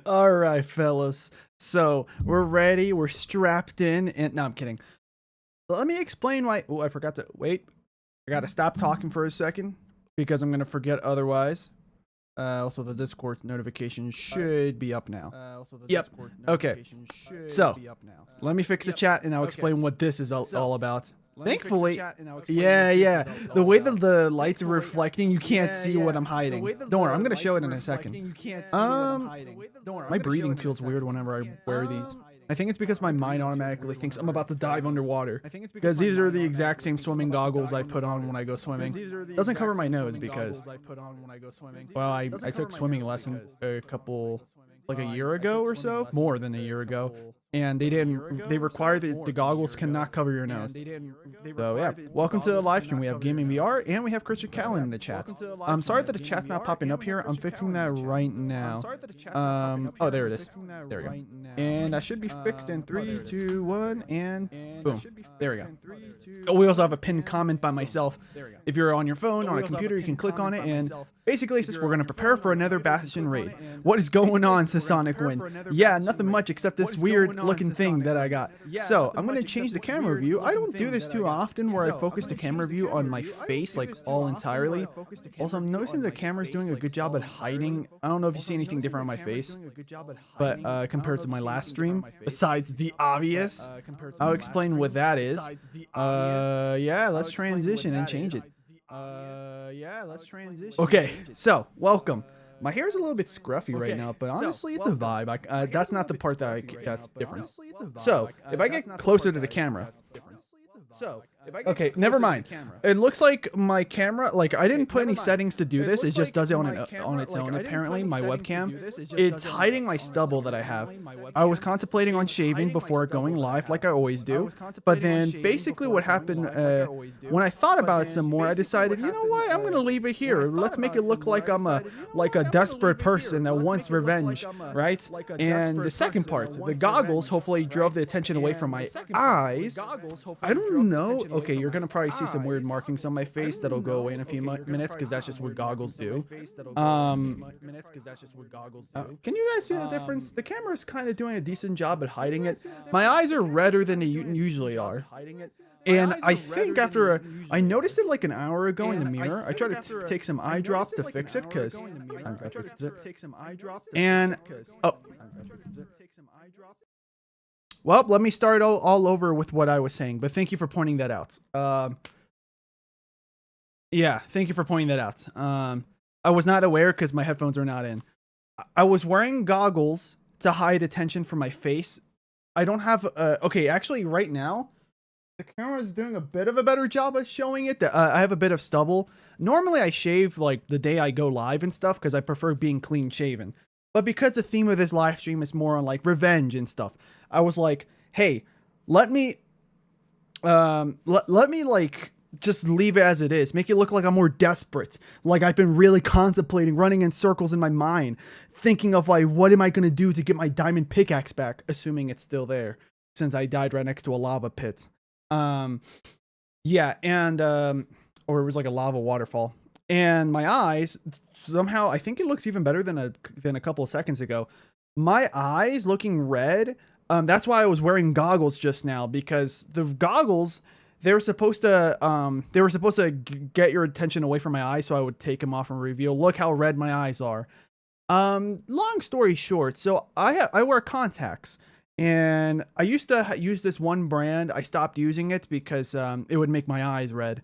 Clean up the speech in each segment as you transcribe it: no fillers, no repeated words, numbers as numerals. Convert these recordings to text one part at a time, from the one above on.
All right, fellas. So we're ready. We're strapped in. And no, I'm kidding. Let me explain why. Oh, I forgot to wait. I got to stop talking for a second because I'm going to forget otherwise. Also, the Discord notification should be up now. Yep. Okay. So let me fix the chat and I'll explain what this is all about. Thankfully, yeah. The way that the lights are reflecting, you can't see what I'm hiding. Don't worry, I'm gonna show it in a second. My breathing feels weird whenever I wear these. I think it's because my mind automatically thinks I'm about to dive underwater. Because these are the exact same swimming goggles I put on when I go swimming. Doesn't cover my nose because, well, I took swimming lessons like a year ago or so, more than a year ago, and they require that the goggles cannot cover your nose. So yeah, welcome to the live stream. We have Gaming VR and we have Christian Callan in the chat. I'm sorry that the chat's not popping up here. I'm fixing that right now. Oh, there it is. There we go. And I should be fixed in 3, 2, 1, and boom. There we go. Oh, we also have a pinned comment by myself. If you're on your phone, on a computer, you can click on it, and basically it says we're going to prepare for another Bastion raid. What is going on to Sonic Win? Yeah, nothing much except this weird looking thing that I got. So I'm going to change the camera view. I don't do this too often where I focus the camera view on my face like all entirely. Also, I'm noticing the camera's doing a good job at hiding. I don't know if you see anything different on my face, but compared to my last stream, besides the obvious, I'll explain what that is. Yeah, let's transition and change it. Okay, so welcome. My hair is a little bit scruffy right now, but honestly, it's a vibe. That's not the part that's different. So if I get closer to the camera. Okay, never mind. It looks like my camera, like I didn't put any settings to do this. It just does it on its own. Apparently, my webcam, it's hiding my stubble that I have. I was contemplating on shaving before going live, like I always do. But then basically what happened, when I thought about it some more, I decided, you know what, I'm gonna leave it here. Let's make it look like I'm a desperate person that wants revenge, right? And the second part, the goggles, hopefully drove the attention away from my eyes. I don't know. Okay, you're gonna probably see some weird markings on my face that'll go away in a few minutes because that's just what goggles do. Can you guys see the difference? The camera's kind of doing a decent job at hiding it. My eyes are redder than they usually are. And I think after I noticed it like an hour ago in the mirror. I tried to take some eye drops to fix it because well, let me start all over with what I was saying, but thank you for pointing that out. Yeah, thank you for pointing that out. I was not aware because my headphones are not in. I was wearing goggles to hide attention from my face. I don't have, okay, actually right now, the camera is doing a bit of a better job of showing it. I have a bit of stubble. Normally I shave like the day I go live and stuff because I prefer being clean shaven. But because the theme of this live stream is more on like revenge and stuff, I was like, hey, let me like just leave it as it is. Make it look like I'm more desperate. Like I've been really contemplating, running in circles in my mind, thinking of like, what am I going to do to get my diamond pickaxe back? Assuming it's still there since I died right next to a lava pit. Yeah. And, or it was like a lava waterfall, and my eyes somehow, I think it looks even better than a couple of seconds ago. My eyes looking red. That's why I was wearing goggles just now, because the goggles, they were supposed to get your attention away from my eyes, so I would take them off and reveal, look how red my eyes are. Long story short, so I wear contacts, and I used to use this one brand. I stopped using it because it would make my eyes red.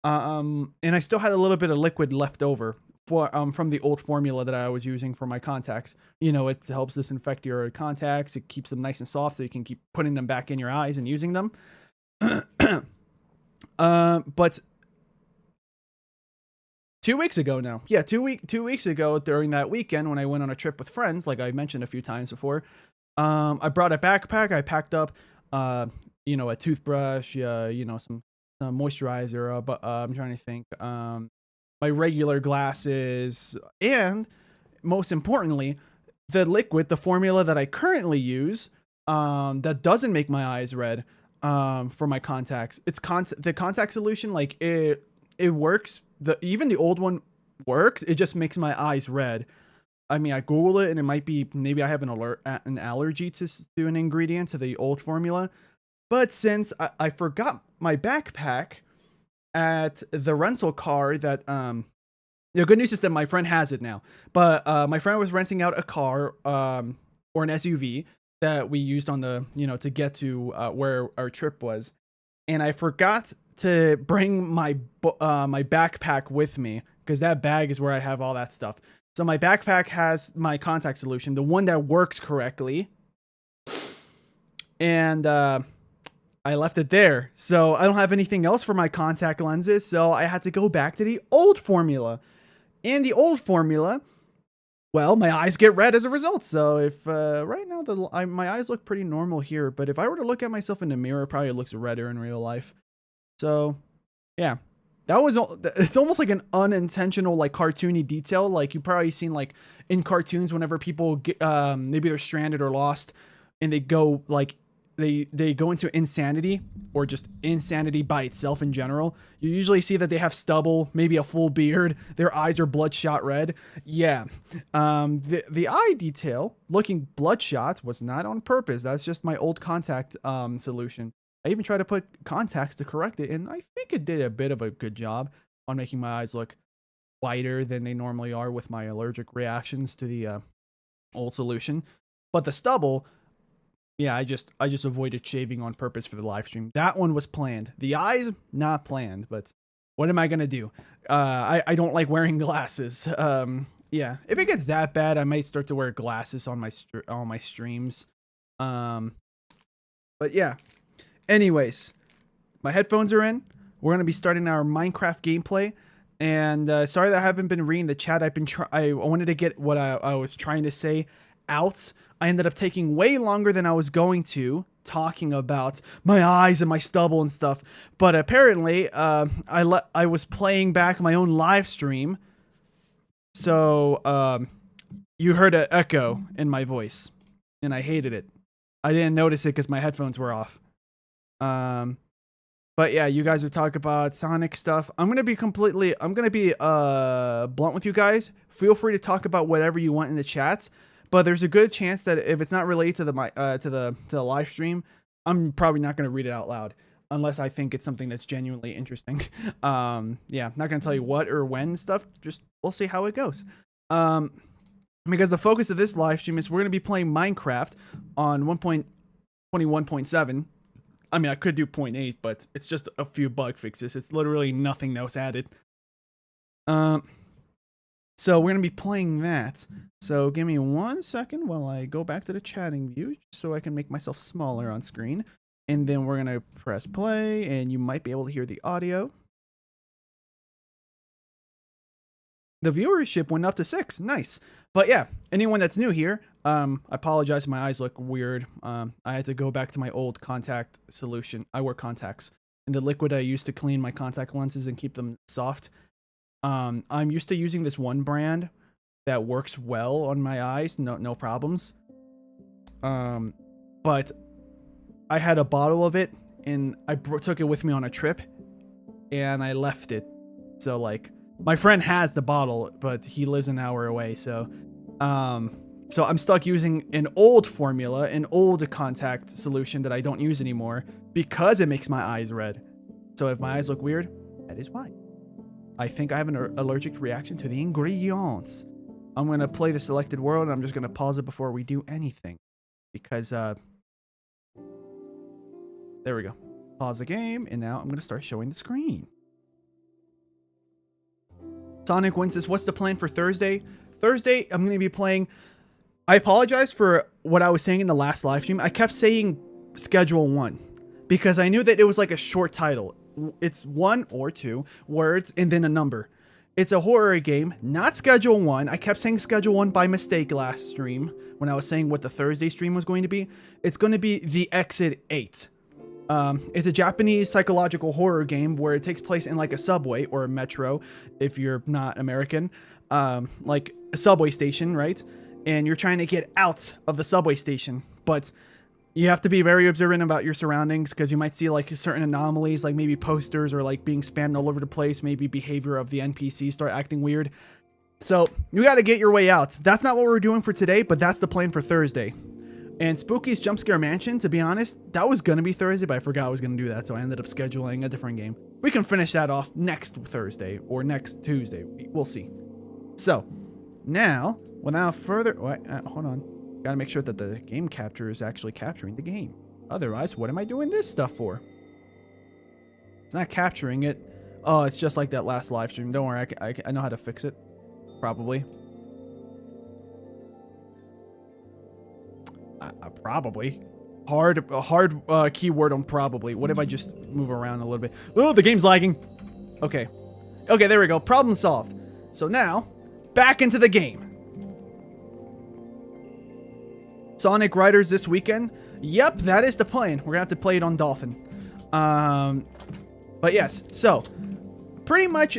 And I still had a little bit of liquid left over from the old formula that I was using for my contacts. You know, it helps disinfect your contacts. It keeps them nice and soft so you can keep putting them back in your eyes and using them. But 2 weeks ago now. Yeah, 2 weeks ago during that weekend when I went on a trip with friends, like I mentioned a few times before, I brought a backpack. I packed up, you know, a toothbrush, you know, some moisturizer, but I'm trying to think, my regular glasses, and most importantly, the liquid, the formula that I currently use, that doesn't make my eyes red, for my contacts. It's the contact solution, like it works. Even the old one works. It just makes my eyes red. I mean, I Googled it and it might be, maybe I have an allergy to an ingredient, to the old formula. But since I forgot my backpack at the rental car that, the good news is that my friend has it now. But my friend was renting out a car, or an SUV that we used on the, to get to where our trip was. And I forgot to bring my backpack with me, because that bag is where I have all that stuff. So my backpack has my contact solution, the one that works correctly. And I left it there. So I don't have anything else for my contact lenses. So I had to go back to the old formula. And the old formula, well, my eyes get red as a result. So if right now my eyes look pretty normal here, but if I were to look at myself in the mirror, it probably looks redder in real life. So yeah, it's almost like an unintentional, like, cartoony detail. Like, you've probably seen, like, in cartoons, whenever people get, maybe they're stranded or lost and they go, like, they go into insanity, or just insanity by itself in general. You usually see that they have stubble, maybe a full beard, their eyes are bloodshot red. Yeah. The eye detail looking bloodshot was not on purpose. That's just my old contact solution. I even tried to put contacts to correct it, and I think it did a bit of a good job on making my eyes look whiter than they normally are with my allergic reactions to the old solution. But the stubble, yeah, I just avoided shaving on purpose for the live stream. That one was planned. The eyes, not planned, but what am I gonna do? I don't like wearing glasses. Yeah, if it gets that bad, I might start to wear glasses on my streams. But yeah. Anyways, my headphones are in. We're gonna be starting our Minecraft gameplay. And sorry that I haven't been reading the chat. I wanted to get what I was trying to say out. I ended up taking way longer than I was going to, talking about my eyes and my stubble and stuff. But apparently, I was playing back my own live stream, so you heard an echo in my voice, and I hated it. I didn't notice it because my headphones were off. But yeah, you guys would talk about Sonic stuff. I'm gonna be blunt with you guys. Feel free to talk about whatever you want in the chat. But there's a good chance that if it's not related to the live stream, I'm probably not going to read it out loud unless I think it's something that's genuinely interesting. Yeah, not going to tell you what or when stuff. Just we'll see how it goes. Because the focus of this live stream is we're going to be playing Minecraft on 1.21.7. I mean, I could do 0.8, but it's just a few bug fixes. It's literally nothing else added. So we're going to be playing that. So give me 1 second while I go back to the chatting view so I can make myself smaller on screen. And then we're going to press play, and you might be able to hear the audio. The viewership went up to 6. Nice. But yeah, anyone that's new here, I apologize if my eyes look weird. I had to go back to my old contact solution. I wear contacts. And the liquid I use to clean my contact lenses and keep them soft, I'm used to using this one brand that works well on my eyes, no problems. But I had a bottle of it, and I took it with me on a trip, and I left it. So, like, my friend has the bottle, but he lives an hour away, so I'm stuck using an old formula, an old contact solution that I don't use anymore because it makes my eyes red. So if my eyes look weird, that is why. I think I have an allergic reaction to the ingredients. I'm going to play the selected world, and I'm just going to pause it before we do anything. Because, there we go. Pause the game, and now I'm going to start showing the screen. Sonic Win says, what's the plan for Thursday? Thursday, I'm going to be playing... I apologize for what I was saying in the last live stream. I kept saying Schedule 1, because I knew that it was like a short title. It's 1 or 2 words and then a number. It's a horror game, not Schedule 1. I kept saying Schedule 1 by mistake last stream when I was saying what the Thursday stream was going to be. It's going to be The Exit 8. It's a Japanese psychological horror game where it takes place in like a subway or a metro, if you're not American, like a subway station, right? And you're trying to get out of the subway station, but you have to be very observant about your surroundings because you might see like certain anomalies, like maybe posters or like being spammed all over the place, maybe behavior of the NPC start acting weird. So you got to get your way out. That's not what we're doing for today, but that's the plan for Thursday. And Spooky's Jump Scare Mansion, to be honest, that was going to be Thursday, but I forgot I was going to do that, so I ended up scheduling a different game. We can finish that off next Thursday or next Tuesday. We'll see. So, now, without further... hold on. Got to make sure that the game capture is actually capturing the game. Otherwise, what am I doing this stuff for? It's not capturing it. Oh, it's just like that last live stream. Don't worry, I know how to fix it. Probably. Probably. Hard keyword on probably. What if I just move around a little bit? Oh, the game's lagging. Okay. Okay, there we go. Problem solved. So now, back into the game. Sonic Riders this weekend. Yep, that is the plan. We're gonna have to play it on Dolphin. But yes, so pretty much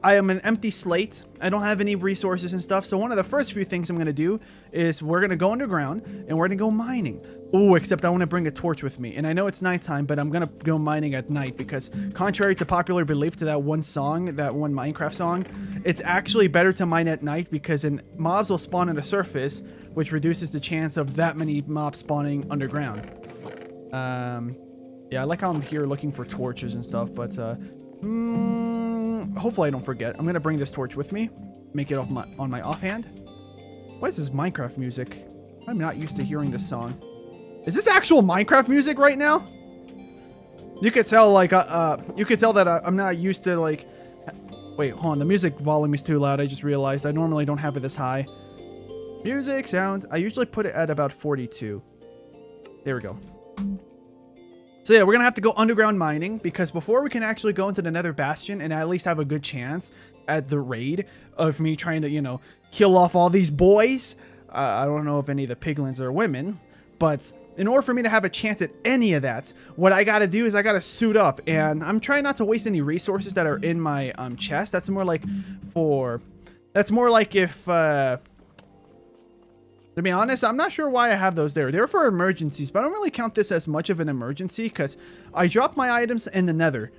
I am an empty slate. I don't have any resources and stuff. So one of the first few things I'm going to do is we're going to go underground and we're going to go mining. Oh, except I want to bring a torch with me. And I know it's nighttime, but I'm going to go mining at night because contrary to popular belief to that one song, that one Minecraft song, it's actually better to mine at night because mobs will spawn on the surface, which reduces the chance of that many mobs spawning underground. Yeah, I like how I'm here looking for torches and stuff, but hopefully I don't forget. I'm gonna bring this torch with me, make it on my offhand. What is this Minecraft music? I'm not used to hearing this song. Is this actual Minecraft music right now? You could tell, like, you could tell that I'm not used to, like... Wait, hold on. The music volume is too loud. I just realized I normally don't have it this high. Music sounds... I usually put it at about 42. There we go. So yeah, we're gonna have to go underground mining because before we can actually go into the Nether Bastion and at least have a good chance at the raid of me trying to, you know, kill off all these boys. I don't know if any of the piglins are women, but in order for me to have a chance at any of that, what I gotta do is I gotta suit up, and I'm trying not to waste any resources that are in my chest. That's more like if to be honest, I'm not sure why I have those there. They're for emergencies, but I don't really count this as much of an emergency because I drop my items in the Nether.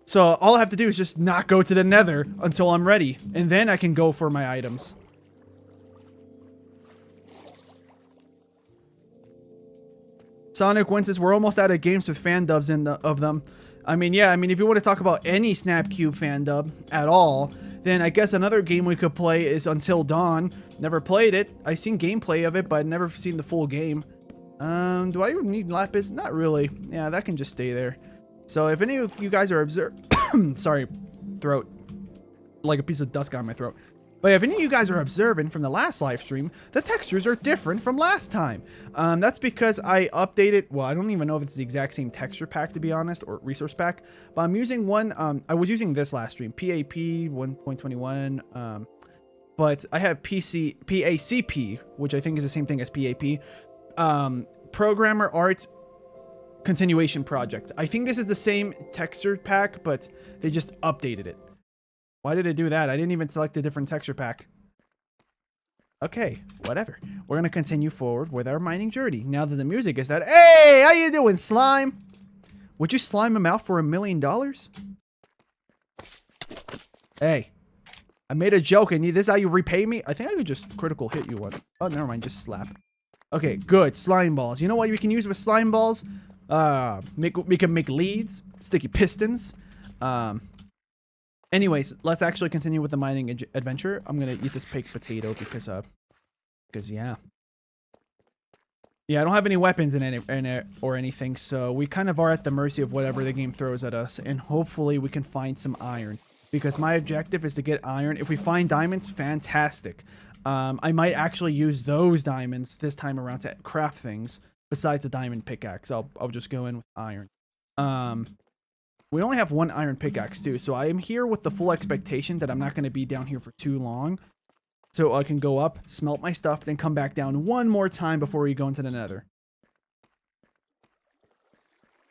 So all I have to do is just not go to the Nether until I'm ready, and then I can go for my items. Sonic Win says we're almost out of games with fan dubs of them. I mean, yeah, I mean, if you want to talk about any Snapcube fan dub at all, then I guess another game we could play is Until Dawn. Never played it. I've seen gameplay of it, but I've never seen the full game. Do I need lapis? Not really. Yeah, that can just stay there. So if any of you guys are sorry, throat. Like a piece of dust got in my throat. But if any of you guys are observing from the last live stream, the textures are different from last time. That's because I updated, well, I don't even know if it's the exact same texture pack, to be honest, or resource pack, but I'm using one, I was using this last stream, PAP 1.21, but I have PACP, which I think is the same thing as PAP, Programmer Art Continuation Project. I think this is the same texture pack, but they just updated it. Why did it do that? I didn't even select a different texture pack. Okay, whatever. We're gonna continue forward with our mining journey. Now that the music is that. Hey, how you doing, slime? Would you slime him out for $1 million? Hey, I made a joke, and this is how you repay me? I think I could just critical hit you one. Oh, never mind, just slap. Okay, good. Slime balls. You know what we can use with slime balls? We can make leads, sticky pistons. Anyways, let's actually continue with the mining adventure. I'm gonna eat this baked potato because yeah. Yeah, I don't have any weapons in it or anything, so we kind of are at the mercy of whatever the game throws at us, and hopefully we can find some iron. Because my objective is to get iron. If we find diamonds, fantastic. I might actually use those diamonds this time around to craft things besides a diamond pickaxe. I'll just go in with iron. We only have one iron pickaxe too, so I am here with the full expectation that I'm not going to be down here for too long. So I can go up, smelt my stuff, then come back down one more time before we go into the Nether.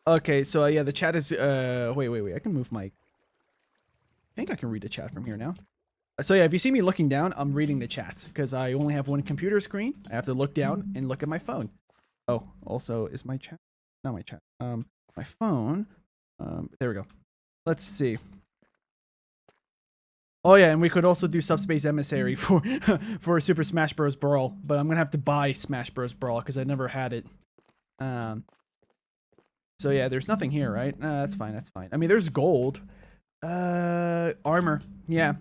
Okay, so yeah, the chat is, wait, I can move my... I think I can read the chat from here now. So yeah, if you see me looking down, I'm reading the chat, because I only have one computer screen. I have to look down and look at my phone. Oh, also, is my chat? Not my chat. My phone... there we go. Let's see. Oh yeah, and we could also do Subspace Emissary for for Super Smash Bros. Brawl, but I'm gonna have to buy Smash Bros. Brawl because I never had it. So yeah, there's nothing here, right? That's fine. That's fine. I mean, there's gold. Armor. Yeah.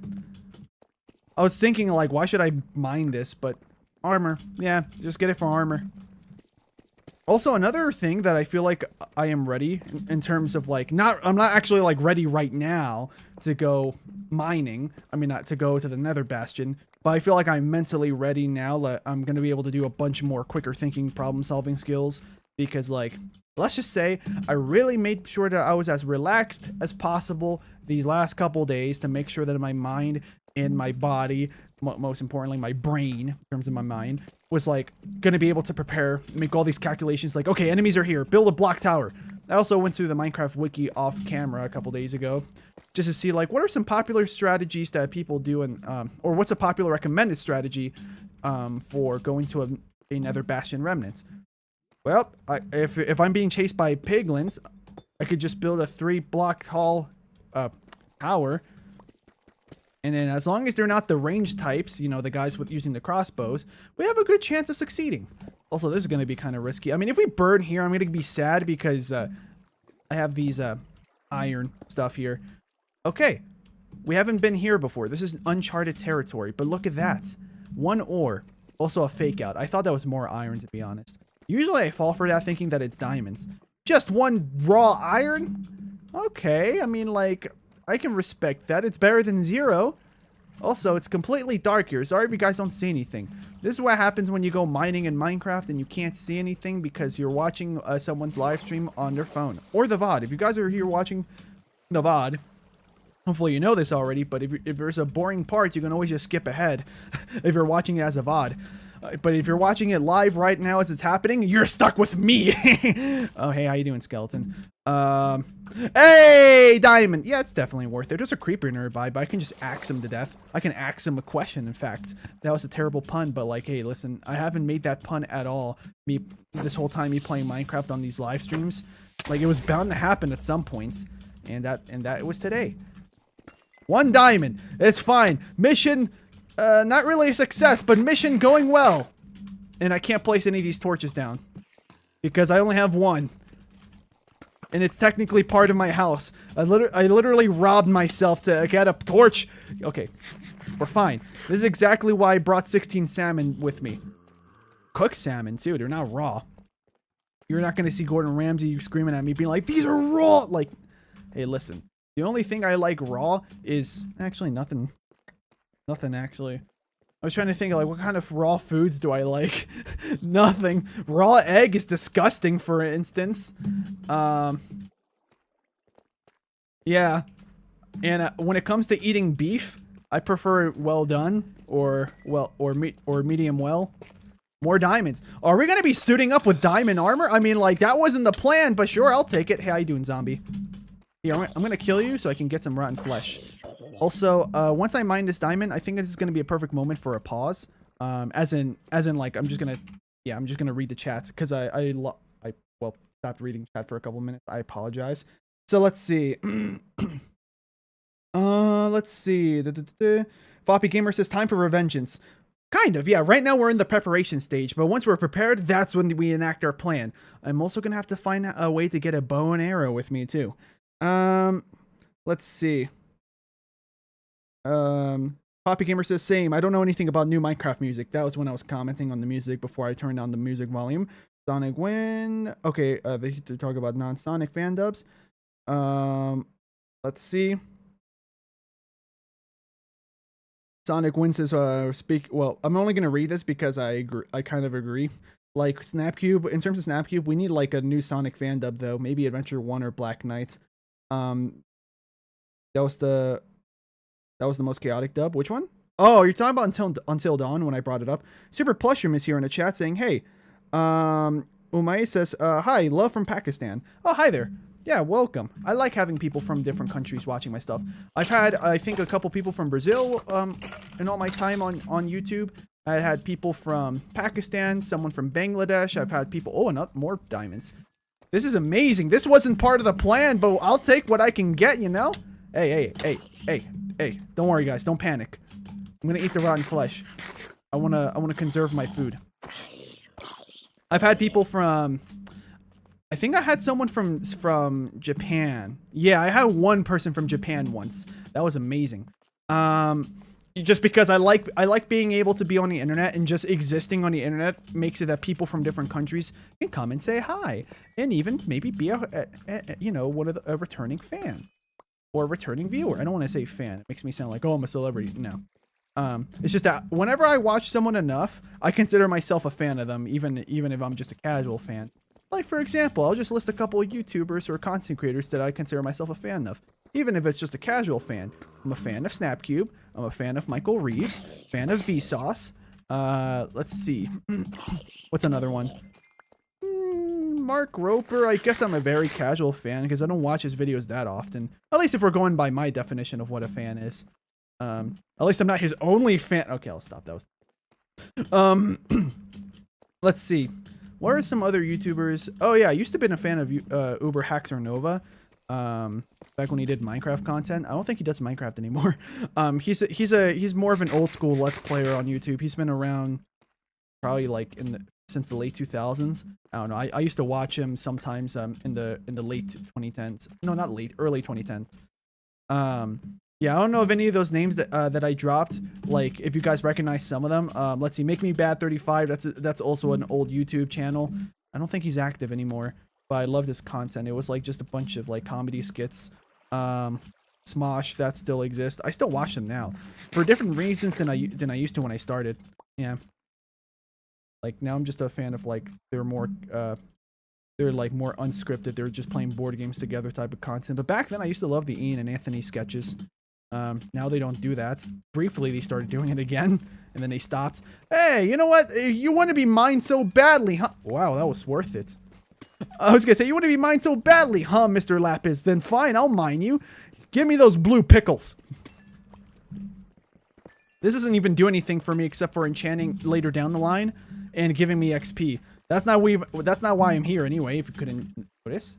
I was thinking like, why should I mine this? But armor. Yeah, just get it for armor. Also, another thing that I feel like I am ready in terms of like, I'm not actually like ready right now to go mining. I mean, not to go to the Nether Bastion, but I feel like I'm mentally ready now that I'm going to be able to do a bunch more quicker thinking, problem solving skills. Because like, let's just say I really made sure that I was as relaxed as possible these last couple days to make sure that my mind and my body, most importantly, my brain in terms of my mind, was like going to be able to prepare, make all these calculations like, okay, enemies are here, build a block tower. I also went to the Minecraft wiki off camera a couple days ago just to see like what are some popular strategies that people do and or what's a popular recommended strategy for going to a Nether Bastion remnant. Well, if I'm being chased by piglins, I could just build a 3-block tall tower. And then as long as they're not the range types, you know, the guys with using the crossbows, we have a good chance of succeeding. Also, this is going to be kind of risky. I mean, if we burn here, I'm going to be sad because I have these iron stuff here. Okay, we haven't been here before. This is uncharted territory, but look at that. 1 ore. Also a fake out. I thought that was more iron, to be honest. Usually I fall for that thinking that it's diamonds. Just 1 raw iron? Okay, I mean, like, I can respect that. It's better than 0. Also, it's completely dark here. Sorry if you guys don't see anything. This is what happens when you go mining in Minecraft and you can't see anything because you're watching someone's live stream on their phone. Or the VOD. If you guys are here watching the VOD, hopefully you know this already, but if there's a boring part, you can always just skip ahead if you're watching it as a VOD. But if you're watching it live right now as it's happening, you're stuck with me. Oh, hey, how you doing, skeleton? Hey, diamond. Yeah, it's definitely worth it. There's a creeper nearby, but I can just axe him to death. I can axe him a question, in fact. That was a terrible pun, but like, hey, listen, I haven't made that pun at all. This whole time me playing Minecraft on these live streams. Like, it was bound to happen at some points. And that was today. 1 diamond. It's fine. Mission... not really a success, but mission going well. And I can't place any of these torches down because I only have 1. And it's technically part of my house. I literally robbed myself to get a torch. Okay, we're fine. This is exactly why I brought 16 salmon with me. Cooked salmon, too. They're not raw. You're not going to see Gordon Ramsay screaming at me being like, these are raw. Like, hey, listen. The only thing I like raw is actually nothing. Nothing, actually. I was trying to think, like, what kind of raw foods do I like? Nothing. Raw egg is disgusting, for instance. Yeah. And when it comes to eating beef, I prefer it well done or medium well. More diamonds. Are we going to be suiting up with diamond armor? I mean, like, that wasn't the plan, but sure, I'll take it. Hey, how you doing, zombie? Here, I'm going to kill you so I can get some rotten flesh. Also, once I mine this diamond, I think this is going to be a perfect moment for a pause. As in, like, I'm just going to read the chat because I stopped reading chat for a couple minutes. I apologize. So let's see. Let's see. Floppy Gamer says time for revengeance. Kind of, yeah. Right now we're in the preparation stage, but once we're prepared, that's when we enact our plan. I'm also going to have to find a way to get a bow and arrow with me too. Let's see. Poppy Gamer says same. I don't know anything about new Minecraft music. That was when I was commenting on the music before I turned on the music volume. Sonic Win. Okay, they talk about non-Sonic fan dubs. Let's see. Sonic Win says well, I'm only gonna read this because I agree. I kind of agree. Like Snapcube, in terms of Snapcube, we need like a new Sonic fan dub though. Maybe Adventure 1 or Black Knight. That was the most chaotic dub. Which one? Oh, you're talking about Until Dawn when I brought it up. Super Plushroom is here in the chat saying, hey, Umay says, hi, love from Pakistan. Oh, hi there. Yeah, welcome. I like having people from different countries watching my stuff. I've had, I think, a couple people from Brazil in all my time on YouTube. I had people from Pakistan, someone from Bangladesh. I've had people... Oh, and more diamonds. This is amazing. This wasn't part of the plan, but I'll take what I can get, you know? Hey, Hey, don't worry, guys. Don't panic. I'm gonna eat the rotten flesh. I wanna conserve my food. I've had people from... I think I had someone from Japan. Yeah, I had one person from Japan once. That was amazing. Just because I like being able to be on the internet, and just existing on the internet makes it that people from different countries can come and say hi, and even maybe be a you know, a returning fan or a returning viewer. I don't want to say fan. It makes me sound like, oh, I'm a celebrity. No. It's just that whenever I watch someone enough, I consider myself a fan of them, even if I'm just a casual fan. Like, for example, I'll just list a couple of YouTubers or content creators that I consider myself a fan of, even if it's just a casual fan. I'm a fan of Snapcube. I'm a fan of Michael Reeves. Fan of Vsauce. Let's see. What's another one? Mark Roper. I guess I'm a very casual fan because I don't watch his videos that often. At least if we're going by my definition of what a fan is. At least I'm not his only fan. Okay, I'll stop. That was... Let's see. What are some other YouTubers? Oh yeah, I used to be a fan of Uber Haxor Nova. Back when he did Minecraft content. I don't think he does Minecraft anymore. He's more of an old school Let's Player on YouTube. He's been around probably like since the late 2000s. I don't know. I used to watch him sometimes in the late 2010s. No, not late, early 2010s. Yeah, I don't know of any of those names that I dropped. Like, if you guys recognize some of them. Let's see, Make Me Bad 35. That's also an old YouTube channel. I don't think he's active anymore, but I loved his content. It was like just a bunch of like comedy skits. Smosh, that still exists. I still watch them now for different reasons than I used to when I started. Yeah. Like now I'm just a fan of like they're like more unscripted. They're just playing board games together type of content. But back then I used to love the Ian and Anthony sketches. Now they don't do that. Briefly, they started doing it again, and then they stopped. Hey, you know what? You want to be mine so badly, huh? Wow, that was worth it. I was gonna say, you want to be mine so badly, huh, Mr. Lapis? Then fine, I'll mine you. Give me those blue pickles. This doesn't even do anything for me except for enchanting later down the line and giving me XP. That's not why I'm here anyway, if you couldn't notice.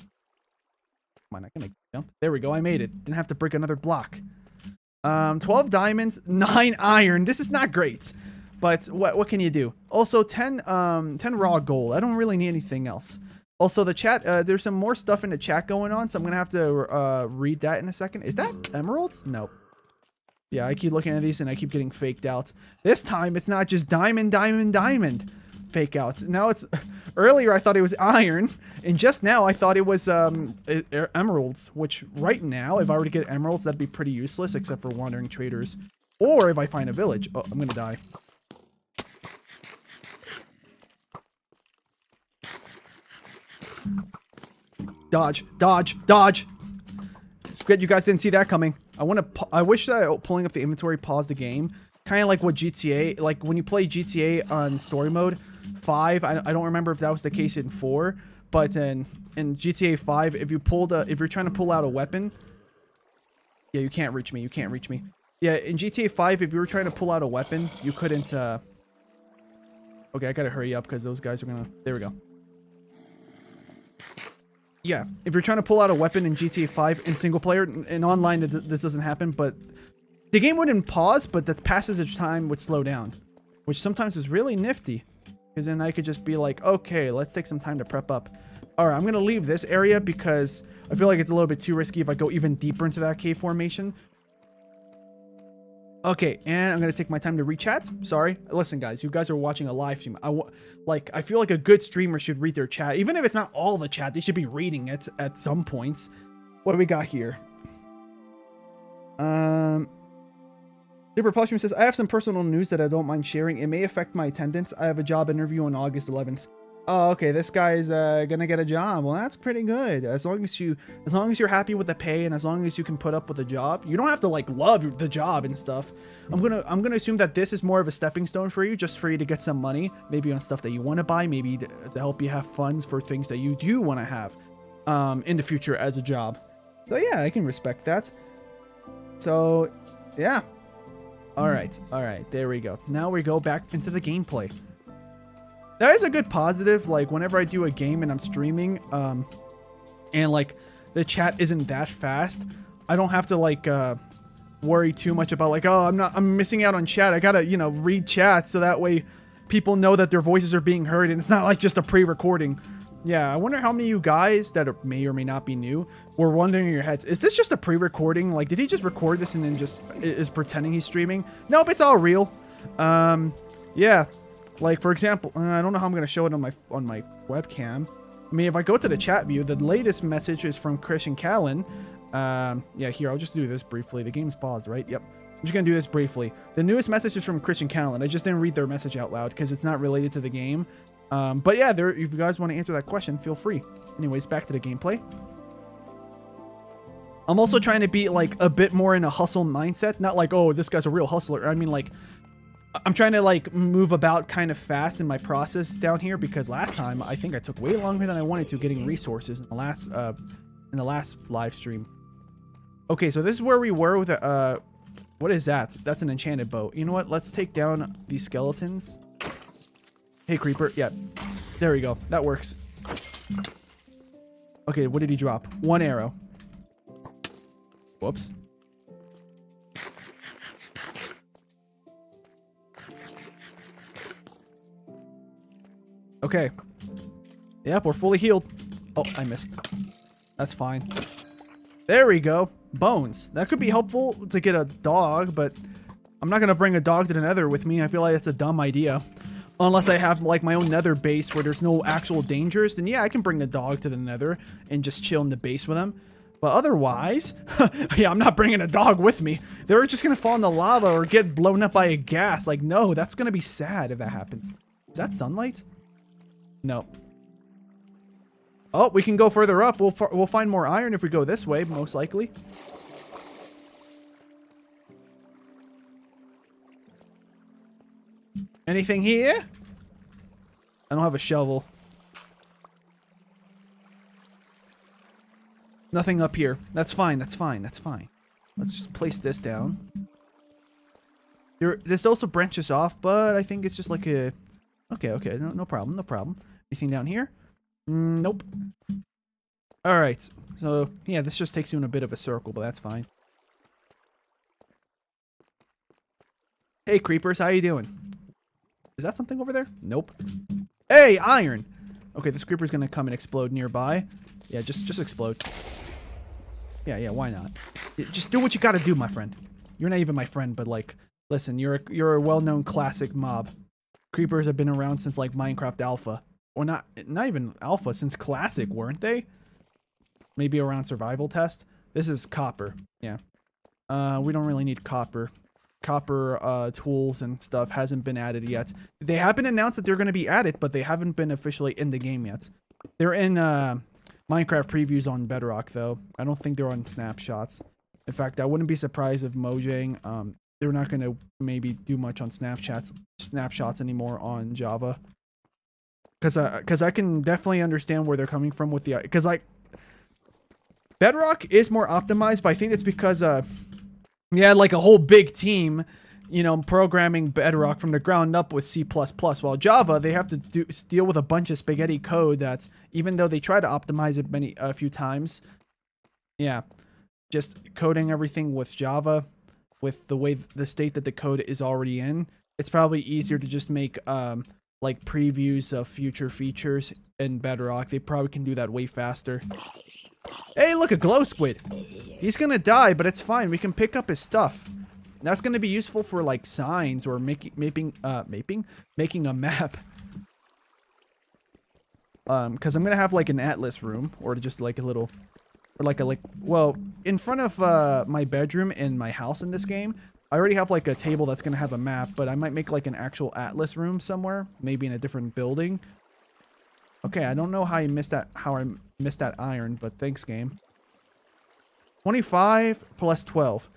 Come on, I can make a jump. There we go, I made it. Didn't have to break another block. 12 diamonds, 9 iron. This is not great, but what can you do? Also 10 raw gold. I don't really need anything else. Also the chat, there's some more stuff in the chat going on, so I'm gonna have to read that in a second. Is that emeralds? No. Yeah, I keep looking at these and I keep getting faked out. This time it's not just diamond fake out. Now it's earlier I thought it was iron, and just now I thought it was emeralds, which right now if I were to get emeralds that'd be pretty useless except for wandering traders, or if I find a village. Oh, I'm gonna die. Dodge, dodge, dodge. Good, you guys didn't see that coming. I wish that pulling up the inventory paused the game, kind of like what GTA, like when you play GTA on story mode 5. I don't remember if that was the case in 4, but in GTA 5, if you're trying to pull out a weapon, yeah, you can't reach me. You can't reach me. Yeah, in GTA 5, if you were trying to pull out a weapon, you couldn't. Okay, I gotta hurry up because those guys are gonna. There we go. Yeah, if you're trying to pull out a weapon in GTA 5 in single player, in online this doesn't happen, but the game wouldn't pause, but the passage of time would slow down, which sometimes is really nifty, because then I could just be like, okay, let's take some time to prep up. All right, I'm going to leave this area because I feel like it's a little bit too risky if I go even deeper into that cave formation. Okay, and I'm going to take my time to re-chat. Sorry. Listen, guys, you guys are watching a live stream. I feel like a good streamer should read their chat. Even if it's not all the chat, they should be reading it at some points. What do we got here? Super Plushroom says, I have some personal news that I don't mind sharing. It may affect my attendance. I have a job interview on August 11th. Oh, okay, this guy's gonna get a job. Well, that's pretty good. As long as you're happy with the pay and as long as you can put up with the job. You don't have to like love the job and stuff. I'm gonna assume that this is more of a stepping stone for you, just for you to get some money, maybe on stuff that you want to buy, maybe to help you have funds for things that you do want to have in the future as a job. So yeah, I can respect that. So yeah. All right, there we go. Now we go back into the gameplay. That is a good positive, like whenever I do a game and I'm streaming, and like the chat isn't that fast, I don't have to like worry too much about like, oh, I'm missing out on chat. I gotta, you know, read chat so that way people know that their voices are being heard and it's not like just a pre-recording. Yeah, I wonder how many of you guys that may or may not be new were wondering in your heads, is this just a pre-recording? Like, did he just record this and then just is pretending he's streaming? Nope, it's all real. Yeah, like for example, I don't know how I'm gonna show it on my webcam. I mean, if I go to the chat view, the latest message is from Christian Callan. Yeah, here, I'll just do this briefly. The game's paused, right? Yep. I'm just gonna do this briefly. The newest message is from Christian Callan. I just didn't read their message out loud because it's not related to the game. But yeah, if you guys want to answer that question, feel free. Anyways, back to the gameplay. I'm also trying to be like a bit more in a hustle mindset. Not like, oh, this guy's a real hustler. I mean, like, I'm trying to like move about kind of fast in my process down here because last time I think I took way longer than I wanted to getting resources in the last live stream. Okay, so this is where we were with what is that? That's an enchanted bow. You know what? Let's take down these skeletons. Hey, creeper. Yeah, there we go. That works. Okay, what did he drop? 1 arrow. Whoops. Okay. Yep, we're fully healed. Oh, I missed. That's fine. There we go. Bones. That could be helpful to get a dog, but I'm not going to bring a dog to the Nether with me. I feel like it's a dumb idea. Unless I have like my own Nether base where there's no actual dangers, then yeah, I can bring the dog to the Nether and just chill in the base with him. But otherwise, yeah, I'm not bringing a dog with me. They're just going to fall in the lava or get blown up by a gas. Like, no, that's going to be sad if that happens. Is that sunlight? No. Oh, we can go further up. We'll find more iron if we go this way, most likely. Anything here? I don't have a shovel. Nothing up here. That's fine. That's fine. That's fine. Let's just place this down. This also branches off, but I think it's just like a... Okay. No problem. No problem. Anything down here? Nope. Alright. So, yeah, this just takes you in a bit of a circle, but that's fine. Hey, creepers. How you doing? Is that something over there? Nope. Hey, iron! Okay, this creeper's gonna come and explode nearby. Yeah, just explode. Yeah, why not? Just do what you gotta do, my friend. You're not even my friend, but like, listen, you're a well-known classic mob. Creepers have been around since like Minecraft Alpha. Or not even Alpha, since Classic, weren't they? Maybe around Survival Test. This is copper. Yeah. We don't really need copper. Copper tools and stuff hasn't been added yet. They have been announced that they're going to be added, but they haven't been officially in the game yet. They're in Minecraft previews on Bedrock, though. I don't think they're on snapshots. In fact, I wouldn't be surprised if Mojang, they're not going to maybe do much on snapshots anymore on Java. Because I can definitely understand where they're coming from with the... Because, like, Bedrock is more optimized, but I think it's because you had, like, a whole big team, you know, programming Bedrock from the ground up with C++. While Java, they have to deal with a bunch of spaghetti code that, even though they try to optimize it a few times, yeah, just coding everything with Java, with the state that the code is already in, it's probably easier to just make... like previews of future features in Bedrock. They probably can do that way faster. Hey, look, a glow squid. He's gonna die, but it's fine. We can pick up his stuff. That's gonna be useful for like signs or making a map. Because I'm gonna have like an atlas room or just like a little, or well, in front of my bedroom in my house in this game. I already have like a table that's gonna have a map, but I might make like an actual atlas room somewhere, maybe in a different building. Okay, I don't know how I missed that iron, but thanks, game. 25 plus 12.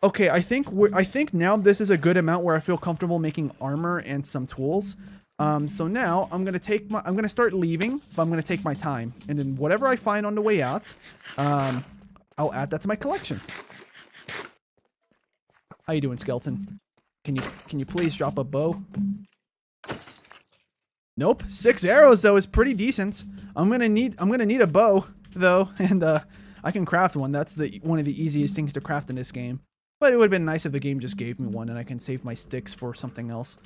Okay, I think now this is a good amount where I feel comfortable making armor and some tools. So now I'm gonna start leaving, but I'm gonna take my time, and then whatever I find on the way out, I'll add that to my collection. How you doing, skeleton? Can you please drop a bow? Nope. 6 arrows though is pretty decent. I'm gonna need a bow though, and I can craft one. That's one of the easiest things to craft in this game. But it would have been nice if the game just gave me one and I can save my sticks for something else.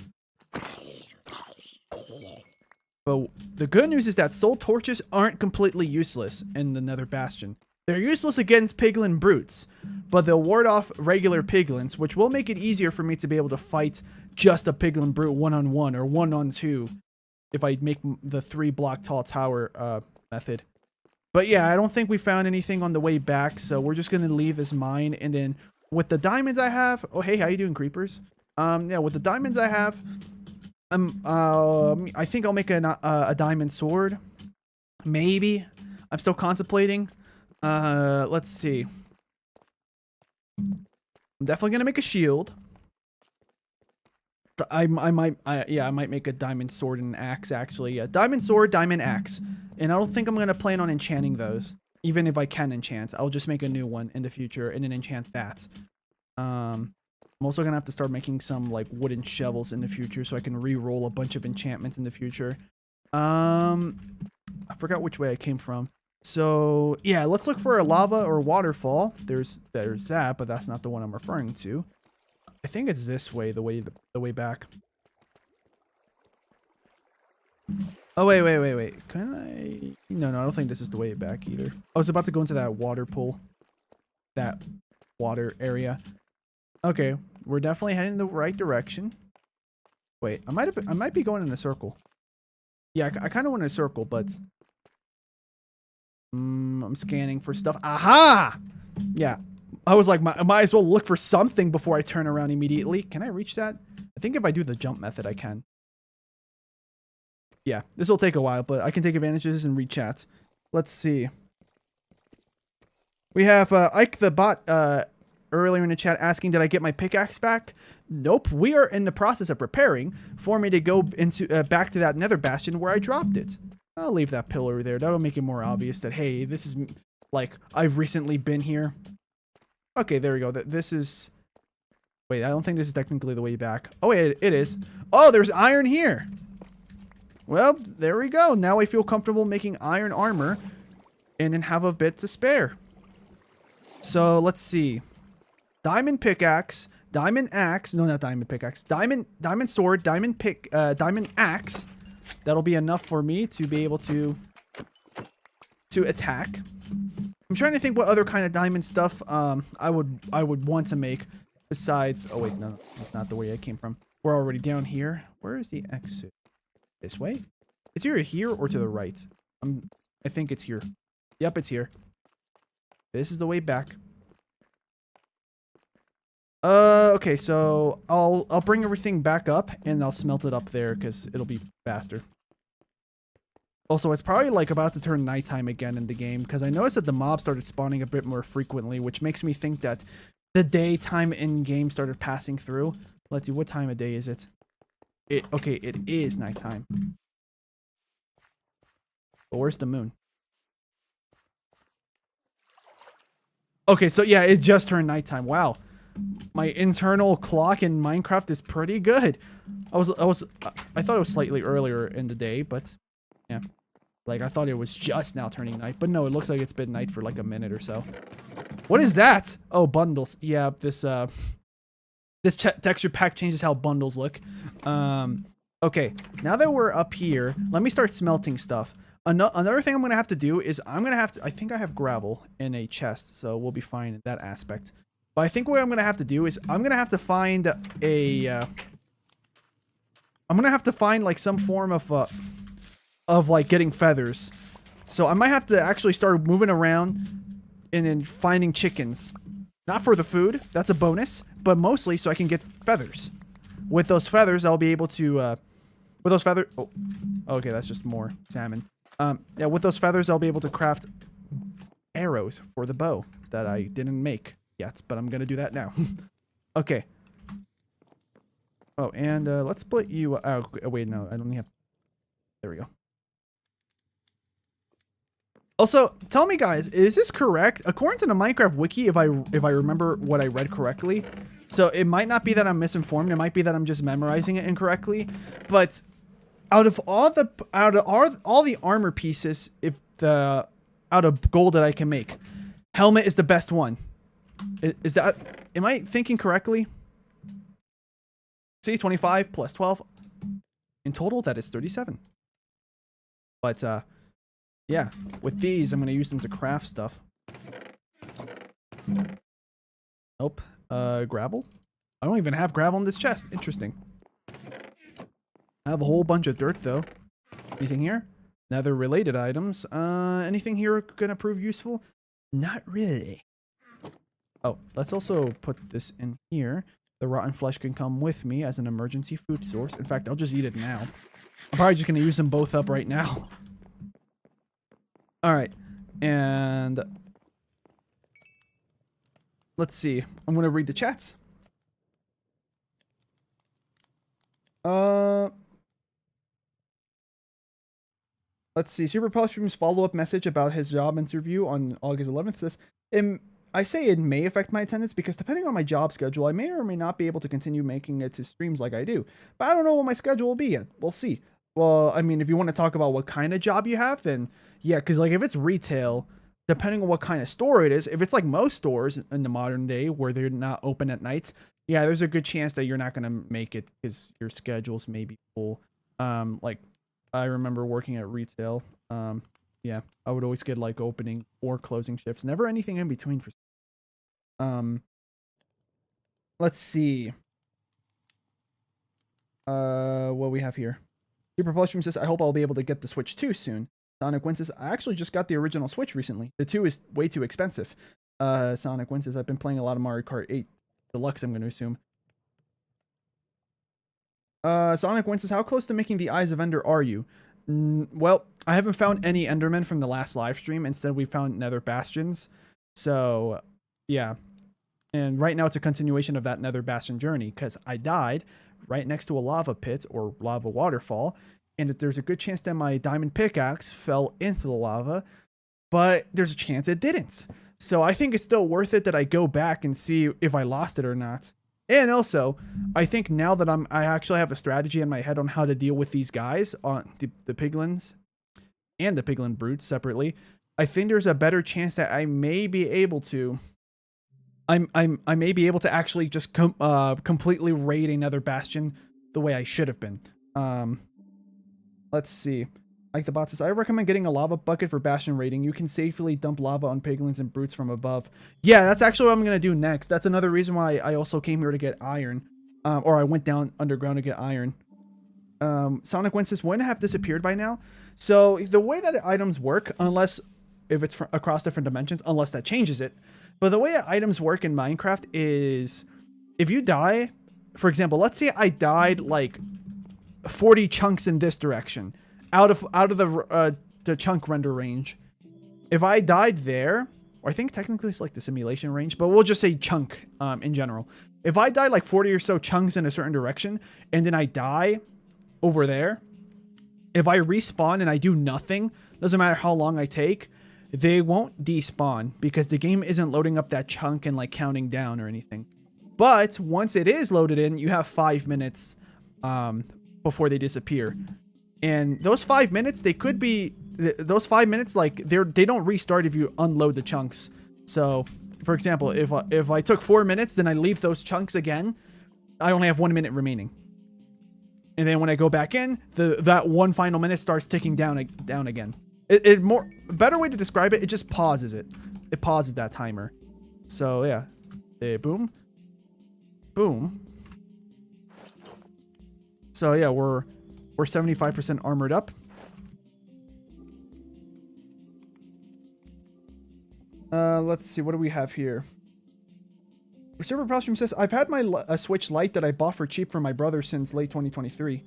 But the good news is that soul torches aren't completely useless in the Nether Bastion. They're useless against piglin brutes, but they'll ward off regular piglins, which will make it easier for me to be able to fight just a piglin brute one-on-one or one-on-two if I make the 3-block tall tower method. But yeah, I don't think we found anything on the way back, so we're just going to leave this mine, and then with the diamonds I have... Oh, hey, how you doing, creepers? Yeah, with the diamonds I have... I think I'll make a diamond sword. Maybe. I'm still contemplating. Let's see. I'm definitely gonna make a shield. I might make a diamond sword and an axe, actually. Yeah, diamond sword, diamond axe. And I don't think I'm gonna plan on enchanting those. Even if I can enchant. I'll just make a new one in the future and then enchant that. I'm also gonna have to start making some like wooden shovels in the future so I can re-roll a bunch of enchantments in the future. I forgot which way I came from. So yeah, let's look for a lava or waterfall. There's that, but that's not the one I'm referring to. I think it's this way, the way back. Oh wait. Can I? No, I don't think this is the way back either. I was about to go into that water pool, that water area. Okay, we're definitely heading in the right direction. Wait, I might be going in a circle. Yeah, I kind of went in a circle, but I'm scanning for stuff. Aha! Yeah, I was like, I might as well look for something before I turn around immediately. Can I reach that? I think if I do the jump method, I can. Yeah, this will take a while, but I can take advantage of this and read chat. Let's see. We have Ike the bot earlier in the chat asking, did I get my pickaxe back? Nope. We are in the process of preparing for me to go into back to that Nether Bastion where I dropped it. I'll leave that pillar there. That'll make it more obvious that, hey, this is like, I've recently been here. Okay, there we go. This is... Wait, I don't think this is technically the way back. Oh, wait, it is. Oh, there's iron here. Well, there we go. Now I feel comfortable making iron armor and then have a bit to spare. So, let's see. Diamond pickaxe, diamond axe. No, not diamond pickaxe. Diamond sword, diamond axe. That'll be enough for me to be able to attack. I'm trying to think what other kind of diamond stuff I would want to make besides... Oh wait, no, this is not the way I came from. We're already down here. Where is the exit? This way? It's either here or to the right. I think it's here. Yep, it's here. This is the way back. Okay, so I'll bring everything back up and I'll smelt it up there because it'll be faster. Also, it's probably like about to turn nighttime again in the game because I noticed that the mobs started spawning a bit more frequently, which makes me think that the daytime in game started passing through. Let's see, what time of day is it? Okay, it is nighttime. But where's the moon? Okay, so yeah, it just turned nighttime. Wow. My internal clock in Minecraft is pretty good. I thought it was slightly earlier in the day, but yeah. Like I thought it was just now turning night, but no, it looks like it's been night for like a minute or so. What is that? Oh, bundles. Yeah, this texture pack changes how bundles look. Okay, now that we're up here, let me start smelting stuff. Another thing I'm going to have to do is I think I have gravel in a chest, so we'll be fine in that aspect. But I think what I'm going to have to do is I'm going to have to find like some form of like getting feathers. So I might have to actually start moving around and then finding chickens. Not for the food, that's a bonus, but mostly so I can get feathers. With those feathers, I'll be able to, oh, okay, that's just more salmon. Yeah, with those feathers, I'll be able to craft arrows for the bow that I didn't make yet, but I'm gonna do that now. Okay. Oh, and let's split you. Oh, wait, no, I don't have. There we go. Also, tell me, guys, is this correct? According to the Minecraft wiki, if I remember what I read correctly, so it might not be that I'm misinformed. It might be that I'm just memorizing it incorrectly. But out of all the armor pieces, out of gold that I can make, helmet is the best one. Is that am I thinking correctly? See, 25 plus 12. In total, that is 37. But, yeah. With these, I'm going to use them to craft stuff. Nope. Gravel? I don't even have gravel in this chest. Interesting. I have a whole bunch of dirt, though. Anything here? Nether related items. Anything here gonna prove useful? Not really. Oh, let's also put this in here. The rotten flesh can come with me as an emergency food source. In fact, I'll just eat it now. I'm probably just gonna use them both up right now. Alright. And let's see. I'm gonna read the chats. Let's see. Super Postrum's follow-up message about his job interview on August 11th says, I say it may affect my attendance because depending on my job schedule, I may or may not be able to continue making it to streams like I do. But I don't know what my schedule will be yet. We'll see. Well, I mean, if you want to talk about what kind of job you have, then yeah, because like if it's retail, depending on what kind of store it is, if it's like most stores in the modern day where they're not open at night, yeah, there's a good chance that you're not going to make it because your schedules may be full. Like I remember working at retail. Yeah, I would always get like opening or closing shifts, never anything in between for let's see. What we have here. Super Postrum says, I hope I'll be able to get the Switch 2 soon. Sonic Win says, I actually just got the original Switch recently. The 2 is way too expensive. Sonic Win says, I've been playing a lot of Mario Kart 8 Deluxe, I'm going to assume. Sonic Win says, how close to making the Eyes of Ender are you? Well, I haven't found any Endermen from the last live stream. Instead, we found Nether Bastions. So, yeah. And right now, it's a continuation of that Nether Bastion journey, because I died right next to a lava pit, or lava waterfall, and there's a good chance that my diamond pickaxe fell into the lava, but there's a chance it didn't. So I think it's still worth it that I go back and see if I lost it or not. And also, I think now that I actually have a strategy in my head on how to deal with these guys, on the piglins and the piglin brutes separately, I think there's a better chance that I may be able to I may be able to actually just completely raid another bastion the way I should have been. Let's see. Like the bot says, I recommend getting a lava bucket for bastion raiding. You can safely dump lava on piglins and brutes from above. Yeah, that's actually what I'm going to do next. That's another reason why I also came here to get iron. Or I went down underground to get iron. Sonic Win says, wouldn't have disappeared by now? So the way that the items work, unless if it's across different dimensions, unless that changes it. But the way items work in Minecraft is if you die, for example, let's say I died like 40 chunks in this direction out of the chunk render range. If I died there, or I think technically it's like the simulation range, but we'll just say chunk in general. If I died like 40 or so chunks in a certain direction and then I die over there, if I respawn and I do nothing, doesn't matter how long I take, they won't despawn because the game isn't loading up that chunk and like counting down or anything. But once it is loaded in, you have 5 minutes before they disappear. And those 5 minutes, they could be those 5 minutes, like they don't restart if you unload the chunks. So, for example, if I took 4 minutes, then I leave those chunks again, I only have 1 minute remaining. And then when I go back in, that one final minute starts ticking down again. A better way to describe it, it just pauses it. It pauses that timer. So yeah, boom, boom. So yeah, we're 75% armored up. Let's see, what do we have here? Super Postrum says, I've had my Switch Lite that I bought for cheap from my brother since late 2023.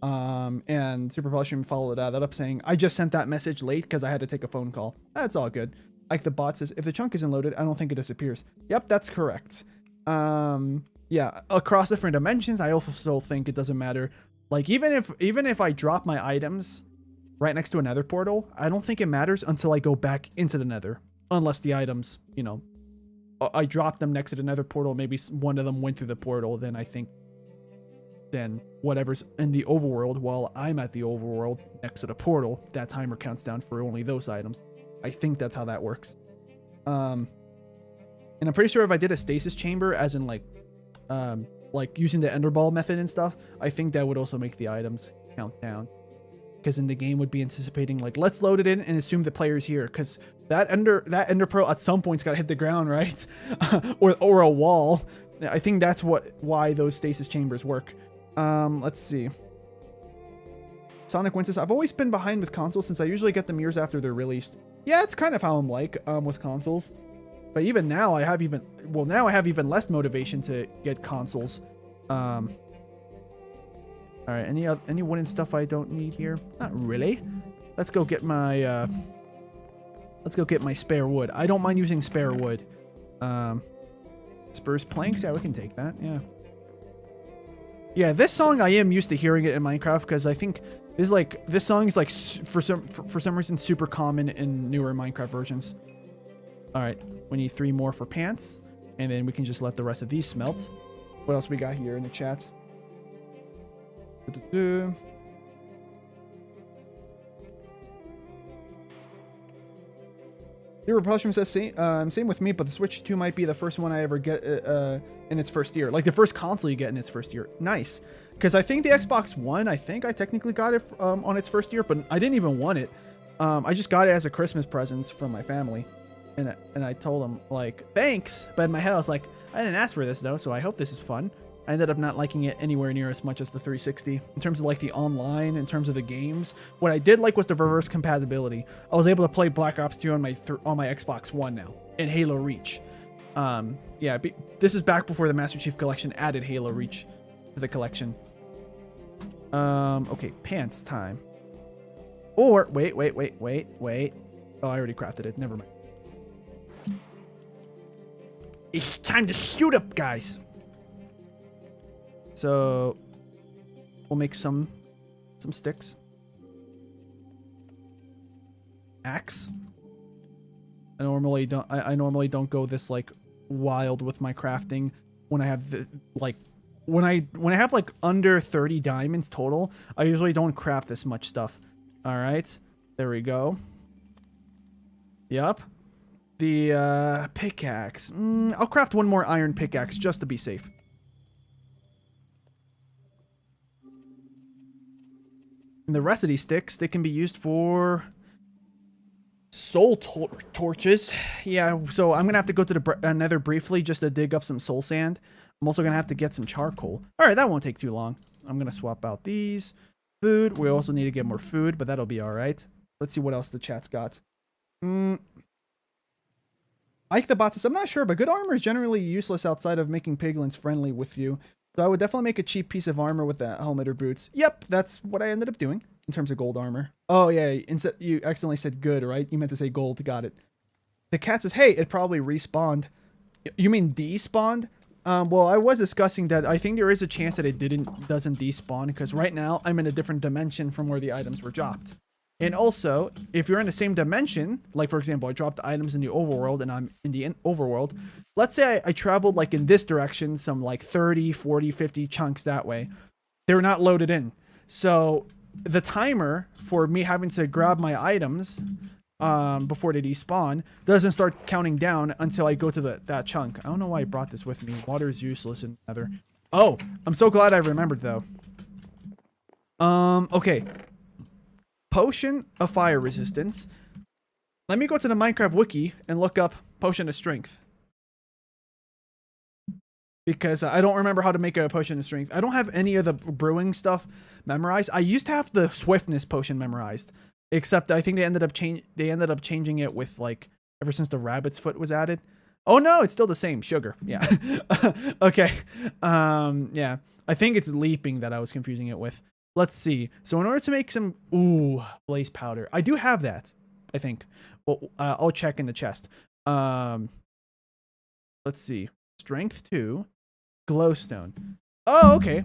And Super Postrum followed that up saying, I just sent that message late because I had to take a phone call. That's all good. Like the bot says, if the chunk isn't loaded, I don't think it disappears. Yep, that's correct. Yeah, across different dimensions, I also think it doesn't matter. Like even if I drop my items right next to a nether portal, I don't think it matters until I go back into the nether. Unless the items, you know, I dropped them next to the nether portal, maybe one of them went through the portal, then I think then whatever's in the overworld while I'm at the overworld next to the portal, that timer counts down for only those items. I think that's how that works. And I'm pretty sure if I did a stasis chamber, as in like using the ender ball method and stuff, I think that would also make the items count down. Because in the game would be anticipating like, let's load it in and assume the player's here. Because that ender pearl at some point's got to hit the ground, right? or a wall. I think that's why those stasis chambers work. Let's see. Sonic Winters. I've always been behind with consoles since I usually get them years after they're released. Yeah, it's kind of how I'm like with consoles. But even now, I have even less motivation to get consoles. All right, any wooden stuff I don't need here? Not really. Let's go get my spare wood. I don't mind using spare wood. Spurs planks. Yeah, we can take that. Yeah. Yeah, this song I am used to hearing it in Minecraft because I think this song is like for some reason super common in newer Minecraft versions. All right, we need 3 more for pants, and then we can just let the rest of these smelt. What else we got here in the chat? Zero Poshum says same with me, but the Switch 2 might be the first one I ever get in its first year. Like the first console you get in its first year. Nice. Because I think the Xbox One, I technically got it on its first year, but I didn't even want it. I just got it as a Christmas present from my family. And I told them, like, thanks. But in my head, I was like, I didn't ask for this, though, so I hope this is fun. I ended up not liking it anywhere near as much as the 360. In terms of, like, the online, in terms of the games. What I did like was the reverse compatibility. I was able to play Black Ops 2 on my Xbox One now. And Halo Reach. Yeah, this is back before the Master Chief Collection added Halo Reach to the collection. Okay, pants time. Or, wait. Oh, I already crafted it. Never mind. It's time to shoot up, guys. So we'll make some sticks. Axe. I normally don't go this like wild with my crafting when I have when I have like under 30 diamonds total. I usually don't craft this much stuff. All right, there we go. Yup. The pickaxe. I'll craft 1 more iron pickaxe just to be safe. And the rest of these sticks, they can be used for soul torches. Yeah, so I'm gonna have to go to the Nether briefly just to dig up some soul sand. I'm also gonna have to get some charcoal. All right, that won't take too long. I'm gonna swap out these. Food. We also need to get more food, but that'll be all right. Let's see what else the chat's got. Ike the bot says, I'm not sure, but good armor is generally useless outside of making piglins friendly with you. So I would definitely make a cheap piece of armor with that helmet or boots. Yep, that's what I ended up doing in terms of gold armor. Oh yeah, you accidentally said good, right? You meant to say gold. Got it. The cat says, hey, it probably respawned. You mean despawned? Well, I was discussing that I think there is a chance that it doesn't despawn because right now I'm in a different dimension from where the items were dropped. And also, if you're in the same dimension, like for example, I dropped items in the overworld and I'm in the overworld. Let's say I traveled like in this direction, some like 30, 40, 50 chunks that way. They're not loaded in. So the timer for me having to grab my items before they despawn doesn't start counting down until I go to that chunk. I don't know why I brought this with me. Water is useless in Nether. Oh, I'm so glad I remembered though. Okay. Potion of fire resistance. Let me go to the Minecraft wiki and look up potion of strength. Because I don't remember how to make a potion of strength. I don't have any of the brewing stuff memorized. I used to have the swiftness potion memorized. Except I think they ended up changing it with like ever since the rabbit's foot was added. Oh no, it's still the same. Sugar. Yeah. Okay. Yeah. I think it's leaping that I was confusing it with. Let's see. So in order to make some blaze powder, I do have that, I think. Well, I'll check in the chest. Let's see. Strength 2, glowstone. Oh, okay.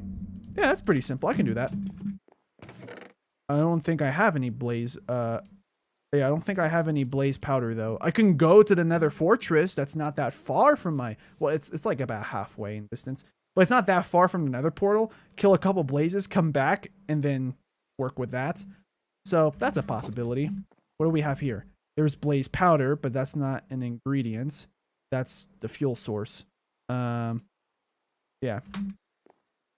Yeah, that's pretty simple. I can do that. I don't think I have any blaze. Yeah, I don't think I have any blaze powder though. I can go to the Nether fortress. That's not that far from my. Well, it's like about halfway in distance. But it's not that far from the Nether portal. Kill a couple blazes, come back, and then work with that. So that's a possibility. What do we have here? There's blaze powder, but that's not an ingredient. That's the fuel source. Yeah.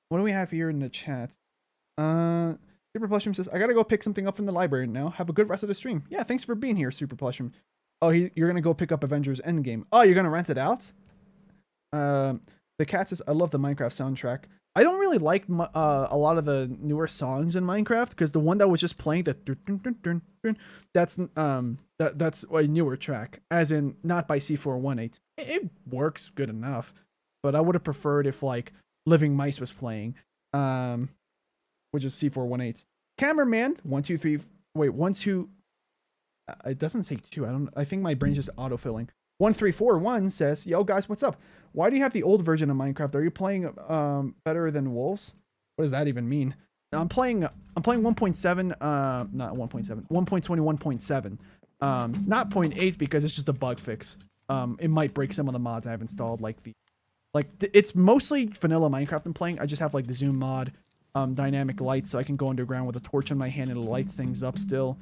What do we have here in the chat? Super Plushroom says, I gotta go pick something up from the library now. Have a good rest of the stream. Yeah, thanks for being here, Super Plushroom. Oh, you're gonna go pick up Avengers Endgame. Oh, you're gonna rent it out? The cat says, I love the Minecraft soundtrack. I don't really like a lot of the newer songs in Minecraft because the one that was just playing, that's a newer track, as in not by C418. It works good enough, but I would have preferred if like Living Mice was playing, which is C418. Cameraman 123. Wait, 12. It doesn't say 2. I think my brain's just autofilling. 1341 says, "Yo guys, what's up? Why do you have the old version of Minecraft? Are you playing better than wolves? What does that even mean?" I'm playing 1.7, not 1.7, 1.21.7. Not 0.8 because it's just a bug fix. It might break some of the mods I have installed, it's mostly vanilla Minecraft I'm playing. I just have like the zoom mod, dynamic lights, so I can go underground with a torch in my hand and it lights things up still.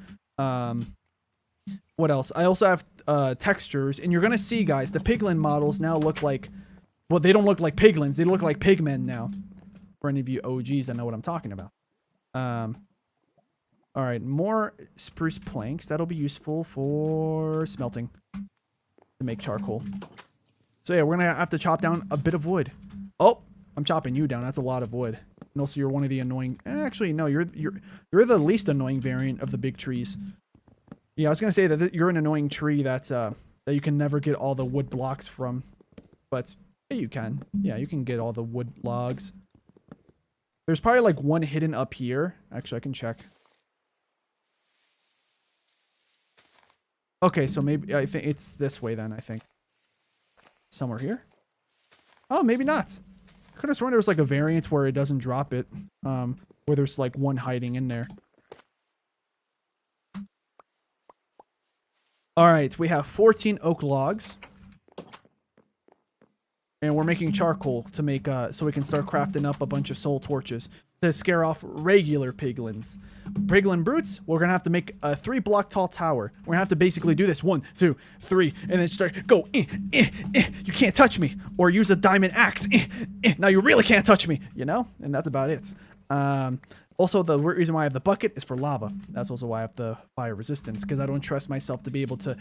What else? I also have textures, and you're gonna see, guys, the piglin models now look like, well, they don't look like piglins, they look like pigmen now. For any of you OGs that know what I'm talking about. All right, more spruce planks. That'll be useful for smelting to make charcoal. So yeah, we're gonna have to chop down a bit of wood. Oh, I'm chopping you down. That's a lot of wood. And also, you're one of the annoying. Actually, no, you're the least annoying variant of the big trees. Yeah, I was gonna say that you're an annoying tree that you can never get all the wood blocks from, but yeah, you can. Yeah, you can get all the wood logs. There's probably like one hidden up here. Actually, I can check. Okay, so maybe I think it's this way then. I think somewhere here. Oh, maybe not. I could have sworn there was like a variant where it doesn't drop it, where there's like one hiding in there. All right, we have 14 oak logs. And we're making charcoal to make, so we can start crafting up a bunch of soul torches to scare off regular piglins. Piglin brutes, we're gonna have to make a 3-block tall tower. We're gonna have to basically do this 1, 2, 3, and then start, go, you can't touch me. Or use a diamond axe, now you really can't touch me, you know? And that's about it. Also, the reason why I have the bucket is for lava. That's also why I have the fire resistance, because I don't trust myself to be able to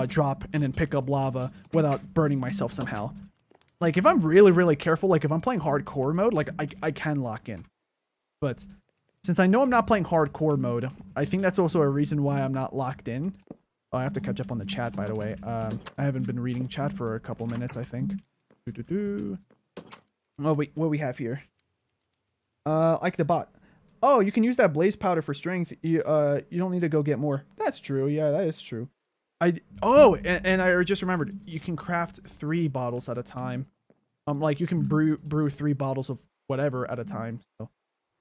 drop and then pick up lava without burning myself somehow. Like, if I'm really, really careful, like, if I'm playing hardcore mode, like, I can lock in. But since I know I'm not playing hardcore mode, I think that's also a reason why I'm not locked in. Oh, I have to catch up on the chat, by the way. I haven't been reading chat for a couple minutes, I think. Oh, wait, what do we have here? Like the bot. Oh, you can use that blaze powder for strength. You don't need to go get more. That's true. Yeah, that is true. And I just remembered, you can craft 3 bottles at a time. Like you can brew 3 bottles of whatever at a time. So,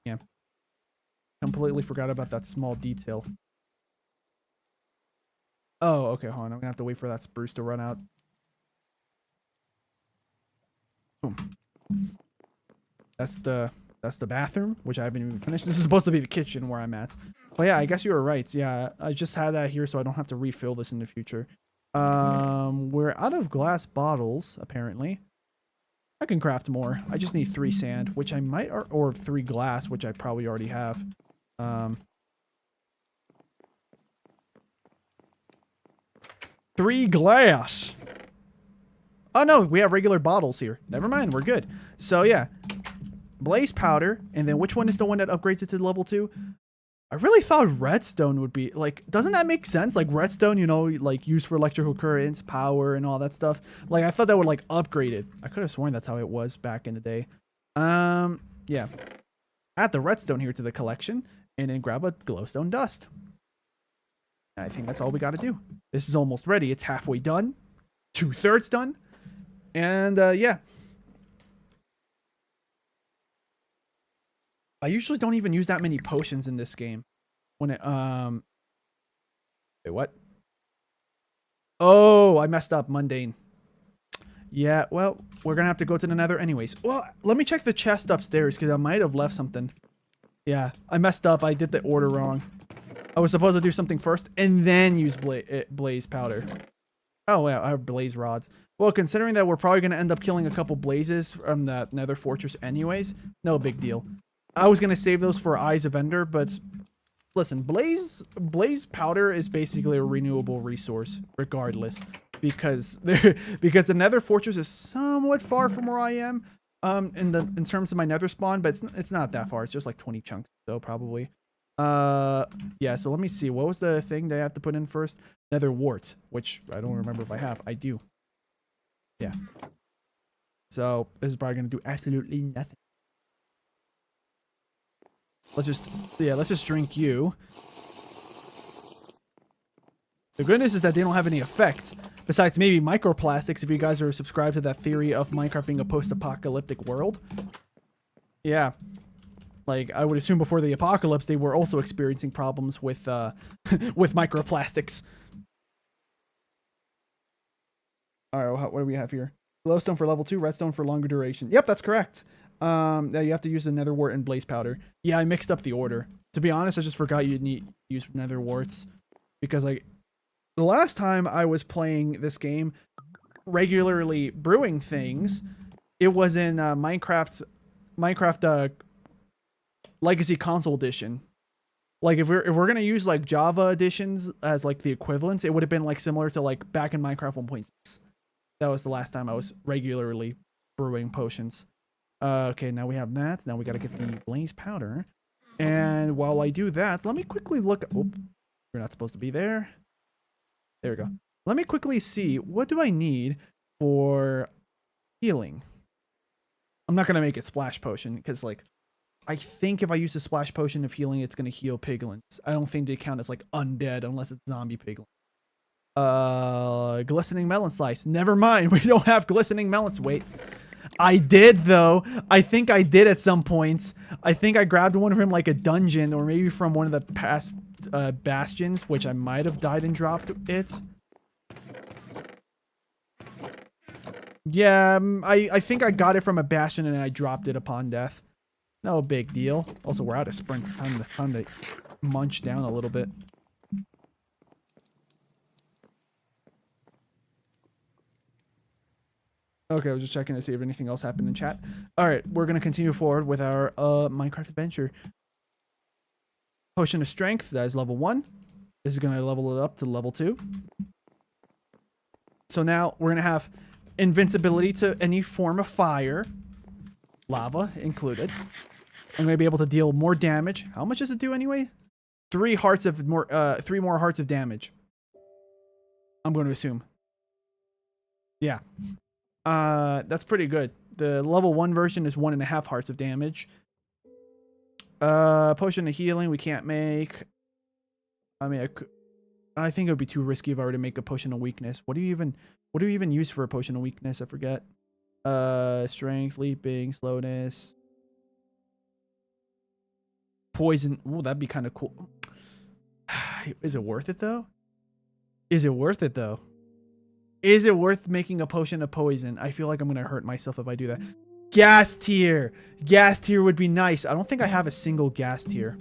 yeah. Completely forgot about that small detail. Oh, okay, hold on. I'm gonna have to wait for that spruce to run out. Boom. That's the bathroom, which I haven't even finished. This is supposed to be the kitchen where I'm at. But yeah, I guess you were right. Yeah, I just had that here so I don't have to refill this in the future. We're out of glass bottles, apparently. I can craft more. I just need 3 sand, which I might, or 3 glass, which I probably already have. 3 glass! Oh no, we have regular bottles here. Never mind, we're good. So yeah, blaze powder, and then which one is the one that upgrades it to level 2? I really thought redstone would be, like, doesn't that make sense? Like, redstone, you know, like, used for electrical currents, power, and all that stuff. Like, I thought that would, like, upgrade it. I could have sworn that's how it was back in the day. Yeah. Add the redstone here to the collection, and then grab a glowstone dust. And I think that's all we gotta do. This is almost ready. It's halfway done. 2/3 done. And, yeah. I usually don't even use that many potions in this game. When it, wait, what? Oh, I messed up. Mundane. Yeah, well, we're gonna have to go to the Nether anyways. Well, let me check the chest upstairs, because I might have left something. Yeah, I messed up. I did the order wrong. I was supposed to do something first, and then use blaze powder. Oh, yeah, I have blaze rods. Well, considering that we're probably going to end up killing a couple blazes from that nether fortress anyways, no big deal. I was going to save those for Eyes of Ender, but listen, blaze powder is basically a renewable resource regardless, because because the nether fortress is somewhat far from where I am in terms of my nether spawn, but it's not that far. It's just like 20 chunks, so probably. Yeah, so let me see. What was the thing that I have to put in first? Nether wart, which I don't remember if I have. I do. Yeah. So this is probably gonna do absolutely nothing. Let's just drink you. The good news is that they don't have any effect, besides maybe microplastics if you guys are subscribed to that theory of Minecraft being a post-apocalyptic world. Yeah. Like, I would assume before the apocalypse, they were also experiencing problems with, with microplastics. Alright, what do we have here? Glowstone for level 2, redstone for longer duration. Yep, that's correct. Yeah, you have to use the nether wart and blaze powder. Yeah, I mixed up the order. To be honest, I just forgot you need to use nether warts. Because, like, the last time I was playing this game, regularly brewing things, it was in Minecraft Legacy Console Edition. Like if we're gonna use like Java editions as like the equivalents, it would have been like similar to like back in Minecraft 1.6. That was the last time I was regularly brewing potions. Okay, now we have that. Now we gotta get the blaze powder. And while I do that, let me quickly look. Oh, you're not supposed to be there. There we go. Let me quickly see, what do I need for healing? I'm not gonna make it splash potion because like I think if I use a splash potion of healing, it's gonna heal piglins. I don't think they count as like undead unless it's zombie piglin. Glistening melon slice. Never mind. We don't have glistening melons. Wait. I did though. I think I did at some points. I think I grabbed one from like a dungeon or maybe from one of the past bastions, which I might have died and dropped it. Yeah, I think I got it from a bastion and I dropped it upon death. No big deal. Also, we're out of sprints. Time to munch down a little bit. Okay, I was just checking to see if anything else happened in chat. All right, we're going to continue forward with our Minecraft adventure. Potion of Strength, that is level 1. This is going to level it up to level 2. So now we're going to have invincibility to any form of fire, lava included. I'm going to be able to deal more damage. How much does it do anyway? 3 more hearts of damage. I'm going to assume. Yeah. That's pretty good. The level 1 version is 1.5 hearts of damage. Potion of healing we can't make. I mean, I think it would be too risky if I were to make a potion of weakness. What do you even use for a potion of weakness? I forget. Strength, leaping, slowness. Poison. Ooh, that'd be kind of cool. Is it worth it though? Is it worth it though? Is it worth making a potion of poison? I feel like I'm gonna hurt myself if I do that. Gas tier. Gas tier would be nice. I don't think I have a single gas tier.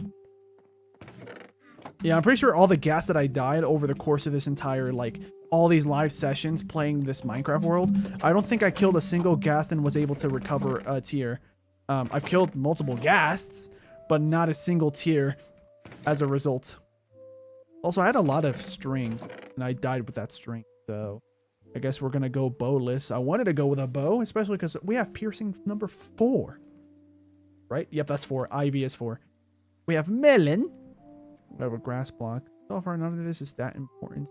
Yeah, I'm pretty sure all the gas that I died over the course of this entire, like, all these live sessions playing this Minecraft world, I don't think I killed a single ghast and was able to recover a tier. I've killed multiple ghasts, but not a single tier as a result. Also, I had a lot of string, and I died with that string, so I guess we're gonna go bowless. I wanted to go with a bow, especially because we have piercing number 4. Right? Yep, that's 4. Ivy is 4. We have melon. We have a grass block. So far, none of this is that important.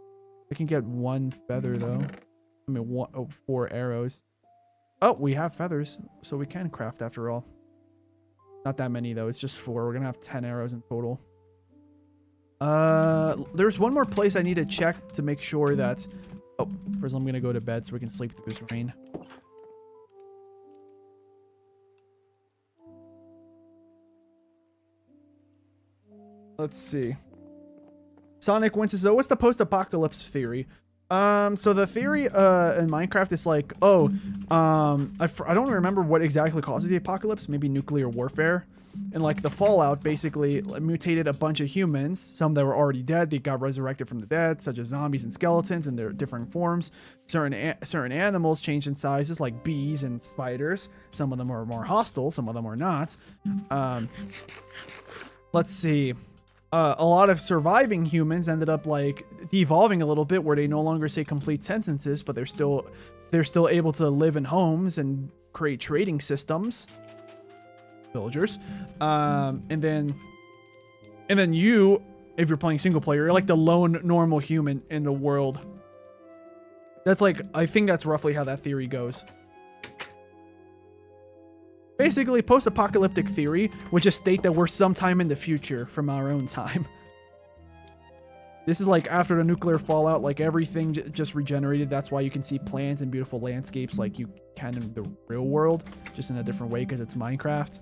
I can get 1 feather, though. I mean, 4 arrows. Oh, we have feathers, so we can craft after all. Not that many, though. It's just 4. We're gonna have 10 arrows in total. There's one more place I need to check to make sure that... Oh, first I'm gonna go to bed so we can sleep through this rain. Let's see. Sonic Wins says, so what's the post-apocalypse theory? So the theory in Minecraft is like, oh, I don't remember what exactly causes the apocalypse. Maybe nuclear warfare. And like the Fallout basically mutated a bunch of humans. Some that were already dead, they got resurrected from the dead, such as zombies and skeletons in their different forms. Certain animals changed in sizes, like bees and spiders. Some of them are more hostile, some of them are not. Let's see. A lot of surviving humans ended up like devolving a little bit, where they no longer say complete sentences, but they're still able to live in homes and create trading systems. Villagers. And then you, if you're playing single player, you're like the lone normal human in the world. That's like, I think that's roughly how that theory goes. Basically, post-apocalyptic theory would just state that we're sometime in the future from our own time. This is like after the nuclear fallout, like everything just regenerated. That's why you can see plants and beautiful landscapes like you can in the real world, just in a different way because it's Minecraft.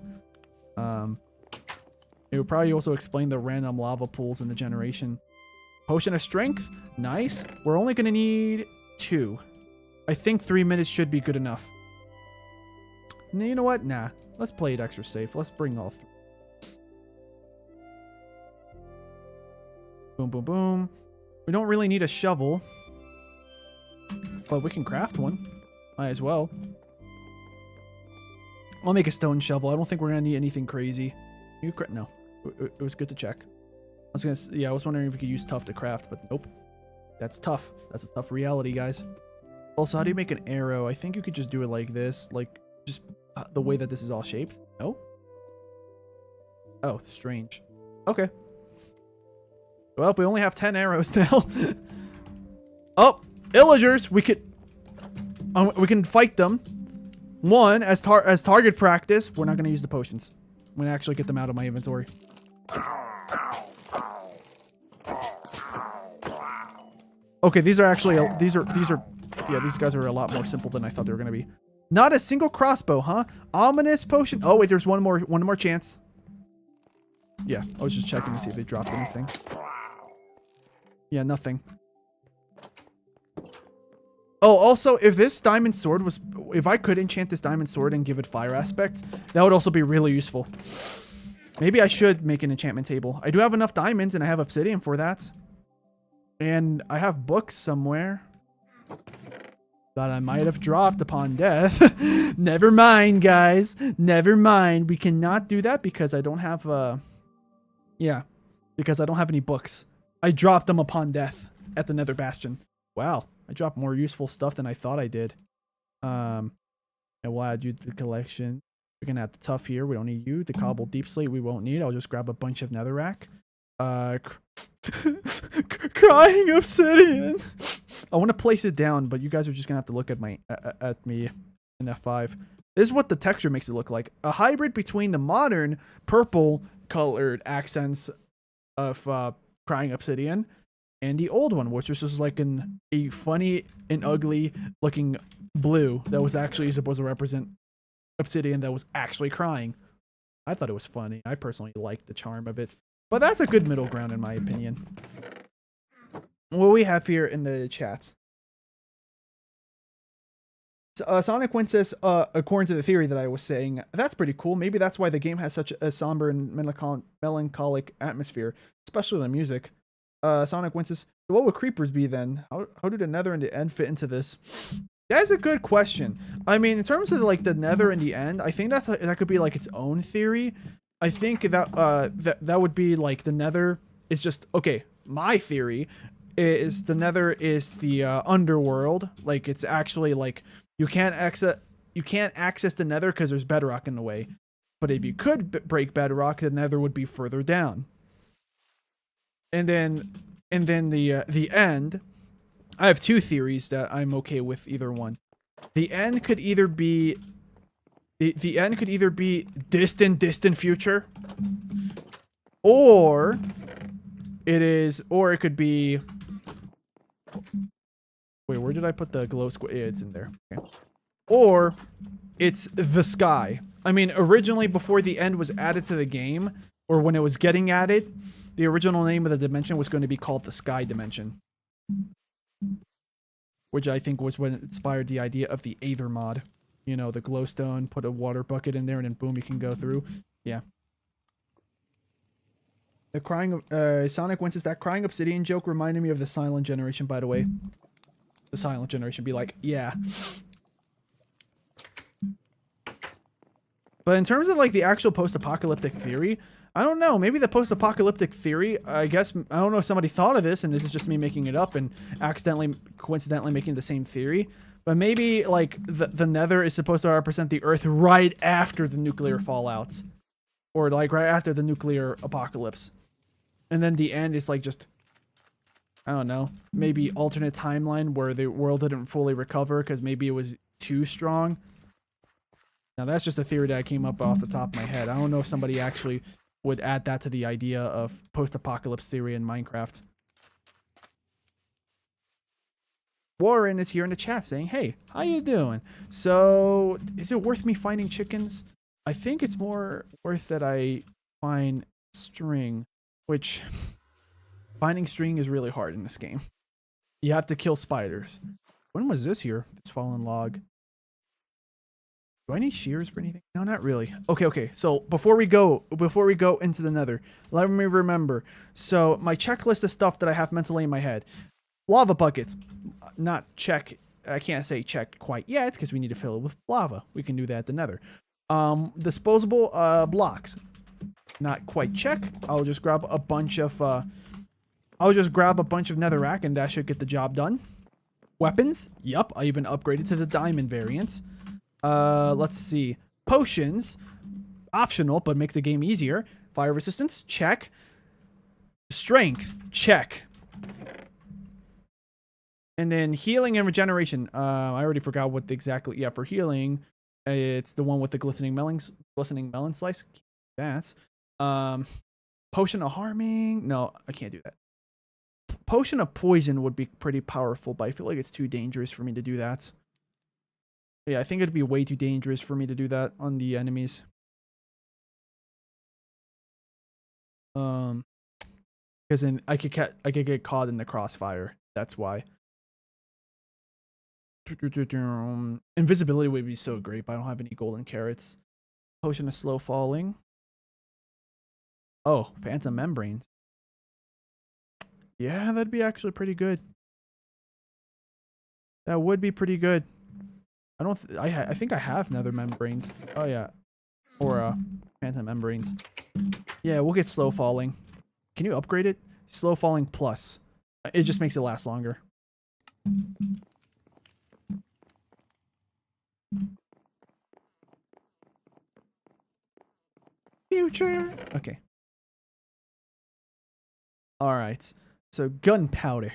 It would probably also explain the random lava pools in the generation. Potion of strength, nice. We're only gonna need 2. I think 3 minutes should be good enough. You know what? Nah. Let's play it extra safe. Let's bring all 3. Boom, boom, boom. We don't really need a shovel, but we can craft one. Might as well. I'll make a stone shovel. I don't think we're gonna need anything crazy. No. It was good to check. I was wondering if we could use tough to craft, but nope. That's tough. That's a tough reality, guys. Also, how do you make an arrow? I think you could just do it like this, like just the way that this is all shaped. No? Oh, strange. Okay. Well, we only have 10 arrows now. Oh, villagers! We can fight them. One, as target practice. We're not going to use the potions. I'm going to actually get them out of my inventory. Okay, these are actually these guys are a lot more simple than I thought they were going to be. Not a single crossbow, huh? Ominous potion. Oh wait, there's one more chance. Yeah, I was just checking to see if they dropped anything. Yeah, nothing. Oh, also, if this diamond sword was... If I could enchant this diamond sword and give it fire aspect, that would also be really useful. Maybe I should make an enchantment table. I do have enough diamonds, and I have obsidian for that. And I have books somewhere that I might have dropped upon death. Never mind, guys. Never mind. We cannot do that because I don't have... Yeah, because I don't have any books. I dropped them upon death at the Nether Bastion. Wow. I dropped more useful stuff than I thought I did. And we'll add you to the collection. We're gonna add the tough here. We don't need you. The cobbled deep slate we won't need. I'll just grab a bunch of netherrack. Crying obsidian. I want to place it down, but you guys are just gonna have to look at me in F5. This is what the texture makes it look like. A hybrid between the modern purple colored accents of crying obsidian and the old one, which was just like a funny and ugly looking blue that was actually supposed to represent obsidian that was actually crying. I thought it was funny. I personally liked the charm of it. But that's a good middle ground in my opinion. What we have here in the chat. Sonic Wind says, according to the theory that I was saying, that's pretty cool. Maybe that's why the game has such a somber and melancholic atmosphere, especially the music. Sonic Wind says, so what would creepers be then? How do the Nether and the End fit into this? That's a good question. I mean, in terms of like the Nether and the End, I think that could be like its own theory. I think that that would be like the Nether is just okay. My theory is the Nether is the underworld. Like it's actually like you can't access the Nether because there's bedrock in the way. But if you could break bedrock, the Nether would be further down. And then the End. I have two theories that I'm okay with either one. The End could either be the End could either be distant future, or it could be. Wait, where did I put the glow squid? Yeah, it's in there. Okay. Or it's the sky. I mean, originally before the End was added to the game, or when it was getting added, the original name of the dimension was going to be called the Sky Dimension. which I think was what inspired the idea of the Aether mod. You know, the glowstone, put a water bucket in there, and then boom, you can go through. Yeah. The crying, Sonic Winces, that crying obsidian joke reminded me of the Silent Generation, by the way. The Silent Generation be like, yeah. But in terms of, like, the actual post-apocalyptic theory, I don't know. Maybe the post-apocalyptic theory, I guess, I don't know if somebody thought of this, and this is just me making it up and coincidentally making the same theory. But maybe, like, the Nether is supposed to represent the Earth right after the nuclear fallout. Or, like, right after the nuclear apocalypse. And then the end is, like, just, I don't know, maybe alternate timeline where the world didn't fully recover because maybe it was too strong. Now, that's just a theory that I came up off the top of my head. I don't know if somebody actually would add that to the idea of post-apocalypse theory in Minecraft. Warren is here in the chat saying, hey, how you doing? So, is it worth me finding chickens? I think it's more worth that I find string, which finding string is really hard in this game. You have to kill spiders. When was this here? This fallen log. Do I need shears for anything? No, not really. Okay. So before we go into the Nether, let me remember. So my checklist of stuff that I have mentally in my head. Lava buckets. Not check. I can't say check quite yet because we need to fill it with lava. We can do that at the Nether. Disposable blocks. Not quite check. I'll just grab a bunch of netherrack and that should get the job done. Weapons. Yup, I even upgraded to the diamond variants. Let's see. Potions. Optional, but make the game easier. Fire resistance. Check. Strength. Check. And then healing and regeneration. I already forgot what exactly. Yeah, for healing, it's the one with the glistening melon slice. That's potion of harming. No, I can't do that. Potion of poison would be pretty powerful, but I feel like it's too dangerous for me to do that. Yeah, I think it'd be way too dangerous for me to do that on the enemies. Because then I could get caught in the crossfire. That's why. Invisibility would be so great, but I don't have any golden carrots. Potion of slow falling. Oh, phantom membranes. Yeah, that'd be actually pretty good. That would be pretty good. I think I have nether membranes. Oh yeah, or phantom membranes. Yeah, we'll get slow falling. Can you upgrade it? Slow falling plus. It just makes it last longer. Future. Okay. All right. So gunpowder,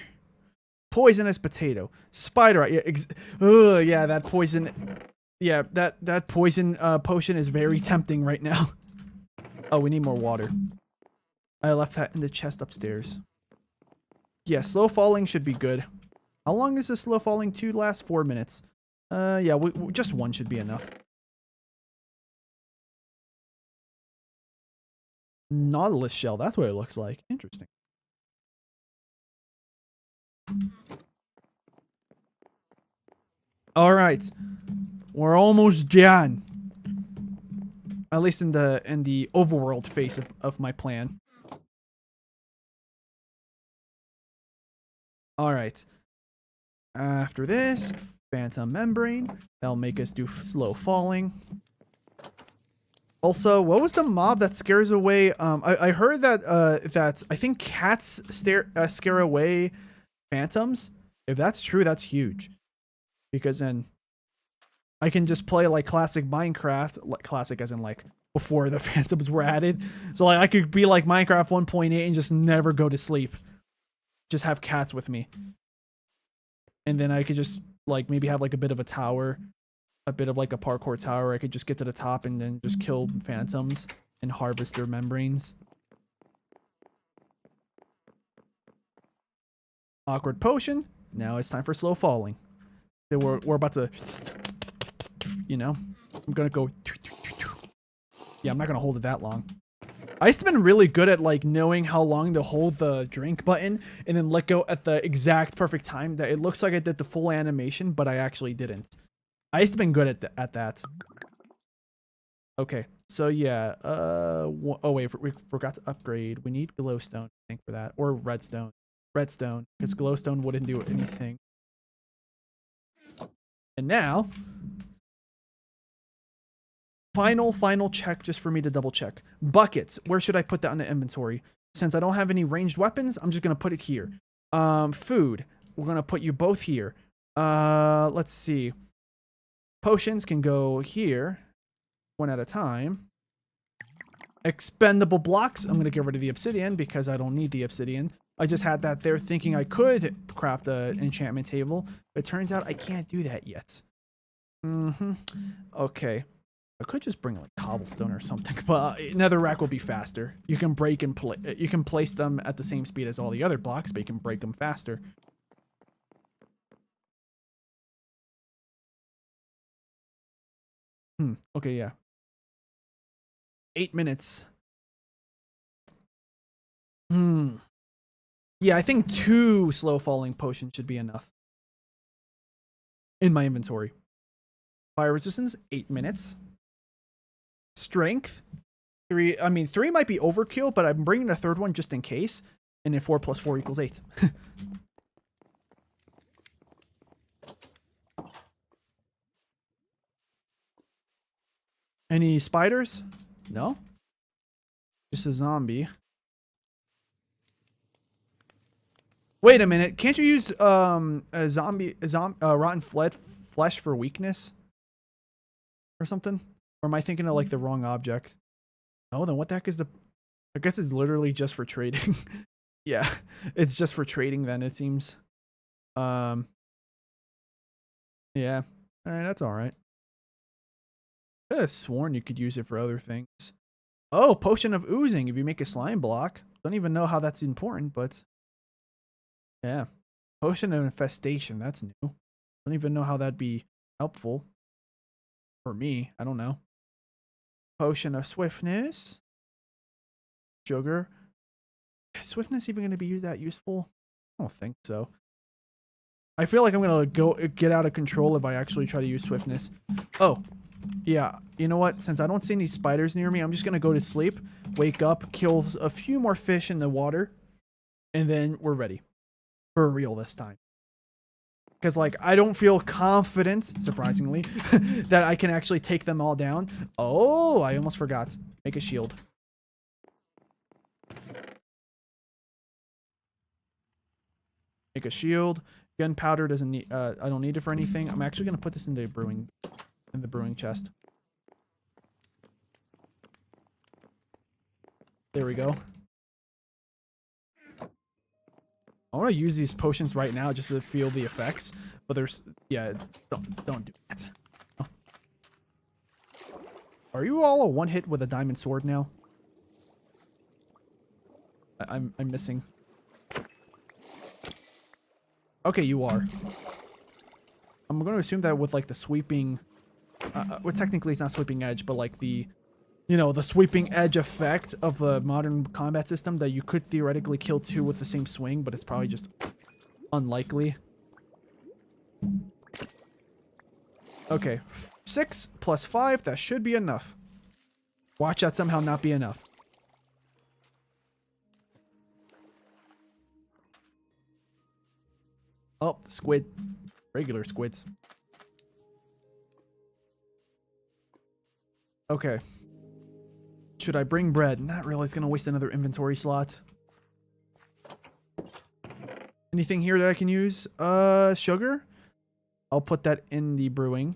poisonous potato, spider. Yeah, that poison. Yeah, that poison potion is very tempting right now. Oh, we need more water. I left that in the chest upstairs. Yeah, slow falling should be good. How long is the slow falling to last? 4 minutes. Yeah, just one should be enough. Nautilus shell. That's what it looks like. Interesting. All right, we're almost done. At least in the overworld phase of my plan. All right. After this, phantom membrane. That'll make us do slow falling. Also, what was the mob that scares away? I heard that I think cats scare away phantoms. If that's true, that's huge. Because then I can just play like classic Minecraft, like classic as in like before the phantoms were added. So like I could be like Minecraft 1.8 and just never go to sleep. Just have cats with me. And then I could just like maybe have like a bit of a tower, a bit of like a parkour tower. I could just get to the top and then just kill phantoms and harvest their membranes. Awkward potion. Now it's time for slow falling. So we're about to, you know, I'm gonna go. Yeah, I'm not gonna hold it that long. I used to been really good at like knowing how long to hold the drink button and then let go at the exact perfect time that it looks like I did the full animation, but I actually didn't. I used to been good at that. Okay, so yeah, oh wait, we forgot to upgrade. We need glowstone, I think, for that, or redstone. Redstone, because glowstone wouldn't do anything. And now, final check just for me to double check. Buckets, where should I put that in the inventory? Since I don't have any ranged weapons, I'm just gonna put it here. Food, we're gonna put you both here. Let's see. Potions can go here, one at a time. Expendable blocks, I'm gonna get rid of the obsidian because I don't need the obsidian. I just had that there thinking I could craft an enchantment table, but it turns out I can't do that yet. Okay. I could just bring like cobblestone or something, but netherrack will be faster. You can break and you can place them at the same speed as all the other blocks, but you can break them faster. Okay, yeah. 8 minutes. Yeah, I think 2 slow falling potions should be enough in my inventory. Fire resistance, 8 minutes. Strength, 3. I mean, 3 might be overkill, but I'm bringing a third one just in case. And then 4 plus 4 equals 8. Any spiders? No? Just a zombie. Wait a minute. Can't you use rotten flesh for weakness? Or something? Or am I thinking of like the wrong object? No, then what the heck is the... I guess it's literally just for trading. Yeah, it's just for trading then, it seems. Yeah. Alright, that's alright. I could have sworn you could use it for other things. Oh, potion of oozing if you make a slime block. Don't even know how that's important, but... Yeah. Potion of infestation, that's new. Don't even know how that'd be helpful. For me, I don't know. Potion of swiftness. Sugar. Is swiftness even going to be that useful? I don't think so. I feel like I'm going to get out of control if I actually try to use swiftness. Oh, yeah. You know what? Since I don't see any spiders near me, I'm just going to go to sleep, wake up, kill a few more fish in the water, and then we're ready. For real this time. Because, like, I don't feel confident, surprisingly, that I can actually take them all down. Oh, I almost forgot. Make a shield. Make a shield. Gunpowder doesn't need... I don't need it for anything. I'm actually going to put this in the brewing chest. There we go. I want to use these potions right now just to feel the effects, but there's... Yeah, don't do that. Oh. Are you all a one-hit with a diamond sword now? I'm missing. Okay, you are. I'm going to assume that with, like, the sweeping... well, technically it's not sweeping edge, but, like, the... You know, the sweeping edge effect of the modern combat system that you could theoretically kill 2 with the same swing, but it's probably just unlikely. Okay, 6 plus 5, that should be enough. Watch that somehow not be enough. Oh, squid. Regular squids. Okay. Should I bring bread? Not really. It's going to waste another inventory slot. Anything here that I can use? Sugar? I'll put that in the brewing.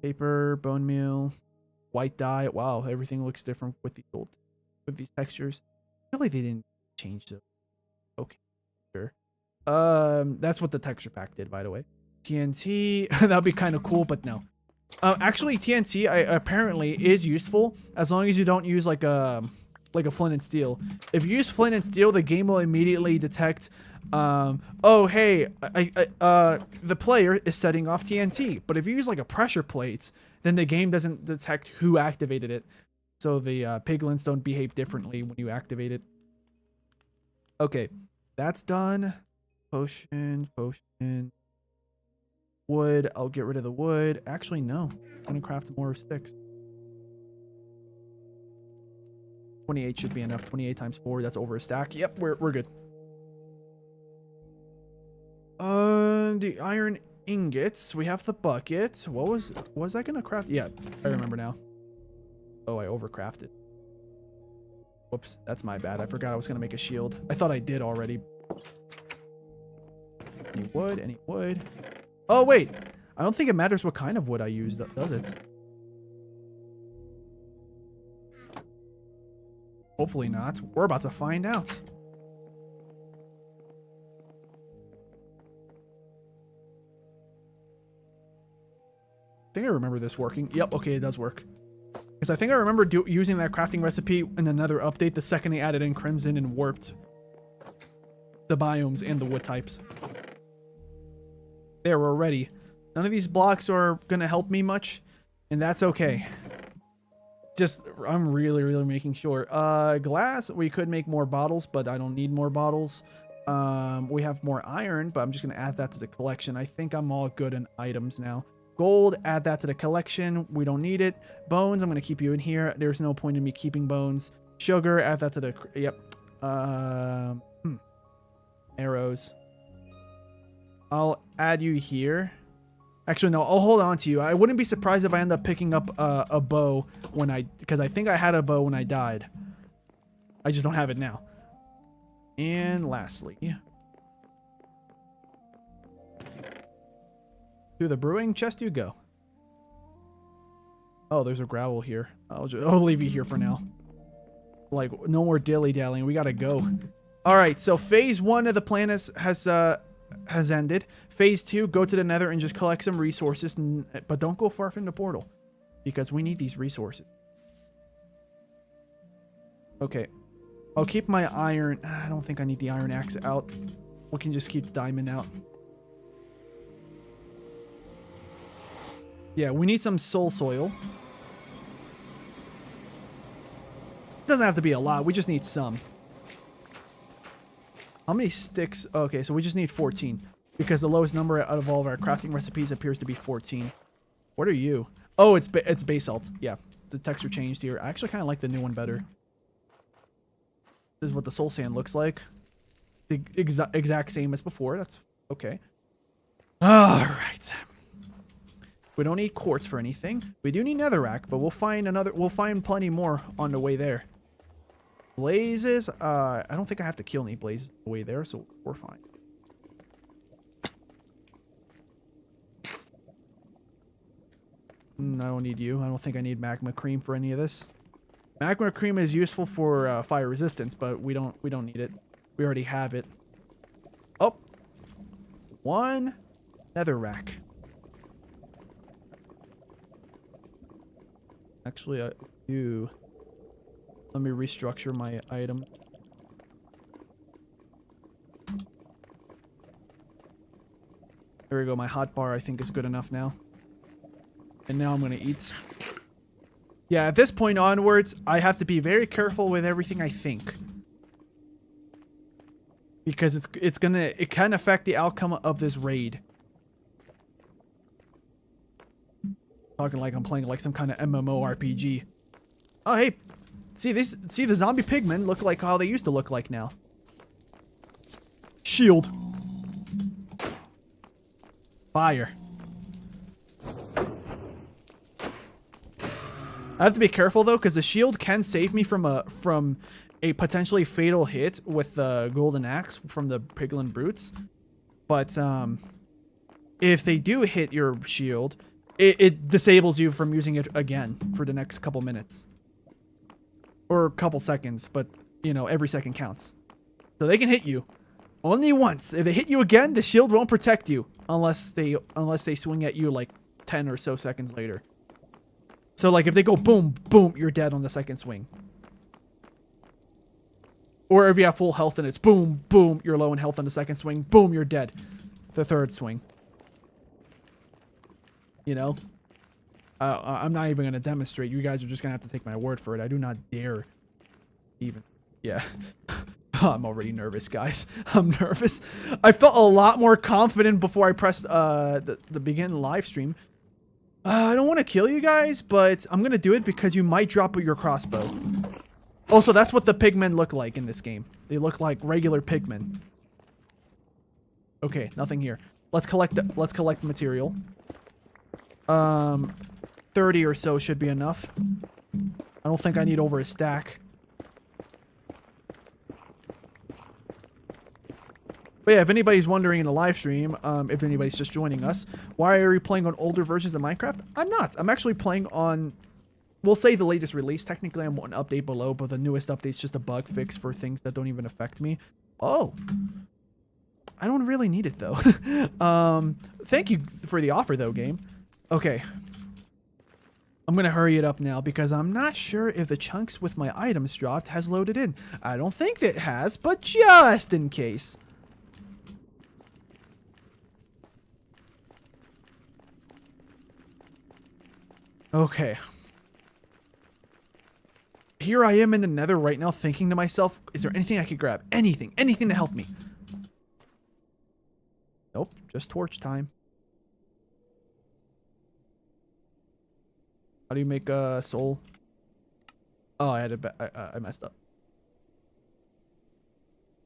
Paper, bone meal, white dye. Wow, everything looks different with these textures. Really, they didn't change them. Okay, sure. That's what the texture pack did, by the way. TNT. That'd be kind of cool, but no. Actually, TNT apparently is useful as long as you don't use like a flint and steel. If you use flint and steel, the game will immediately detect, oh hey, the player is setting off TNT. But if you use like a pressure plate, then the game doesn't detect who activated it. so the piglins don't behave differently when you activate it. Okay, that's done. Potion. Wood, I'll get rid of the wood. Actually, no. I'm gonna craft more sticks. 28 should be enough. 28 times 4, that's over a stack. Yep, we're good. The iron ingots. We have the bucket. What was I gonna craft? Yeah, I remember now. Oh, I overcrafted. Whoops, that's my bad. I forgot I was gonna make a shield. I thought I did already. Any wood? Any wood? Oh, wait. I don't think it matters what kind of wood I use, does it? Hopefully not. We're about to find out. I think I remember this working. Yep, okay, it does work. Because I think I remember using that crafting recipe in another update the second they added in Crimson and warped the biomes and the wood types. There, we're ready. None of these blocks are going to help me much, and that's okay. Just, I'm really making sure. Glass, we could make more bottles, but I don't need more bottles. We have more iron, but I'm just going to add that to the collection. I think I'm all good in items now. Gold, add that to the collection. We don't need it. Bones, I'm going to keep you in here. There's no point in me keeping bones. Sugar, add that to the... Yep. Arrows. I'll add you here. Actually, no, I'll hold on to you. I wouldn't be surprised if I end up picking up a bow when because I think I had a bow when I died. I just don't have it now. And lastly, to the brewing chest you go. Oh, there's a gravel here. I'll leave you here for now. Like, no more dilly-dallying. We gotta go. All right, so phase 1 of the plan has ended. Phase 2, go to the Nether and just collect some resources, but don't go far from the portal because we need these resources. Okay, I'll keep my iron. I don't think I need the iron axe out. We can just keep the diamond out. Yeah, we need some soul soil. Doesn't have to be a lot. We just need some. How many sticks? Okay, so we just need 14. Because the lowest number out of all of our crafting recipes appears to be 14. What are you? Oh, it's basalt. Yeah, the texture changed here. I actually kind of like the new one better. This is what the soul sand looks like. The exact same as before. That's okay. All right. We don't need quartz for anything. We do need netherrack, but we'll find plenty more on the way there. Blazes, I don't think I have to kill any blazes on the way there, so we're fine. I don't need you. I don't think I need magma cream for any of this. Magma cream is useful for fire resistance, but we don't need it. We already have it. Oh, one netherrack. Actually, I do. Let me restructure my item. There we go. My hot bar, I think, is good enough now. And now I'm going to eat. Yeah, at this point onwards, I have to be very careful with everything I think. Because it can affect the outcome of this raid. Talking like I'm playing like some kind of MMORPG. Oh, hey. See the zombie pigmen look like how they used to look like now. Shield. Fire. I have to be careful though, because the shield can save me from a potentially fatal hit with the golden axe from the piglin brutes. But if they do hit your shield, it disables you from using it again for the next couple minutes. Or a couple seconds, but, you know, every second counts. So they can hit you only once. If they hit you again, the shield won't protect you unless they swing at you like 10 or so seconds later. So, like, if they go boom, boom, you're dead on the second swing. Or if you have full health and it's boom, boom, you're low in health on the second swing, boom, you're dead. The third swing. You know? I'm not even going to demonstrate. You guys are just going to have to take my word for it. I do not dare even. Yeah. I'm already nervous, guys. I'm nervous. I felt a lot more confident before I pressed the begin live stream. I don't want to kill you guys, but I'm going to do it because you might drop your crossbow. Also, that's what the pigmen look like in this game. They look like regular pigmen. Okay, nothing here. Let's collect the material. 30 or so should be enough. I don't think I need over a stack. But yeah, if anybody's wondering in the live stream, if anybody's just joining us, why are we playing on older versions of Minecraft? I'm not. I'm actually playing on, we'll say the latest release. Technically, I'm one update below, but the newest update's just a bug fix for things that don't even affect me. Oh. I don't really need it, though. Thank you for the offer, though, game. Okay. I'm going to hurry it up now because I'm not sure if the chunks with my items dropped has loaded in. I don't think it has, but just in case. Okay. Here I am in the Nether right now thinking to myself, is there anything I could grab? Anything. Anything to help me. Nope. Just torch time. How do you make a soul? Oh, I messed up.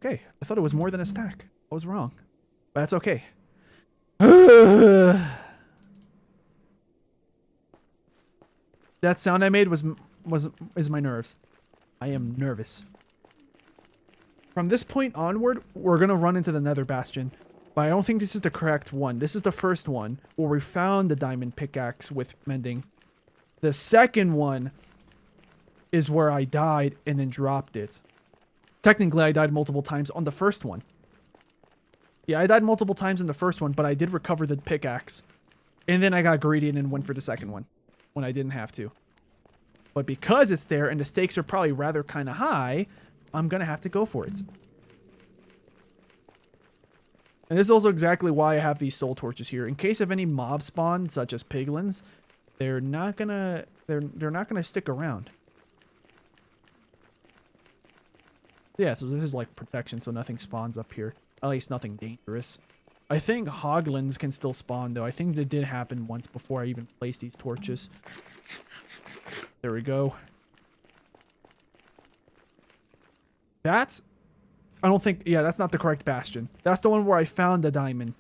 Okay. I thought it was more than a stack. I was wrong. But that's okay. That sound I made is my nerves. I am nervous. From this point onward, we're gonna run into the Nether Bastion, but I don't think this is the correct one. This is the first one where we found the diamond pickaxe with mending. The second one is where I died and then dropped it. Technically, I died multiple times on the first one. Yeah, I died multiple times in the first one, but I did recover the pickaxe. And then I got greedy and went for the second one when I didn't have to. But because it's there and the stakes are probably rather kind of high, I'm going to have to go for it. And this is also exactly why I have these soul torches here. In case of any mob spawn, such as piglins, they're not going to stick around. Yeah, so this is like protection so nothing spawns up here. At least nothing dangerous. I think hoglins can still spawn, though. I think that did happen once before I even placed these torches. There we go. That's... I don't think... Yeah, that's not the correct bastion. That's the one where I found the diamond.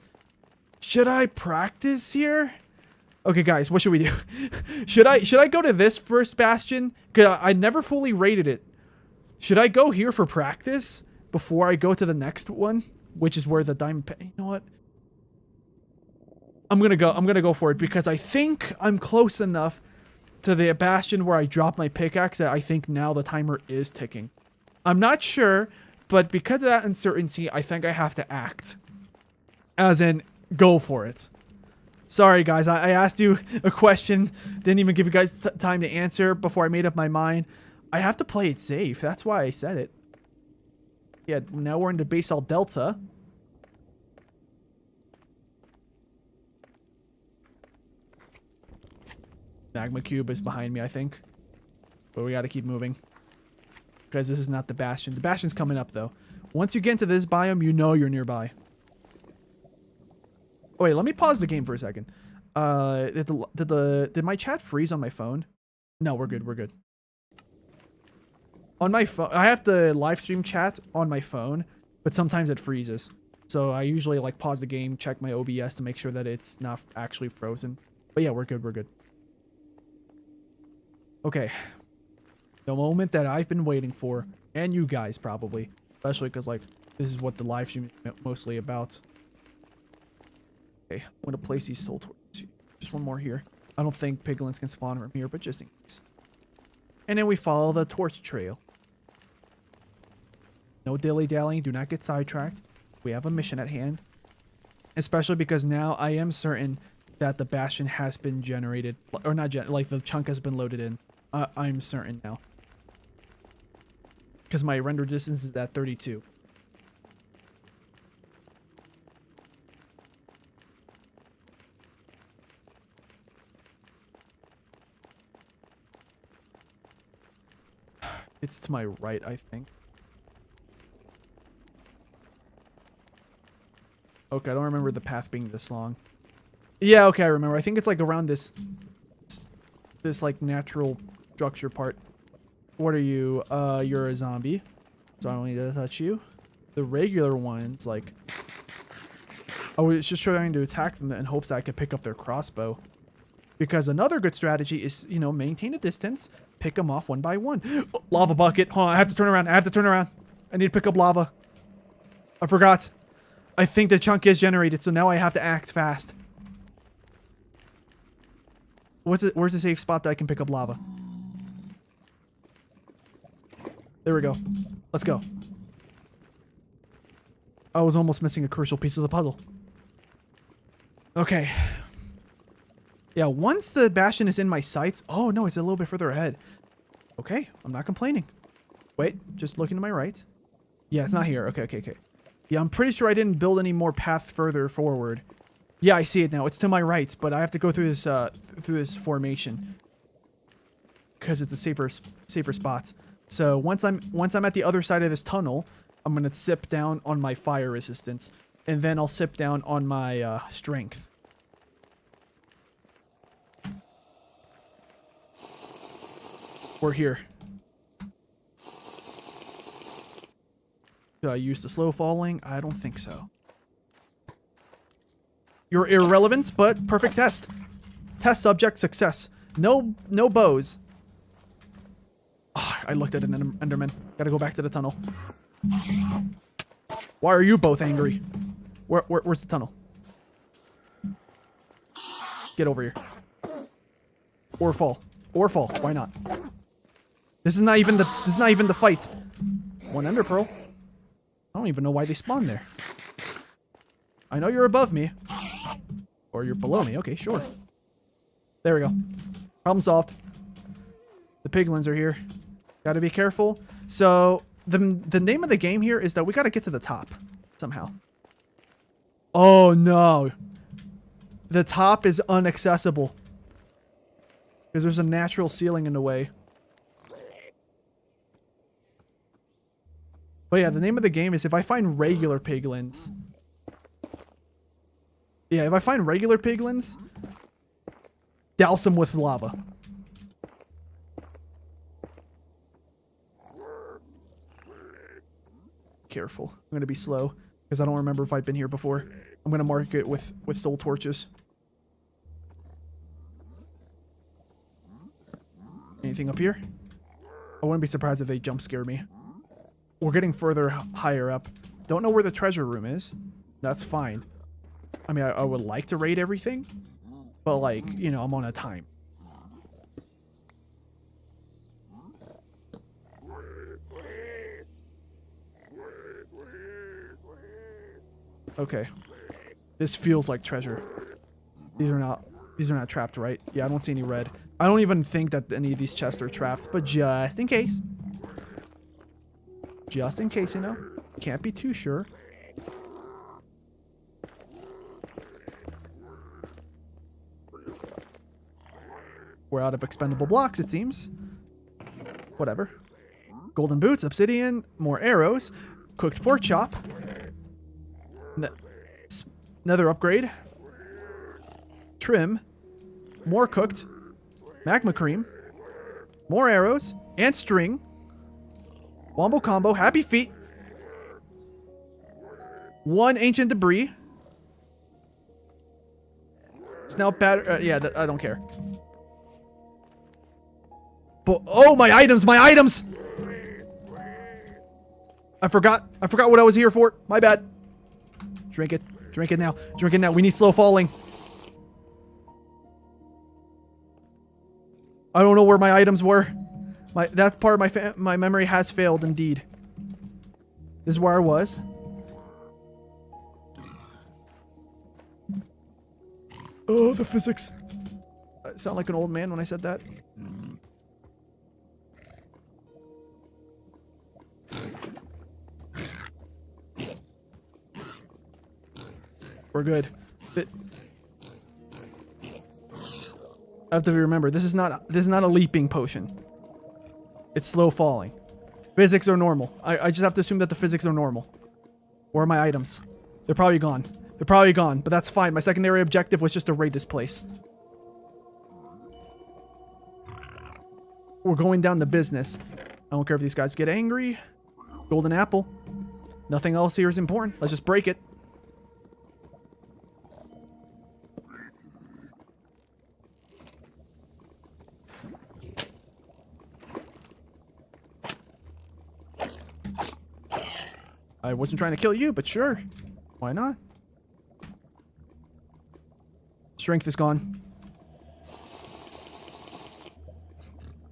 Should I practice here? Okay, guys, what should we do? Should I go to this first bastion? Because I never fully rated it. Should I go here for practice before I go to the next one? Which is where the diamond... You know what? I'm gonna go for it because I think I'm close enough to the bastion where I dropped my pickaxe that I think now the timer is ticking. I'm not sure, but because of that uncertainty, I think I have to act. As in, go for it. Sorry, guys. I asked you a question. Didn't even give you guys time to answer before I made up my mind. I have to play it safe. That's why I said it. Yeah, now we're into Basalt Delta. Magma Cube is behind me, I think. But we gotta keep moving. Because this is not the Bastion. The Bastion's coming up, though. Once you get into this biome, you know you're nearby. Oh, wait, let me pause the game for a second. Did my chat freeze on my phone? No, we're good, we're good. On my phone, I have the live stream chat on my phone, but sometimes it freezes. So I usually, like, pause the game, check my OBS to make sure that it's not actually frozen. But yeah, we're good, we're good. Okay, the moment that I've been waiting for, and you guys probably, especially because like this is what the live stream is mostly about. Okay, I'm gonna place these soul torches. Just one more here. I don't think piglins can spawn from here, but just in case. And then we follow the torch trail. No dilly-dallying. Do not get sidetracked. We have a mission at hand. Especially because now I am certain that the bastion has been generated, or not like the chunk has been loaded in. I'm certain now. Because my render distance is at 32. It's to my right, I think. Okay, I don't remember the path being this long. Yeah, okay, I remember. I think it's like around this like natural structure part. What are you? You're a zombie, so I don't need to touch you. The regular ones, like, I was just trying to attack them in hopes that I could pick up their crossbow. Because another good strategy is, you know, maintain a distance, pick them off one by one. Oh, lava bucket. Hold on, I have to turn around. I have to turn around. I need to pick up lava. I forgot. I think the chunk is generated, so now I have to act fast. Where's the safe spot that I can pick up lava? There we go. Let's go. I was almost missing a crucial piece of the puzzle. Okay. Yeah, once the bastion is in my sights... Oh, no, it's a little bit further ahead. Okay, I'm not complaining. Wait, just looking to my right. Yeah, it's not here. Okay. Yeah, I'm pretty sure I didn't build any more path further forward. Yeah, I see it now. It's to my right, but I have to go through this formation. Because it's a safer spot. So once I'm at the other side of this tunnel, I'm gonna sip down on my fire resistance, and then I'll sip down on my strength. We're here. Do I use the slow falling? I don't think so. You're irrelevant, but perfect test. Test subject success. No bows. Oh, I looked at an Enderman. Gotta go back to the tunnel. Why are you both angry? Where's the tunnel? Get over here. Or fall. Or fall. Why not? This is not even the fight. One ender pearl. I don't even know why they spawned there. I know you're above me. Or you're below me. Okay, sure. There we go. Problem solved. The piglins are here. Gotta be careful. So, the name of the game here is that we gotta get to the top. Somehow. Oh, no. The top is inaccessible. Because there's a natural ceiling in the way. But yeah, the name of the game is if I find regular piglins. Yeah, if I find regular piglins, douse them with lava. Careful. I'm going to be slow because I don't remember if I've been here before. I'm going to mark it with soul torches. Anything up here? I wouldn't be surprised if they jump scare me. We're getting further higher up. Don't know where the treasure room is. That's fine. I mean, I would like to raid everything, but like, you know, I'm on a time. Okay. This feels like treasure. These are not trapped, right? Yeah, I don't see any red. I don't even think that any of these chests are trapped, but just in case. Just in case, you know? Can't be too sure. We're out of expendable blocks, it seems. Whatever. Golden boots, obsidian, more arrows, cooked pork chop, nether upgrade, trim, more cooked, magma cream, more arrows, and string, wombo combo, happy feet, one ancient debris. It's now bad. Yeah, I don't care. But oh, my items, my items! I forgot what I was here for. My bad. Drink it now. Drink it now. We need slow falling. I don't know where my items were. That part of my memory has failed indeed. This is where I was. Oh, the physics. I sound like an old man when I said that. We're good. I have to remember, this is not a leaping potion. It's slow falling. Physics are normal. I just have to assume that the physics are normal. Where are my items? They're probably gone. They're probably gone, but that's fine. My secondary objective was just to raid this place. We're going down to business. I don't care if these guys get angry. Golden apple. Nothing else here is important. Let's just break it. I wasn't trying to kill you, but sure. Why not? Strength is gone.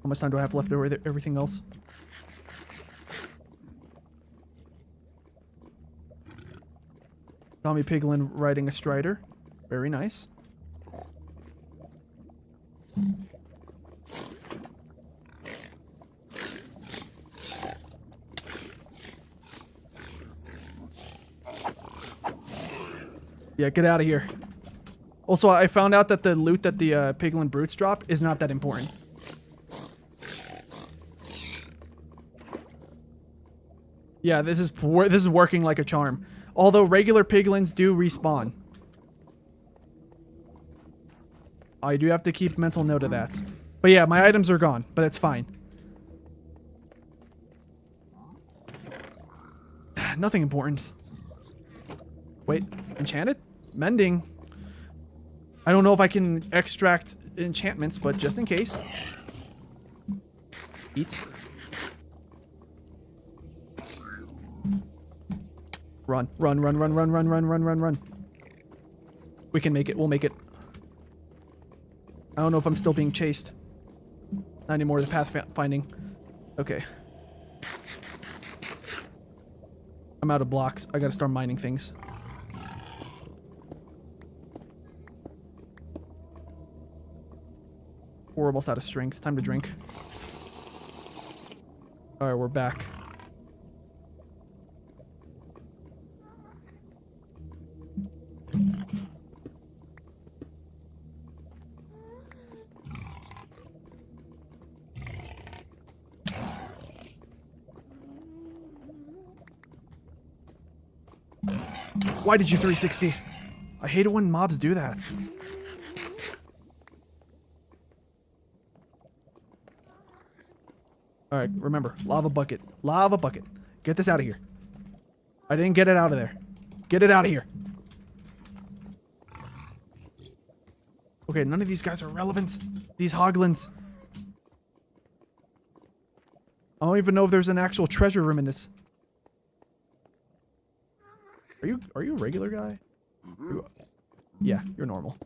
How much time do I have left over everything else? Tommy Piglin riding a strider. Very nice. Yeah, get out of here. Also, I found out that the loot that the Piglin Brutes drop is not that important. Yeah, this is working like a charm. Although regular piglins do respawn. I do have to keep mental note of that. But yeah, my items are gone, but it's fine. Nothing important. Wait, enchanted? Mending. I don't know if I can extract enchantments, but just in case. Eat. Run, run, run, run, run, run, run, run, run, run. We can make it. We'll make it. I don't know if I'm still being chased. Not anymore. The path finding. Okay. I'm out of blocks. I gotta start mining things. We're almost out of strength. Time to drink. Alright, we're back. Why did you 360? I hate it when mobs do that. Alright, remember. Lava bucket. Lava bucket. Get this out of here. I didn't get it out of there. Get it out of here. Okay, none of these guys are relevant. These hoglins. I don't even know if there's an actual treasure room in this. Are you a regular guy? Yeah, you're normal.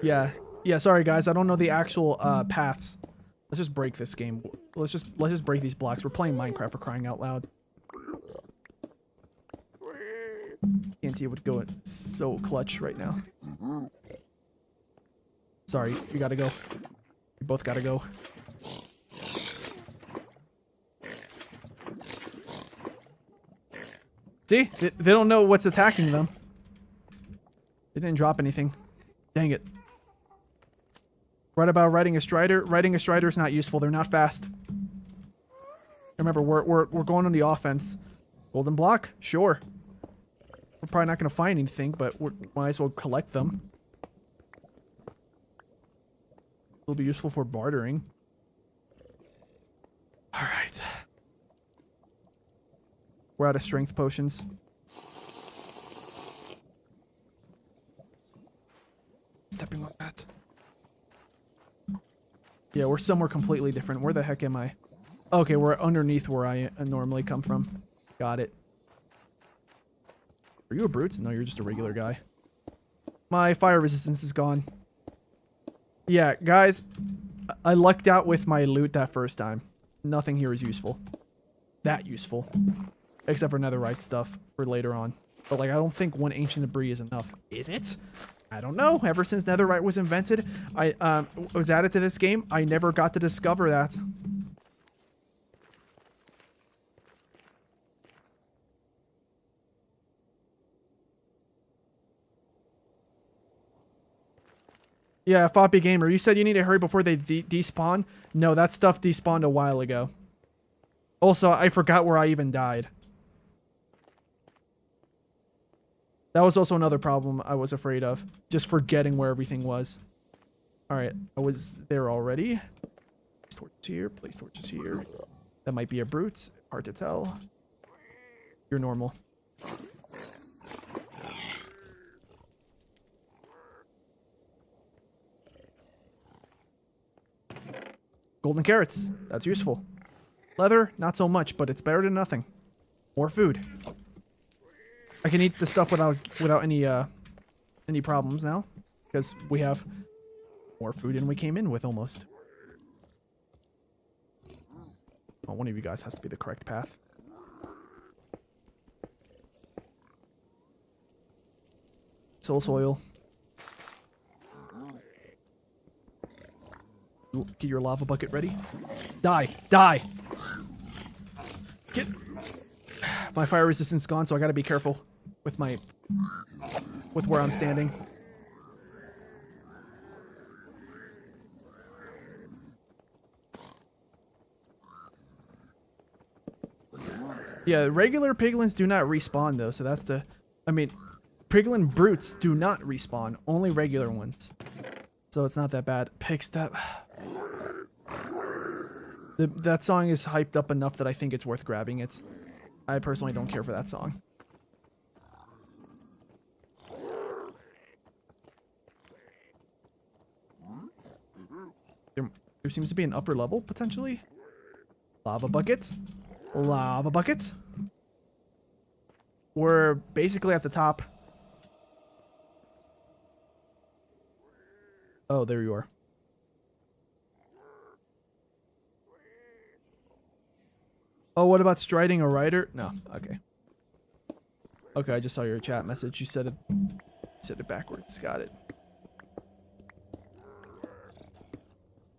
Yeah, sorry guys, I don't know the actual paths. Let's just break this game. Let's just break these blocks. We're playing Minecraft for crying out loud. TNT would go so clutch right now. Sorry, you gotta go. We both gotta go. See? They don't know what's attacking them. They didn't drop anything. Dang it. Right about riding a strider. Riding a strider is not useful. They're not fast. Remember, we're going on the offense. Golden block? Sure. We're probably not going to find anything, but we might as well collect them. It'll be useful for bartering. Alright. We're out of strength potions. Stepping on that. Yeah, we're somewhere completely different. Where the heck am I? Okay, we're underneath where I normally come from. Got it. Are you a brute? No, you're just a regular guy. My fire resistance is gone. Yeah, guys, I lucked out with my loot that first time. Nothing here is useful. That useful. Except for netherite stuff for later on. But, like, I don't think one ancient debris is enough. Is it? I don't know. Ever since netherite was invented, I was added to this game, I never got to discover that. Yeah, Floppy Gamer, you said you need to hurry before they despawn? No, that stuff despawned a while ago. Also, I forgot where I even died. That was also another problem I was afraid of. Just forgetting where everything was. Alright, I was there already. Place torches here, place torches here. That might be a brute. Hard to tell. You're normal. Golden carrots. That's useful. Leather, not so much, but it's better than nothing. More food. I can eat the stuff without any problems now, because we have more food than we came in with almost. Oh, one of you guys has to be the correct path. Soul soil. Get your lava bucket ready. Die! Die! Get... My fire resistance is gone, so I gotta be careful with my... with where I'm standing. Yeah, regular piglins do not respawn, though, so that's the... I mean, piglin brutes do not respawn, only regular ones. So it's not that bad. Pig step... That song is hyped up enough that I think it's worth grabbing it. I personally don't care for that song. There seems to be an upper level, potentially. Lava bucket. Lava bucket. We're basically at the top. Oh, there you are. Oh, what about striding a rider? No, okay. Okay, I just saw your chat message. You said it backwards. Got it.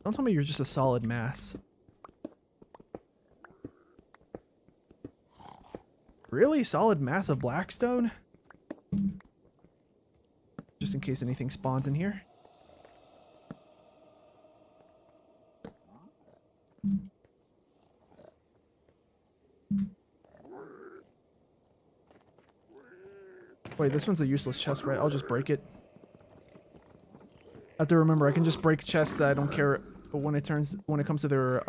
Don't tell me you're just a solid mass. Really? Solid mass of blackstone? Just in case anything spawns in here. Wait, this one's a useless chest, right? I'll just break it. I have to remember, I can just break chests that I don't care when it comes to their,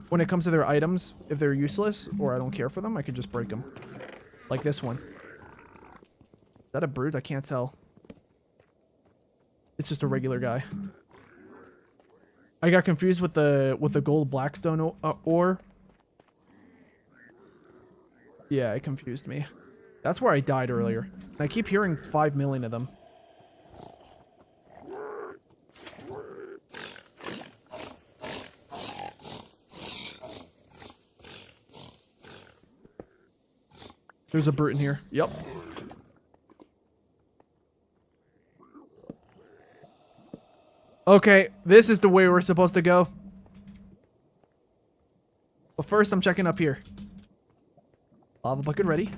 when it comes to their items, if they're useless, or I don't care for them, I can just break them. Like this one. Is that a brute? I can't tell. It's just a regular guy. I got confused with the gold blackstone ore. Yeah, it confused me. That's where I died earlier. And I keep hearing 5 million of them. There's a brute in here. Yep. Okay, this is the way we're supposed to go. But first, I'm checking up here. Lava bucket ready.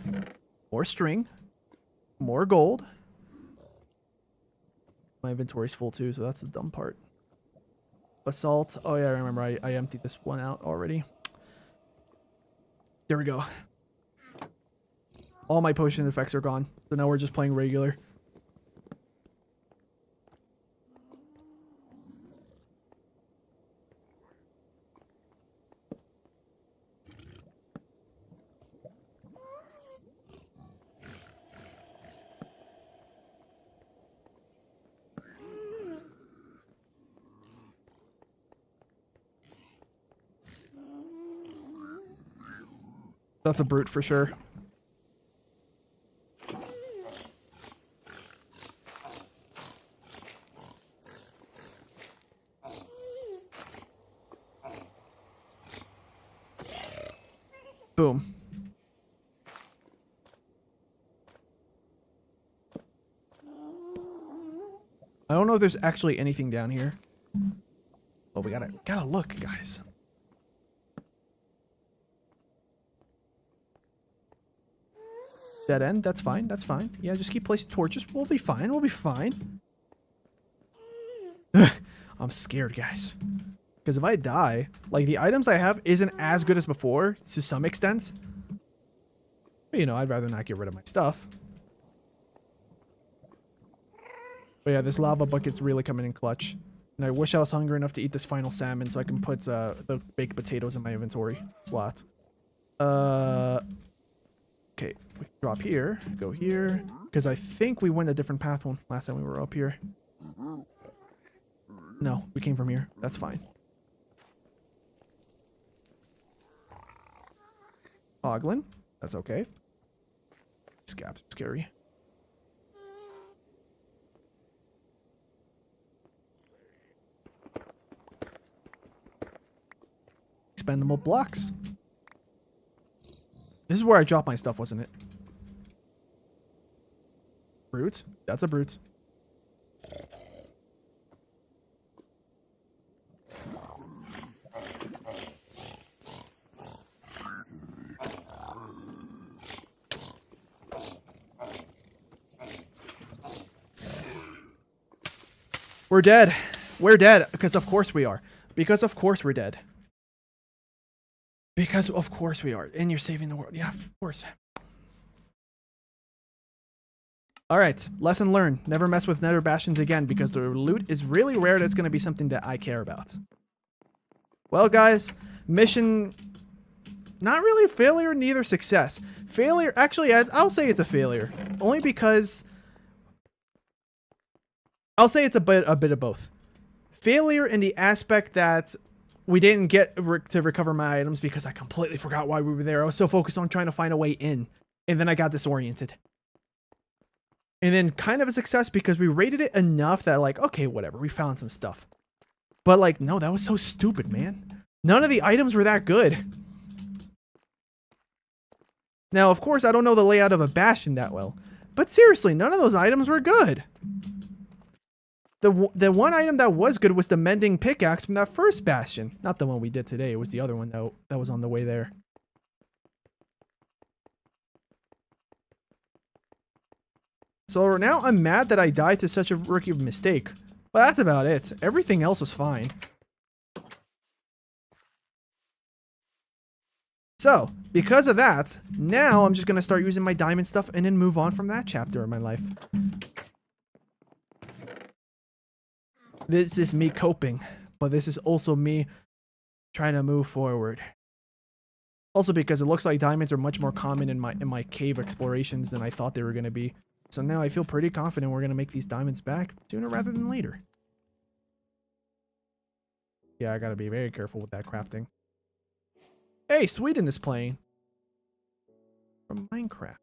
More string. More gold. My inventory's full too, so that's the dumb part. Basalt. Oh yeah, I remember I emptied this one out already. There we go. All my potion effects are gone. So now we're just playing regular. That's a brute for sure. Boom. I don't know if there's actually anything down here. Oh, we gotta look, guys. Dead end. That's fine. That's fine. Yeah, just keep placing torches. We'll be fine. We'll be fine. I'm scared, guys. Because if I die, like, the items I have isn't as good as before, to some extent. But, you know, I'd rather not get rid of my stuff. But yeah, this lava bucket's really coming in clutch. And I wish I was hungry enough to eat this final salmon so I can put the baked potatoes in my inventory slot. Okay, we can drop here, go here. Because I think we went a different path one last time we were up here. No, we came from here. That's fine. Hoglin. That's okay. Scabs are scary. Expendable blocks. This is where I dropped my stuff, wasn't it? Brute? That's a brute. We're dead. We're dead. Because of course we are. Because of course we're dead. Because of course we are. And you're saving the world. Yeah, of course. Alright. Lesson learned. Never mess with Nether bastions again because the loot is really rare that it's going to be something that I care about. Well, guys. Mission... Not really a failure, neither success. Failure... Actually, I'll say it's a failure. Only because... I'll say it's a bit of both. Failure in the aspect that we didn't get to recover my items because I completely forgot why we were there. I was so focused on trying to find a way in, and then I got disoriented. And then kind of a success because we rated it enough that, like, okay, whatever, we found some stuff. But, like, no, that was so stupid, man. None of the items were that good. Now, of course, I don't know the layout of a bastion that well. But seriously, none of those items were good. The one item that was good was the mending pickaxe from that first bastion. Not the one we did today. It was the other one that was on the way there. So now I'm mad that I died to such a rookie mistake. But that's about it. Everything else was fine. So, because of that, now I'm just going to start using my diamond stuff and then move on from that chapter in my life. This is me coping, but this is also me trying to move forward. Also because it looks like diamonds are much more common in my cave explorations than I thought they were going to be. So now I feel pretty confident we're going to make these diamonds back sooner rather than later. Yeah, I got to be very careful with that crafting. Hey, Sweden is playing. From Minecraft.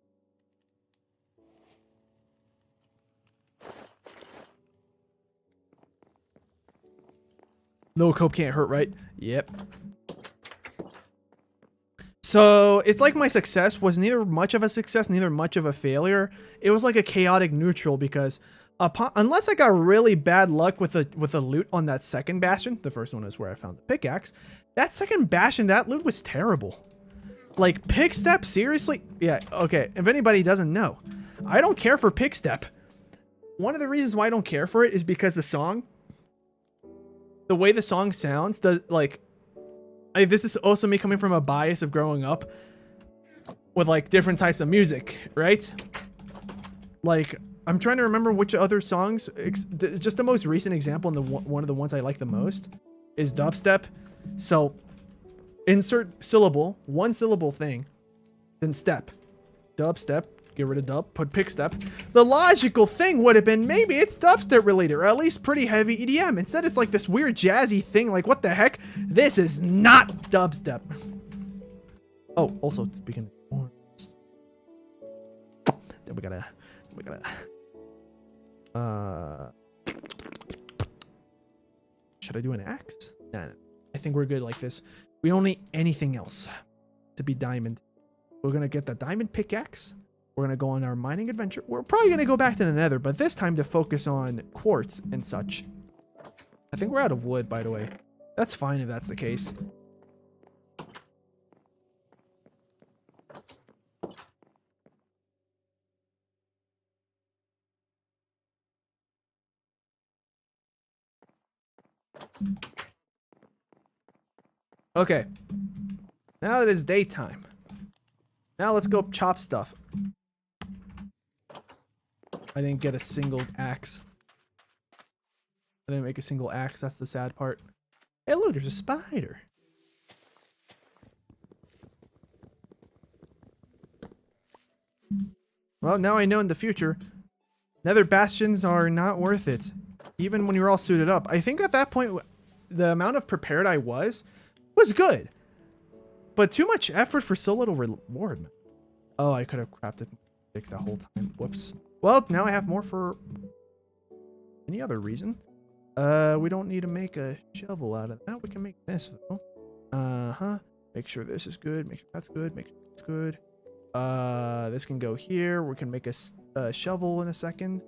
No cope can't hurt, right? Yep. So, it's like my success was neither much of a success, neither much of a failure. It was like a chaotic neutral because unless I got really bad luck with the loot on that second bastion, the first one is where I found the pickaxe, that second bastion, that loot was terrible. Like, Pickstep, seriously? Yeah, okay, if anybody doesn't know, I don't care for Pickstep. One of the reasons why I don't care for it is because the way the song sounds, this is also me coming from a bias of growing up with, like, different types of music, right? Like, I'm trying to remember which other songs, just the most recent example and one of the ones I like the most is dubstep. So, insert syllable, one syllable thing, then step. Dubstep. Get rid of dub, put pick step. The logical thing would have been maybe it's dubstep related, or at least pretty heavy EDM. Instead, it's like this weird jazzy thing. Like, what the heck? This is not dubstep. Oh, also speaking of, then we gotta. Should I do an axe? Nah, I think we're good like this. We don't need anything else to be diamond. We're gonna get the diamond pickaxe. We're going to go on our mining adventure. We're probably going to go back to the Nether, but this time to focus on quartz and such. I think we're out of wood, by the way. That's fine if that's the case. Okay. Now that it's daytime. Now let's go chop stuff. I didn't get a single axe. I didn't make a single axe. That's the sad part. Hey, look, there's a spider. Well, now I know in the future, Nether bastions are not worth it. Even when you're all suited up. I think at that point, the amount of prepared I was good. But too much effort for so little reward, man. Oh, I could have crafted sticks that whole time. Whoops. Well, now I have more for any other reason. We don't need to make a shovel out of that. We can make this, though. Uh-huh. Make sure this is good. Make sure that's good. Make sure that's good. This can go here. We can make a shovel in a second.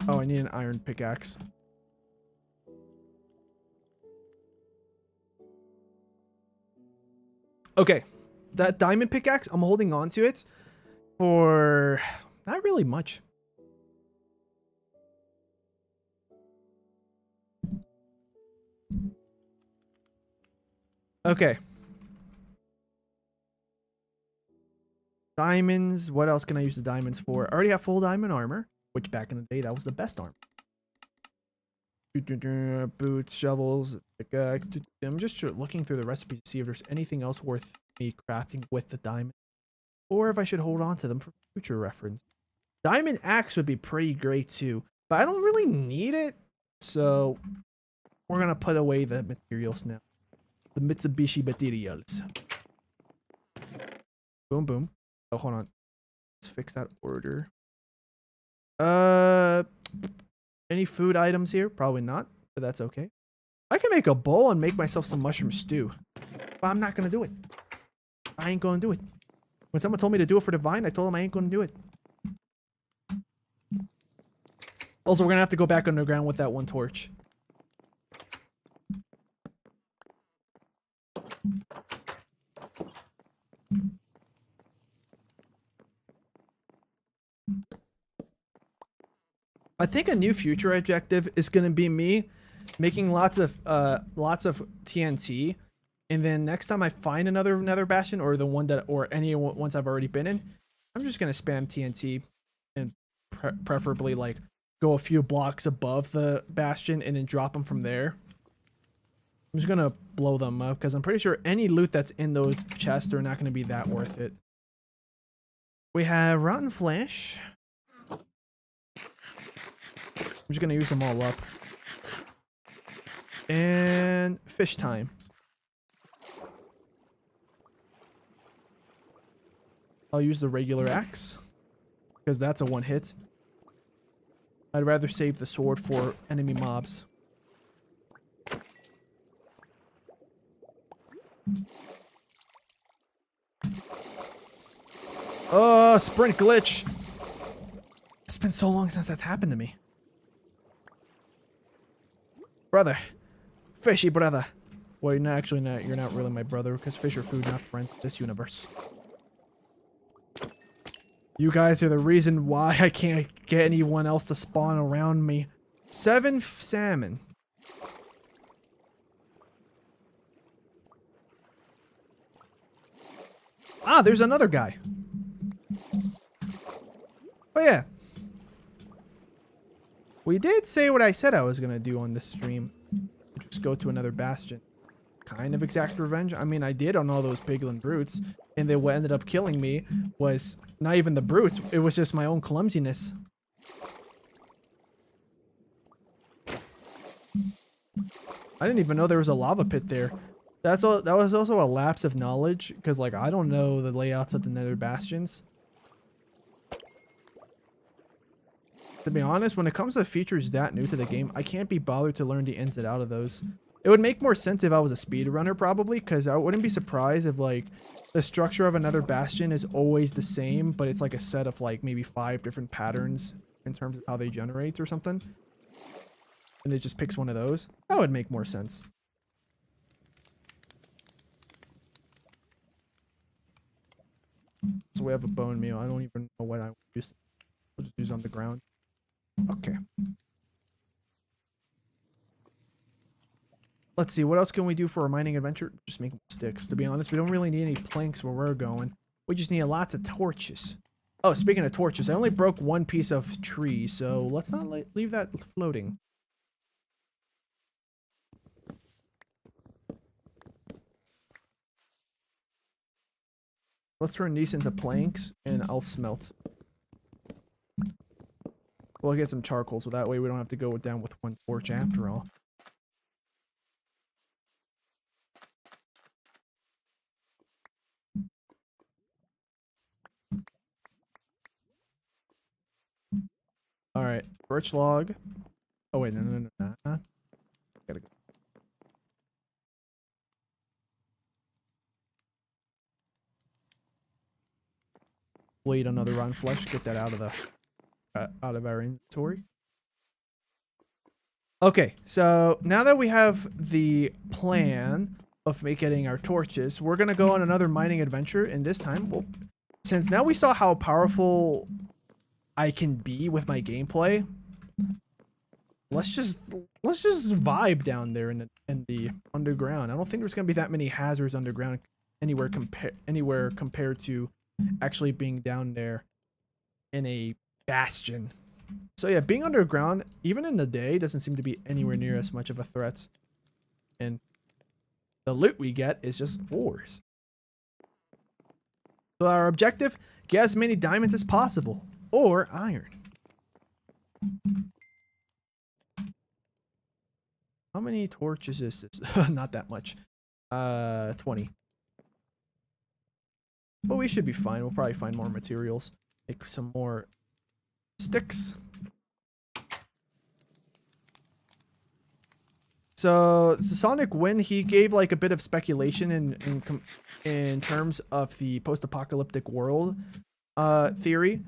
Oh, I need an iron pickaxe. Okay. That diamond pickaxe, I'm holding on to it for not really much. Okay. Diamonds. What else can I use the diamonds for? I already have full diamond armor, which back in the day, that was the best armor. Boots, shovels, pickaxe. I'm just looking through the recipes to see if there's anything else worth me crafting with the diamond, or if I should hold on to them for future reference. Diamond axe would be pretty great too, but I don't really need it, so we're gonna put away the materials now. The Mitsubishi materials. Boom, boom. Oh, hold on. Let's fix that order. Any food items here? Probably not, but that's okay. I can make a bowl and make myself some mushroom stew, but I'm not gonna do it. I ain't gonna do it. When someone told me to do it for Divine, I told them I ain't gonna do it. Also, we're gonna have to go back underground with that one torch. I think a new future objective is gonna be me making lots of TNT, and then next time I find another Nether bastion, or the one that, or any ones I've already been in, I'm just gonna spam TNT and preferably like go a few blocks above the bastion and then drop them from there. I'm just gonna blow them up because I'm pretty sure any loot that's in those chests are not gonna be that worth it. We have rotten flesh. I'm just gonna use them all up. And fish time. I'll use the regular axe because that's a one hit. I'd rather save the sword for enemy mobs. Oh, sprint glitch. It's been so long since that's happened to me. Brother. Fishy brother. Well, you're not actually not. You're not really my brother because fish are food, not friends in this universe. You guys are the reason why I can't get anyone else to spawn around me. 7 salmon. Ah, there's another guy. Oh yeah. We did say what I said I was gonna do on this stream. Just go to another bastion. Kind of exact revenge. I mean, I did on all those piglin brutes, and then what ended up killing me was not even the brutes, it was just my own clumsiness. I didn't even know there was a lava pit there. That was also a lapse of knowledge, because like I don't know the layouts of the Nether bastions. To be honest, when it comes to features that new to the game, I can't be bothered to learn the ins and outs of those. It would make more sense if I was a speedrunner, probably, because I wouldn't be surprised if, like, the structure of another bastion is always the same, but it's like a set of, like, maybe 5 different patterns in terms of how they generate or something. And it just picks one of those. That would make more sense. So we have a bone meal. I don't even know what I use. We'll just use on the ground. Okay. let's see, what else can we do for a mining adventure? Just make sticks. To be honest, we don't really need any planks where we're going. We just need lots of torches. Oh, speaking of torches, I only broke one piece of tree, so let's not leave that floating. Let's turn these into planks, and I'll smelt. We'll get some charcoal, so that way we don't have to go down with one torch after all. Alright, birch log. Oh wait, no. Gotta go. Blade another rotten flesh, get that out of our inventory. Okay, so now that we have the plan of getting our torches, we're gonna go on another mining adventure, and this time, well, since now we saw how powerful I can be with my gameplay, let's just vibe down there in the underground. I don't think there's gonna be that many hazards underground anywhere compared to actually being down there in a bastion. So yeah, being underground, even in the day, doesn't seem to be anywhere near as much of a threat. And the loot we get is just ores. So our objective, get as many diamonds as possible. Or iron. How many torches is this? Not that much. 20. But we should be fine. We'll probably find more materials. Make some more sticks. So the Sonic Wind, he gave like a bit of speculation in terms of the post-apocalyptic world theory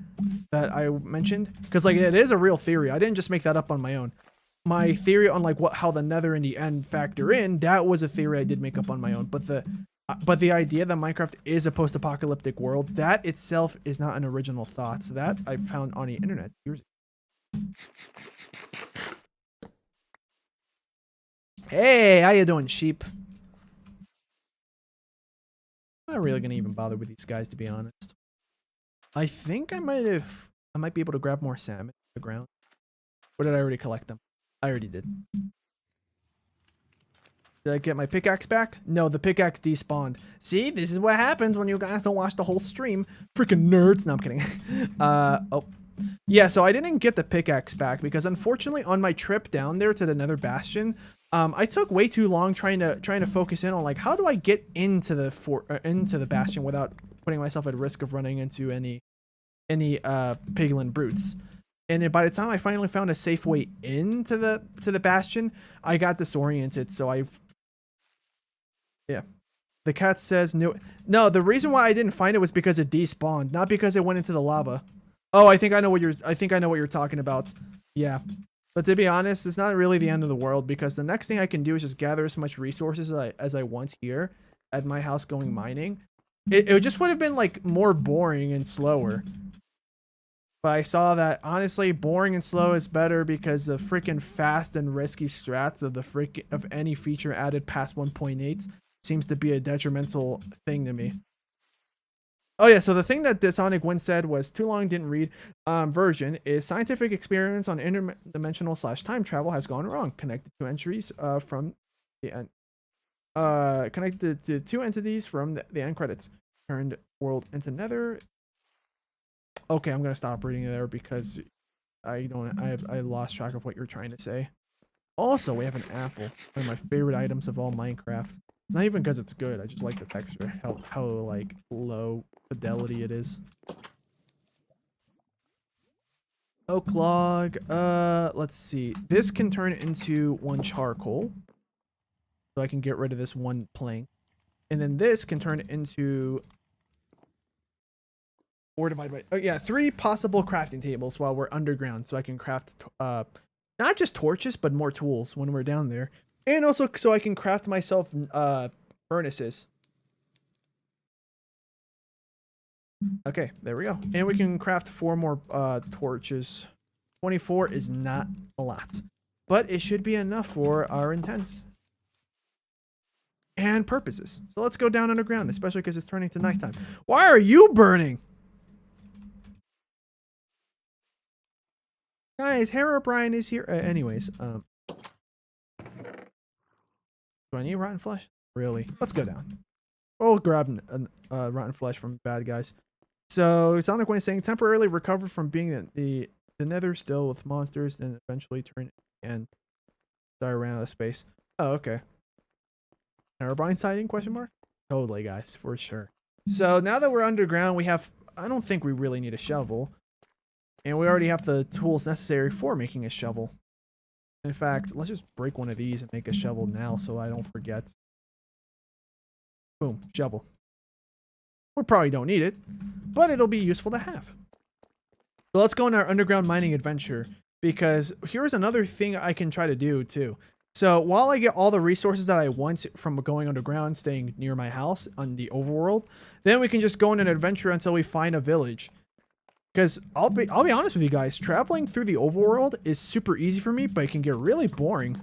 that I mentioned, because like it is a real theory. I didn't just make that up on my own. My theory on like how the Nether and the end factor in, that was a theory I did make up on my own. But the idea that Minecraft is a post-apocalyptic world, that itself is not an original thought. So that I found on the internet years ago. Hey, how you doing, sheep? I'm not really gonna even bother with these guys, to be honest. I think I might be able to grab more salmon on the ground. Or did I already collect them? I already did. Did I get my pickaxe back? No, the pickaxe despawned. See, this is what happens when you guys don't watch the whole stream. Freaking nerds. No, I'm kidding. Oh. Yeah, so I didn't get the pickaxe back because unfortunately on my trip down there to the Nether Bastion, I took way too long trying to focus in on like how do I get into the bastion without putting myself at risk of running into any piglin brutes. And then by the time I finally found a safe way into the bastion, I got disoriented. So yeah. The cat says no. No, the reason why I didn't find it was because it despawned, not because it went into the lava. Oh, I think I know what you're talking about. Yeah. But to be honest, it's not really the end of the world because the next thing I can do is just gather as much resources as I want here at my house going mining. It just would have been like more boring and slower. But I saw that honestly, boring and slow is better because the freaking fast and risky strats of any feature added past 1.8 seems to be a detrimental thing to me. Oh yeah, so the thing that the Sonic Wind said was too long didn't read version is scientific experiments on interdimensional / time travel has gone wrong. Connected to entries from the end. Connected to two entities from the end credits. Turned world into Nether. Okay, I'm gonna stop reading there because I lost track of what you're trying to say. Also, we have an apple, one of my favorite items of all Minecraft. It's not even because it's good. I just like the texture, how like low fidelity it is. Oak log. Let's see. This can turn into one charcoal, so I can get rid of this one plank, and then this can turn into. Or divided by, oh yeah, 3 possible crafting tables while we're underground, so I can craft not just torches but more tools when we're down there, and also so I can craft myself furnaces. Okay, there we go, and we can craft 4 more torches. 24 is not a lot, but it should be enough for our intents. and purposes. So let's go down underground, especially because it's turning to nighttime. Why are you burning? Guys, Herobrine is here. Anyways, do I need rotten flesh? Really? Let's go down. Oh, grab rotten flesh from bad guys. So Sonic Wayne is saying temporarily recover from being in the Nether still with monsters, and eventually turn and die ran out of space. Oh, okay. Herobrine sighting? Question mark. Totally, guys, for sure. So now that we're underground, we have. I don't think we really need a shovel, and we already have the tools necessary for making a shovel. In fact, let's just break one of these and make a shovel now, so I don't forget. Boom, shovel. We probably don't need it, but it'll be useful to have. So let's go on our underground mining adventure, because here's another thing I can try to do too. So while I get all the resources that I want from going underground, staying near my house on the overworld, then we can just go on an adventure until we find a village. Because I'll be honest with you guys, traveling through the overworld is super easy for me, but it can get really boring.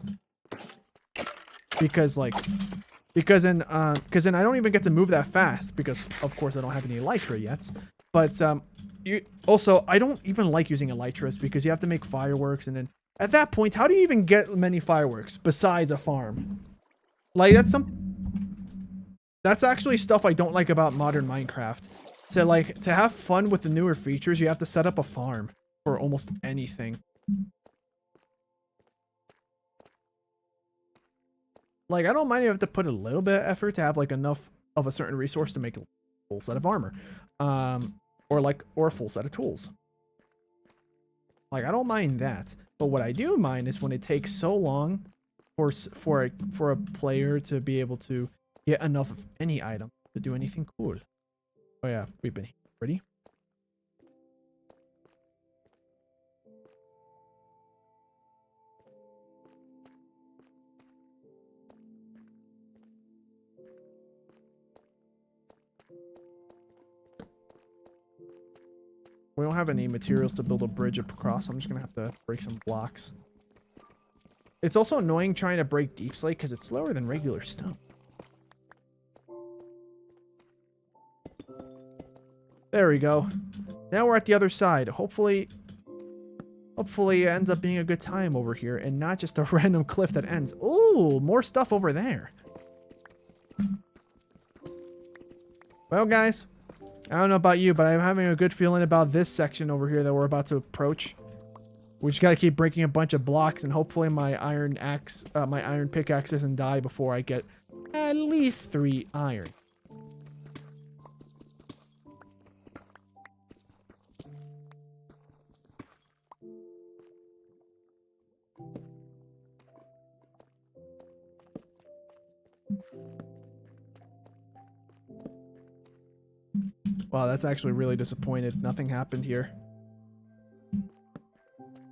Because then I don't even get to move that fast, because of course I don't have any elytra yet. But also I don't even like using elytras, because you have to make fireworks, and then at that point, how do you even get many fireworks besides a farm? Like that's actually stuff I don't like about modern Minecraft. To have fun with the newer features, you have to set up a farm for almost anything. Like, I don't mind if you have to put a little bit of effort to have like enough of a certain resource to make a full set of armor, or a full set of tools. Like, I don't mind that, but what I do mind is when it takes so long for a player to be able to get enough of any item to do anything cool. Oh yeah, we've been here already. We don't have any materials to build a bridge across, so I'm just gonna have to break some blocks. It's also annoying trying to break deep slate because it's slower than regular stone. There we go. Now we're at the other side. Hopefully it ends up being a good time over here and not just a random cliff that ends. Ooh, more stuff over there. Well, guys, I don't know about you, but I'm having a good feeling about this section over here that we're about to approach. We just gotta keep breaking a bunch of blocks, and hopefully my iron pickaxe doesn't die before I get at least 3 iron. Wow, that's actually really disappointed. Nothing happened here.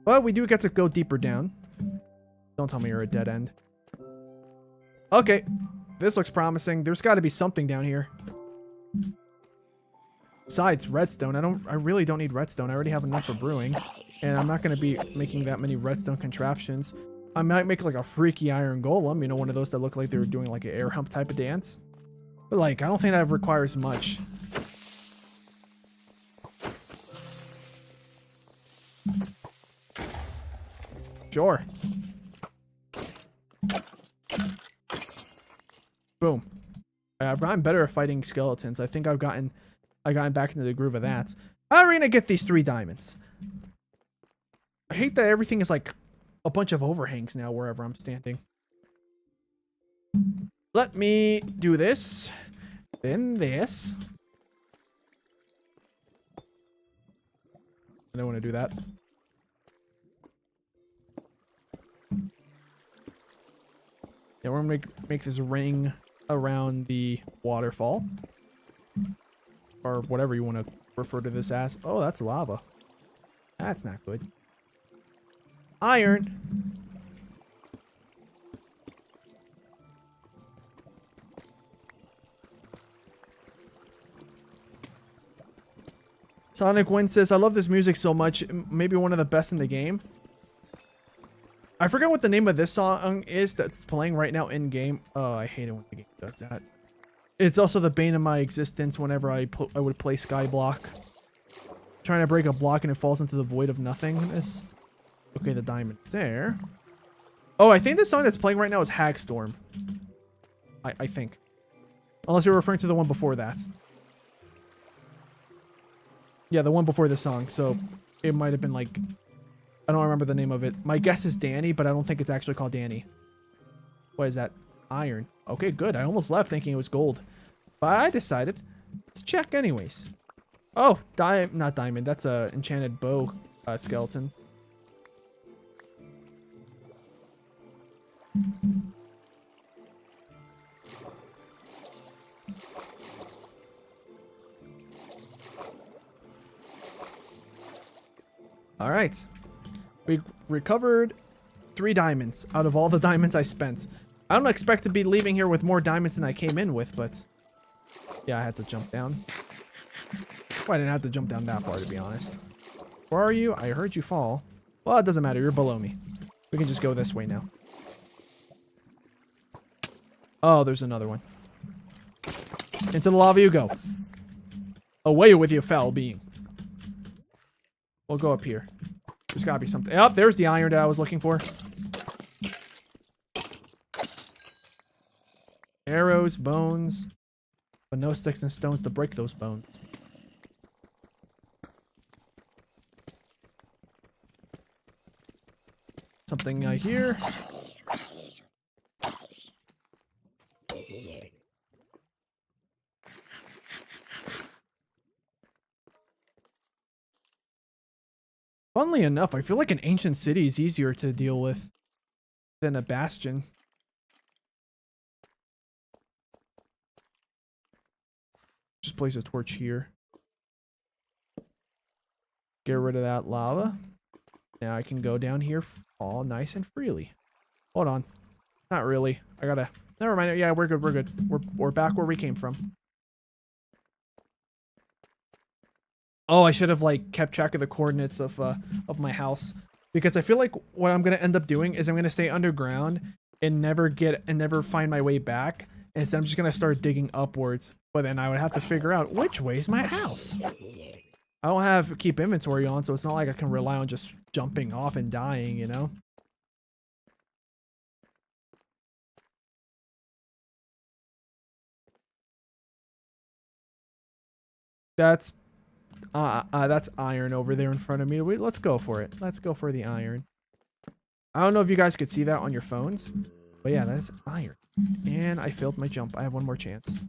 But we do get to go deeper down. Don't tell me you're a dead end. Okay, this looks promising. There's got to be something down here. Besides redstone, I really don't need redstone. I already have enough for brewing, and I'm not going to be making that many redstone contraptions. I might make like a freaky iron golem, you know, one of those that look like they were doing like an air hump type of dance. But like, I don't think that requires much. Sure. Boom. I'm better at fighting skeletons. I think I've gotten back into the groove of that. I'm gonna get these 3 diamonds. I hate that everything is like a bunch of overhangs now wherever I'm standing. Let me do this. Then this. I don't want to do that. Yeah, we're gonna make this ring around the waterfall, or whatever you want to refer to this as. Oh, that's lava. That's not good. Iron. Sonic Wind says, I love this music so much. Maybe one of the best in the game. I forget what the name of this song is that's playing right now in game. Oh, I hate it when the game does that. It's also the bane of my existence whenever I would play Skyblock. Trying to break a block and it falls into the void of nothingness. Okay, the diamond's there. Oh, I think the song that's playing right now is Hagstorm. I think. Unless you're referring to the one before that. Yeah, the one before this song. So it might have been like... I don't remember the name of it. My guess is Danny, but I don't think it's actually called Danny. What is that? Iron. Okay, good. I almost left thinking it was gold. But I decided to check anyways. Oh, not diamond. That's a enchanted bow skeleton. All right. We recovered 3 diamonds out of all the diamonds I spent. I don't expect to be leaving here with more diamonds than I came in with, but yeah, I had to jump down. Well, I didn't have to jump down that far, to be honest. Where are you? I heard you fall. Well, it doesn't matter. You're below me. We can just go this way now. Oh, there's another one. Into the lava you go. Away with you, foul being. We'll go up here. There's gotta be something. Oh, there's the iron that I was looking for. Arrows, bones. But no sticks and stones to break those bones. Something here. Funnily enough, I feel like an ancient city is easier to deal with than a bastion. Just place a torch here. Get rid of that lava. Now I can go down here all nice and freely. Hold on. Not really. I gotta... Never mind. Yeah, we're good. We're good. We're back where we came from. Oh, I should have like kept track of the coordinates of my house, because I feel like what I'm gonna end up doing is I'm gonna stay underground and never find my way back. Instead, I'm just gonna start digging upwards. But then I would have to figure out which way is my house. I don't have keep inventory on, so it's not like I can rely on just jumping off and dying, you know? That's iron over there in front of me. Let's go for it. Let's go for the iron. I don't know if you guys could see that on your phones, but yeah, that's iron. And I failed my jump. I have one more chance.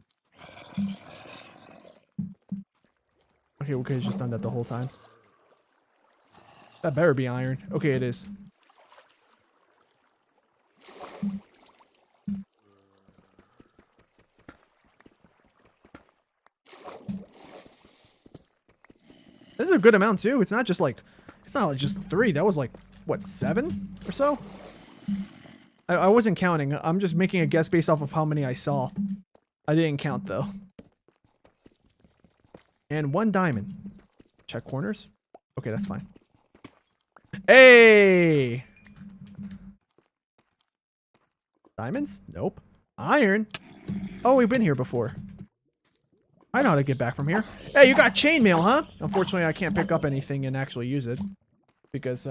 Okay, we could have just done that the whole time. That better be iron. Okay, it is. This is a good amount too. It's not just like, it's not like just 3. That was like, what, 7 or so? I wasn't counting. I'm just making a guess based off of how many I saw. I didn't count though. And 1 diamond. Check corners. Okay, that's fine. Hey! Diamonds? Nope. Iron? Oh, we've been here before. I know how to get back from here. Hey, you got chainmail, huh? Unfortunately, I can't pick up anything and actually use it. Because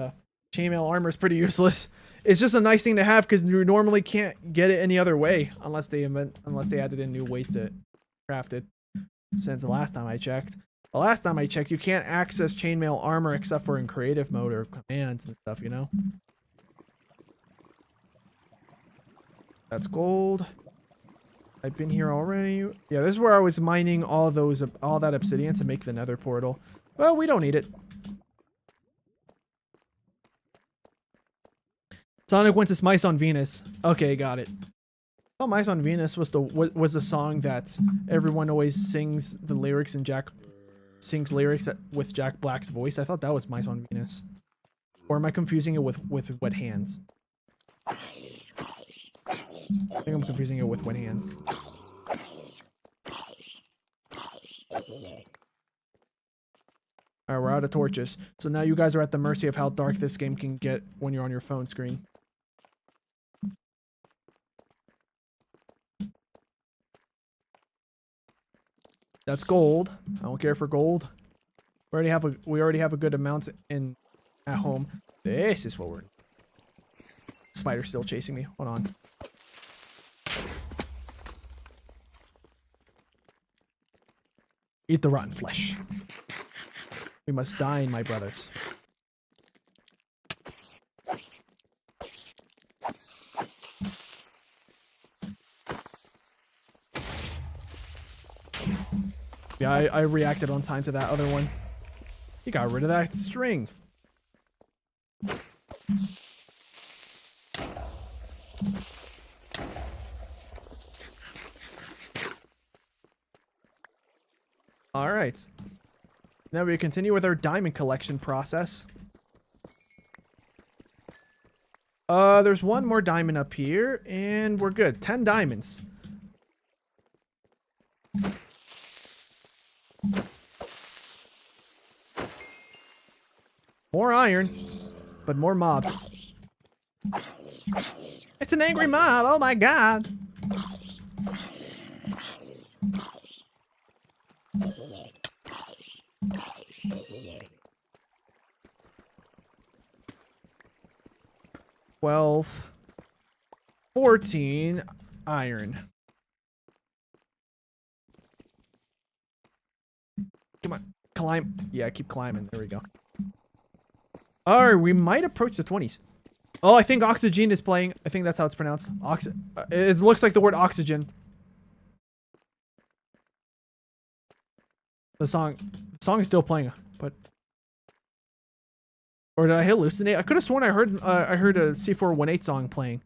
chainmail armor is pretty useless. It's just a nice thing to have because you normally can't get it any other way unless they added in new ways to craft it. Since the last time I checked. The last time I checked, you can't access chainmail armor except for in creative mode or commands and stuff, you know? That's gold. I've been here already. Yeah, this is where I was mining all that obsidian to make the nether portal. Well, we don't need it. Sonic went to Mice on Venus. Okay, got it. I thought Mice on Venus was the song that everyone always sings the lyrics and Jack sings lyrics with Jack Black's voice. I thought that was Mice on Venus. Or am I confusing it with Wet Hands? I think I'm confusing it with Wet Hands. Alright, we're out of torches. So now you guys are at the mercy of how dark this game can get when you're on your phone screen. That's gold. I don't care for gold. We already have a good amount in at home. This is what we're. Spider's still chasing me. Hold on. Eat the rotten flesh. We must dine, my brothers. Yeah, I reacted on time to that other one. You got rid of that string. All right. Now we continue with our diamond collection process. There's one more diamond up here, and we're good. 10 diamonds. More iron, but more mobs. It's an angry mob, oh my god. $12, 14 iron. Come on, climb. Yeah, keep climbing. There we go. Alright, we might approach the 20s. Oh, I think Oxygen is playing. I think that's how it's pronounced. It looks like the word oxygen. The song is still playing, but... Or did I hallucinate? I could have sworn I heard a C418 song playing.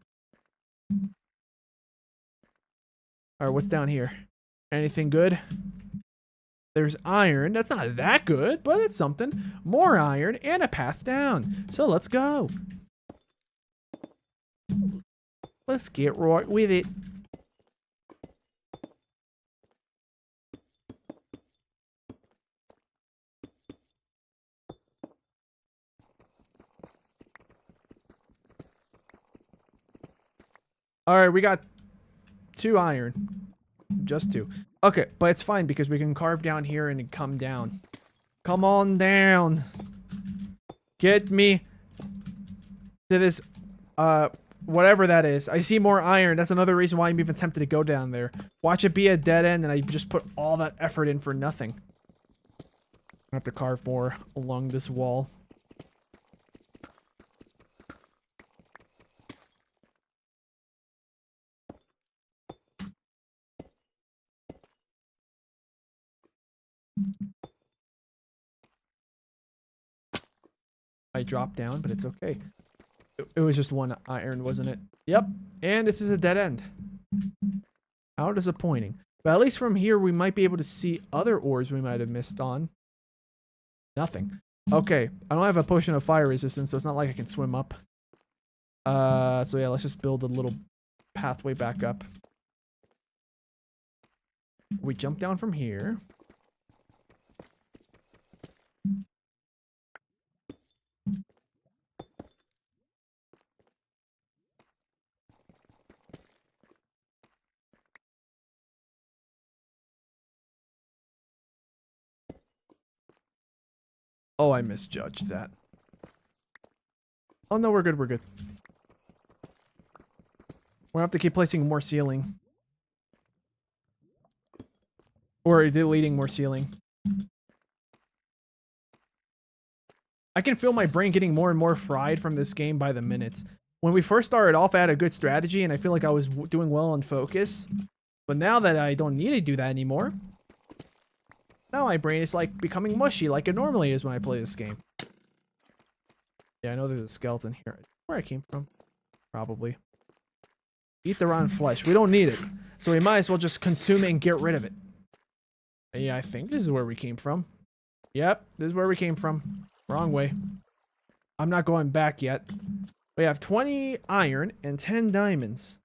Alright, what's down here? Anything good? There's iron. That's not that good, but it's something. More iron and a path down. So let's go. Let's get right with it. Alright, we got 2 iron. Just 2. Okay, but it's fine because we can carve down here and come down. Come on down. Get me to this, whatever that is. I see more iron. That's another reason why I'm even tempted to go down there. Watch it be a dead end and I just put all that effort in for nothing. I have to carve more along this wall. I dropped down, but it's okay. It was just 1 iron, wasn't it? Yep. And this is a dead end. How disappointing. But at least from here, we might be able to see other ores we might have missed on. Nothing. Okay. I don't have a potion of fire resistance, so it's not like I can swim up. So yeah, let's just build a little pathway back up. We jump down from here. Oh, I misjudged that. Oh, no, we're good, we're good. We'll have to keep placing more ceiling. Or deleting more ceiling. I can feel my brain getting more and more fried from this game by the minute. When we first started off, I had a good strategy, and I feel like I was doing well on focus. But now that I don't need to do that anymore, now my brain is like becoming mushy like it normally is when I play this game. Yeah, I know there's a skeleton here. Where I came from? Probably. Eat the rotten flesh. We don't need it. So we might as well just consume it and get rid of it. Yeah, I think this is where we came from. Yep, this is where we came from. Wrong way. I'm not going back yet. We have 20 iron and 10 diamonds.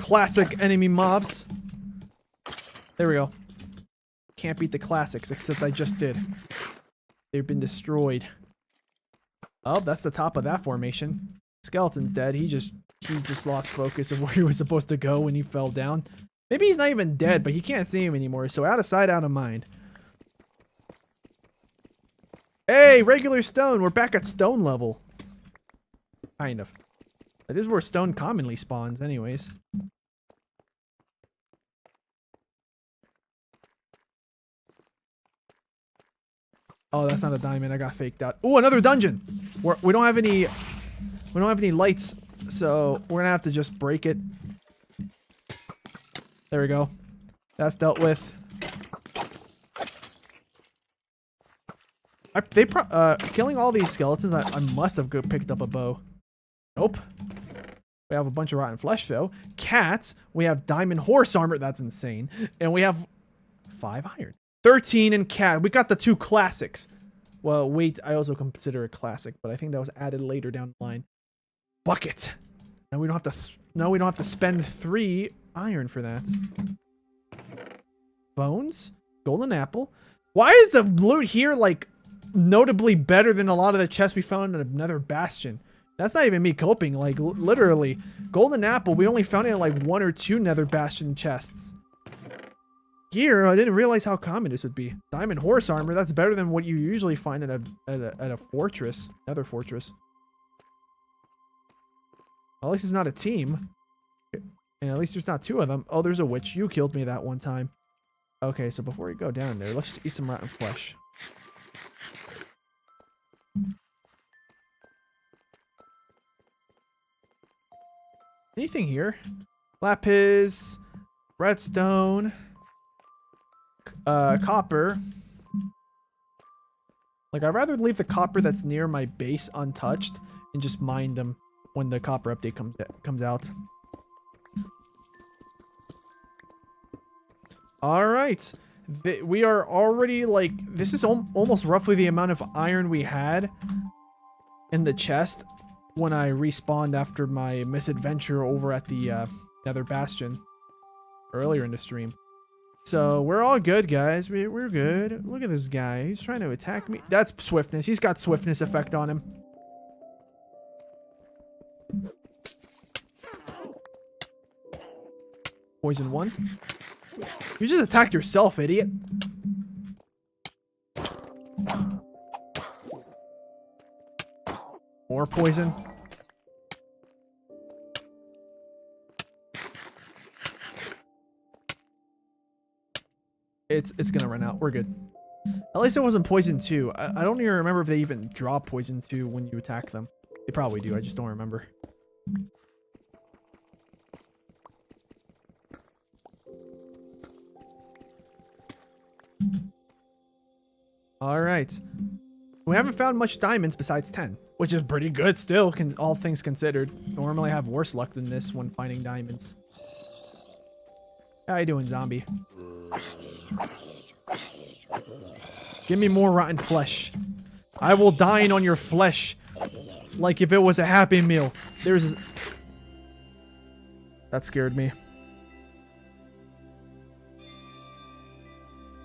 classic enemy mobs. There we go. Can't beat the classics, except I just did. They've been destroyed. Oh, that's the top of that formation. Skeleton's dead. He just lost focus of where he was supposed to go when he fell down. Maybe he's not even dead, but he can't see him anymore, so out of sight, out of mind. Hey, regular stone. We're back at stone level. Kind of. This is where stone commonly spawns anyways. Oh, that's not a diamond. I got faked out. Oh, another dungeon. We don't have any lights, so we're gonna have to just break it. There we go. That's dealt with. Killing all these skeletons, I must have picked up a bow. Nope. We have a bunch of rotten flesh, though. Cats. We have diamond horse armor. That's insane. And we have 5 iron. 13 in cat. We got the 2 classics. Well, wait. I also consider it classic, but I think that was added later down the line. Bucket. Now we don't have to. No, we don't have to spend 3 iron for that. Bones. Golden apple. Why is the loot here like notably better than a lot of the chests we found in another bastion? That's not even me coping. Like literally, golden apple. We only found it in like 1 or 2 nether bastion chests. Here, I didn't realize how common this would be. Diamond horse armor. That's better than what you usually find at a fortress, nether fortress. At least it's not a team. And at least there's not 2 of them. Oh, there's a witch. You killed me that one time. Okay, so before we go down there, let's just eat some rotten flesh. Anything here? Lapis, redstone, copper. Like, I'd rather leave the copper that's near my base untouched and just mine them when the copper update comes out. Alright. We are already, like... This is almost roughly the amount of iron we had in the chest when I respawned after my misadventure over at the Nether Bastion earlier in the stream. So, we're all good, guys. We're good. Look at this guy. He's trying to attack me. That's swiftness. He's got swiftness effect on him. Poison 1. You just attacked yourself, idiot. More poison. It's gonna run out. We're good. At least it wasn't poison 2. I don't even remember if they even drop poison 2 when you attack them. They probably do. I just don't remember. All right. We haven't found much diamonds besides 10, which is pretty good still, all things considered. Normally I have worse luck than this when finding diamonds. How you doing, zombie? Give me more rotten flesh. I will dine on your flesh like if it was a Happy Meal. That scared me.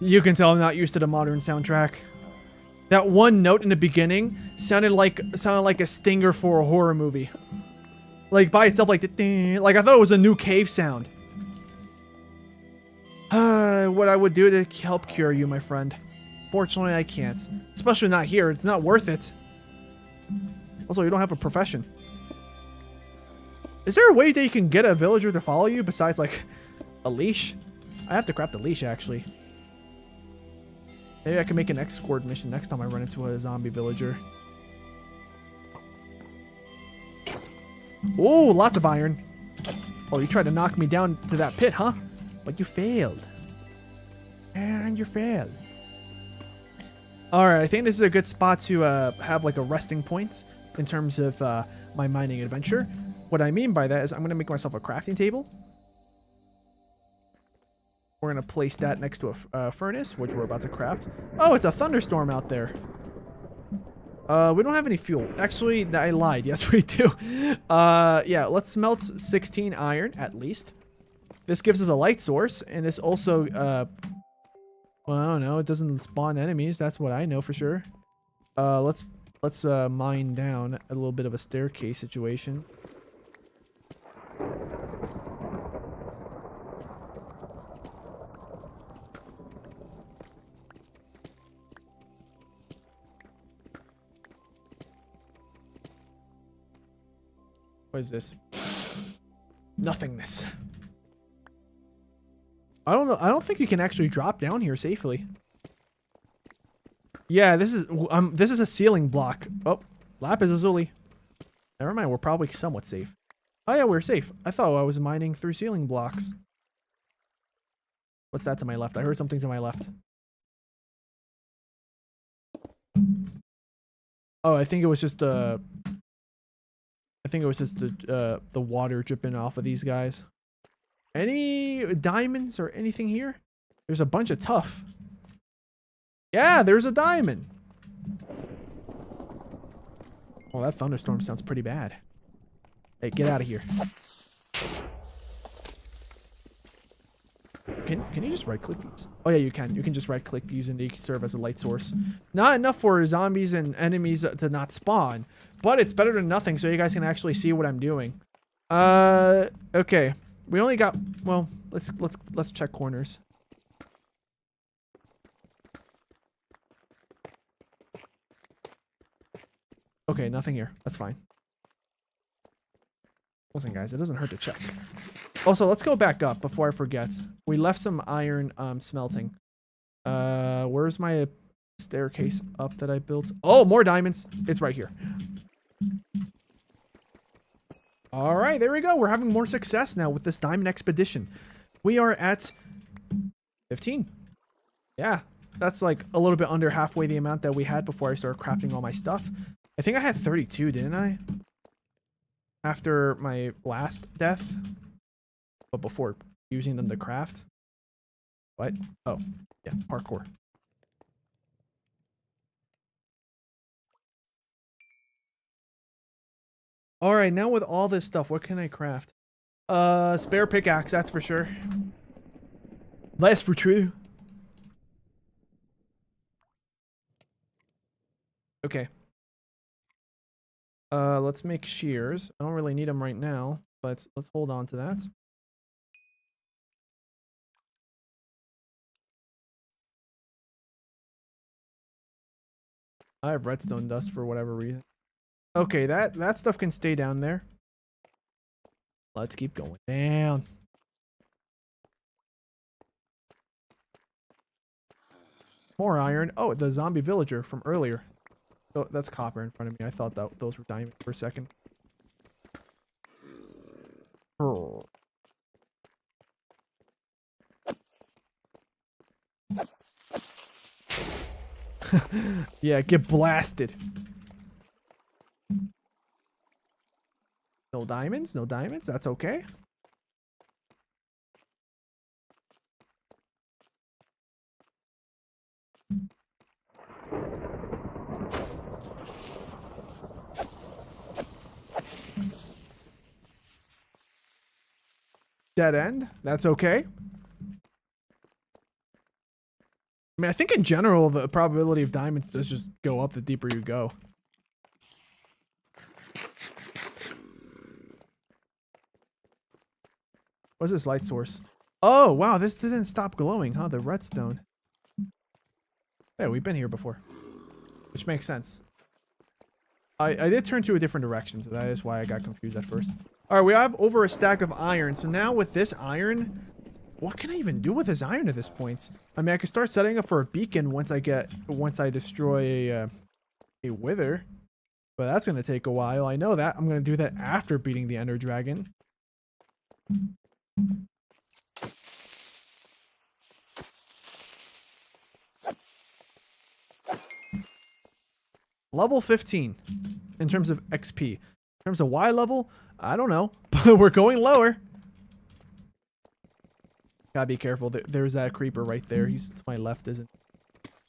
You can tell I'm not used to the modern soundtrack. That one note in the beginning sounded like a stinger for a horror movie. Like by itself, like I thought it was a new cave sound. What I would do to help cure you, my friend. Fortunately, I can't. Especially not here. It's not worth it. Also, you don't have a profession. Is there a way that you can get a villager to follow you besides like a leash? I have to craft a leash actually. Maybe I can make an escort mission next time I run into a zombie villager. Oh, lots of iron. Oh, you tried to knock me down to that pit, huh? But you failed. And you failed. Alright, I think this is a good spot to have like a resting point in terms of my mining adventure. What I mean by that is I'm going to make myself a crafting table. We're going to place that next to a furnace, which we're about to craft. Oh, it's a thunderstorm out there. We don't have any fuel. Actually, I lied. Yes, we do. Yeah, let's smelt 16 iron, at least. This gives us a light source, and this also, well, I don't know. It doesn't spawn enemies. That's what I know for sure. Let's mine down a little bit of a staircase situation. What is this? Nothingness. I don't know. I don't think you can actually drop down here safely. Yeah, this is a ceiling block. Oh, lapis lazuli. Never mind. We're probably somewhat safe. Oh yeah, we're safe. I thought I was mining through ceiling blocks. What's that to my left? I heard something to my left. Oh, I think it was just the. I think it was just the water dripping off of these guys. Any diamonds or anything here? There's a bunch of tuff. Yeah, there's a diamond. Oh, that thunderstorm sounds pretty bad. Hey, get out of here. Can you just right click these? Oh yeah, you can. You can just right click these and they can serve as a light source. Not enough for zombies and enemies to not spawn, but it's better than nothing so you guys can actually see what I'm doing. Okay. We only got, well, let's check corners. Okay, nothing here. That's fine. Listen, guys, it doesn't hurt to check. Also, let's go back up before I forget. We left some iron smelting. Where's my staircase up that I built? Oh, more diamonds. It's right here. All right, there we go. We're having more success now with this diamond expedition. We are at 15. Yeah, that's like a little bit under halfway the amount that we had before I started crafting all my stuff. I think I had 32, didn't I? After my last death. But before using them to craft. What? Oh, yeah, parkour. All right, now with all this stuff, what can I craft? Spare pickaxe, that's for sure. That's for true. Okay. Let's make shears. I don't really need them right now, but let's hold on to that. I have redstone dust for whatever reason. Okay, that stuff can stay down there. Let's keep going down. More iron. Oh, the zombie villager from earlier. Oh, that's copper in front of me. I thought that those were diamonds for a second. Oh. Yeah, get blasted. No diamonds? No diamonds? That's okay. Dead end? That's okay. I mean, I think in general, the probability of diamonds does just go up the deeper you go. What's this light source? Oh, wow, this didn't stop glowing, huh? The redstone. Yeah, we've been here before. Which makes sense. I did turn to a different direction, so that is why I got confused at first. Alright, we have over a stack of iron. So now with this iron, what can I even do with this iron at this point? I mean, I could start setting up for a beacon once I destroy a wither. But that's going to take a while. I know that. I'm going to do that after beating the Ender Dragon. Level 15 in terms of XP. In terms of Y level, I don't know, but we're going lower. Gotta be careful. There's that creeper right there. He's to my left, isn't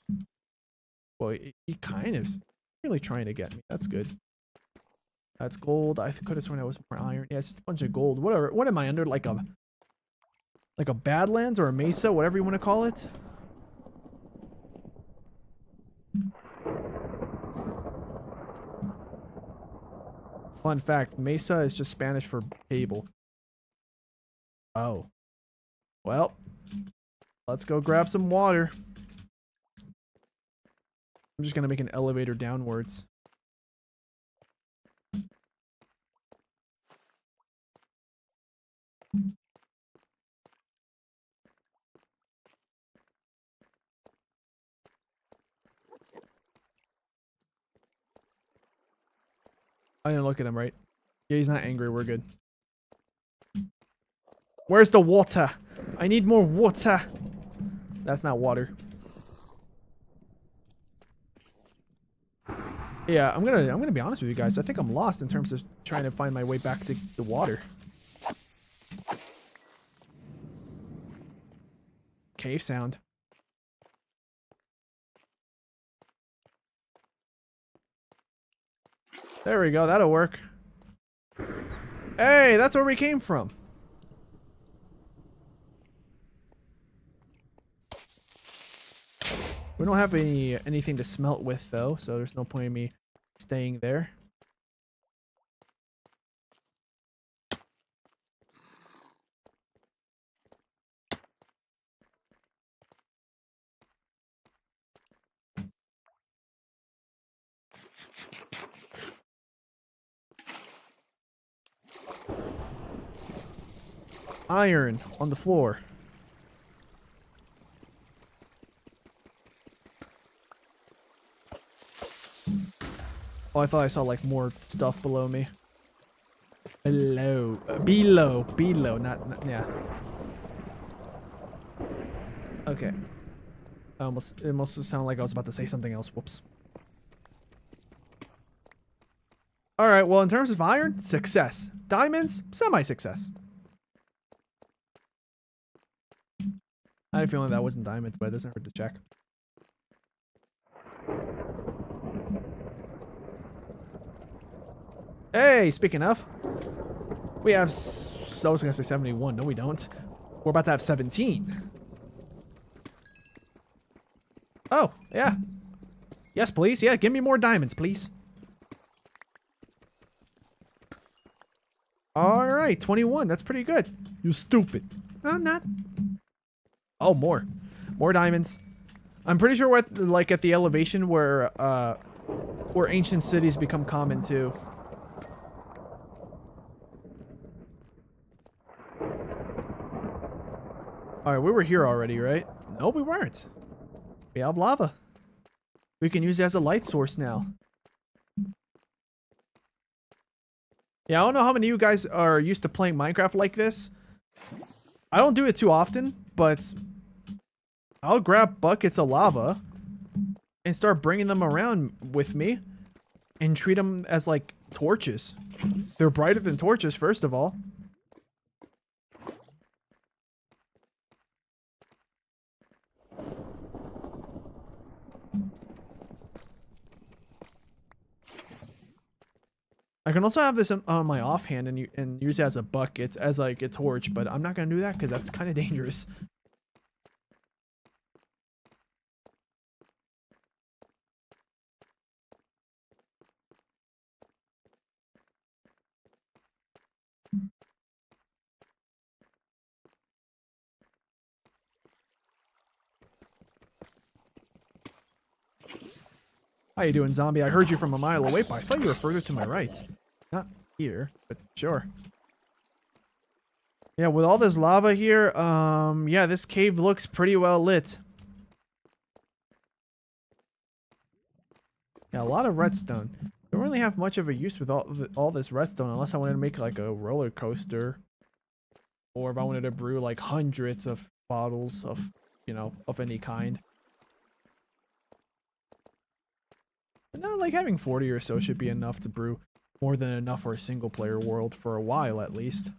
he? Well, he kind of really trying to get me. That's good. That's gold. I could have sworn that was more iron. Yeah, it's just a bunch of gold. Whatever. What am I under? Like a Like a badlands or a mesa, whatever you want to call it. Fun fact, mesa is just Spanish for table. Oh. Well, let's go grab some water. I'm just gonna make an elevator downwards. I didn't look at him, right? Yeah, he's not angry. We're good. Where's the water? I need more water. That's not water. Yeah, I'm gonna be honest with you guys. I think I'm lost in terms of trying to find my way back to the water. Cave sound. There we go. That'll work. Hey, that's where we came from. We don't have anything to smelt with though, so there's no point in me staying there. Iron on the floor. Oh, I thought I saw like more stuff below me. Below, below, not yeah. Okay. It must sound like I was about to say something else. Whoops. All right. Well, in terms of iron, success. Diamonds, semi-success. I had a feeling that wasn't diamonds, but it doesn't hurt to check. Hey, speaking of, we have, I was gonna say 71. No, we don't. We're about to have 17. Oh, yeah. Yes, please. Yeah, give me more diamonds, please. All right, 21. That's pretty good. You stupid. I'm not. Oh, more diamonds. I'm pretty sure we're at, like at the elevation where ancient cities become common too. All right, we were here already, right? No, we weren't. We have lava. We can use it as a light source now. Yeah, I don't know how many of you guys are used to playing Minecraft like this. I don't do it too often, but I'll grab buckets of lava and start bringing them around with me and treat them as like torches. They're brighter than torches, first of all. I can also have this on my offhand and use it as a bucket, as like a torch, but I'm not gonna do that because that's kind of dangerous. How you doing, zombie? I heard you from a mile away, but I thought you were further to my right. Not here, but sure. Yeah, with all this lava here, yeah, this cave looks pretty well lit. Yeah, a lot of redstone. Don't really have much of a use with all this redstone unless I wanted to make like a roller coaster. Or if I wanted to brew like hundreds of bottles of, you know, of any kind. But no, like having 40 or so should be enough to brew more than enough for a single player world for a while at least.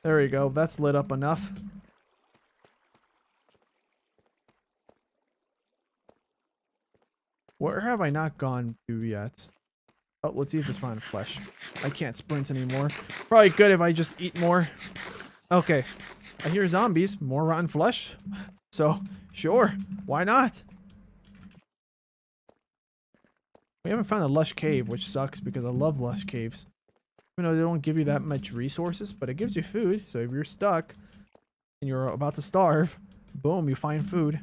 There we go. That's lit up enough. Where have I not gone to yet? Oh, let's see if there's rotten flesh. I can't sprint anymore. Probably good if I just eat more. Okay. I hear zombies. More rotten flesh. So, sure. Why not? We haven't found a lush cave, which sucks because I love lush caves. Even though they don't give you that much resources, but it gives you food. So if you're stuck and you're about to starve, boom, you find food.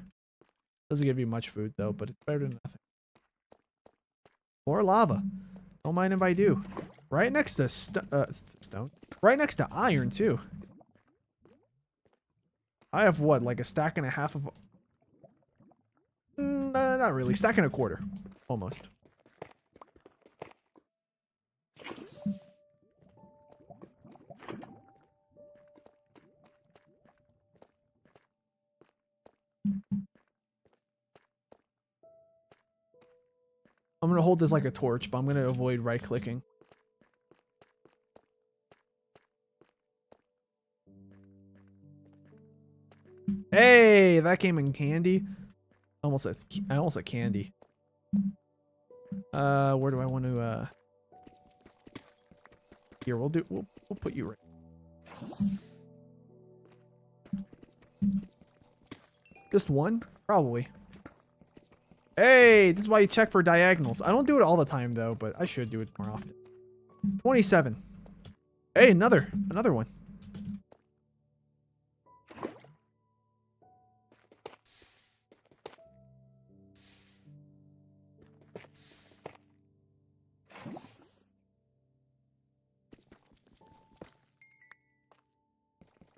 Doesn't give you much food though, but it's better than nothing. More lava. Don't mind if I do. Right next to stone. Right next to iron too. I have what, like a stack and a half of... not really. Stack and a quarter. Almost. I'm going to hold this like a torch, but I'm going to avoid right-clicking. Hey, that came in handy. I almost said candy. Where do I want to, Here, we'll put you right. Just one? Probably. Hey, this is why you check for diagonals. I don't do it all the time though, but I should do it more often. 27. Hey, another one.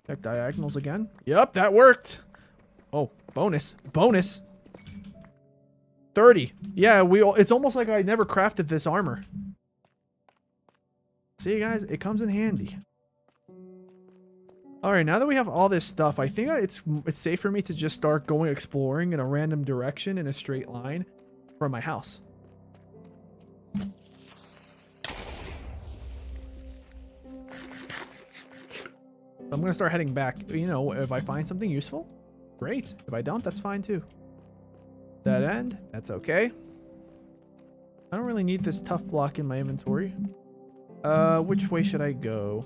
Check diagonals again. Yep, that worked. Oh, bonus. 30. Yeah, it's almost like I never crafted this armor. See, guys, it comes in handy. All right, now that we have all this stuff, I think it's safe for me to just start going exploring in a random direction in a straight line from my house. I'm going to start heading back. You know, if I find something useful, great. If I don't, that's fine too. Dead end, that's okay. I don't really need this tough block in my inventory. Which way should I go?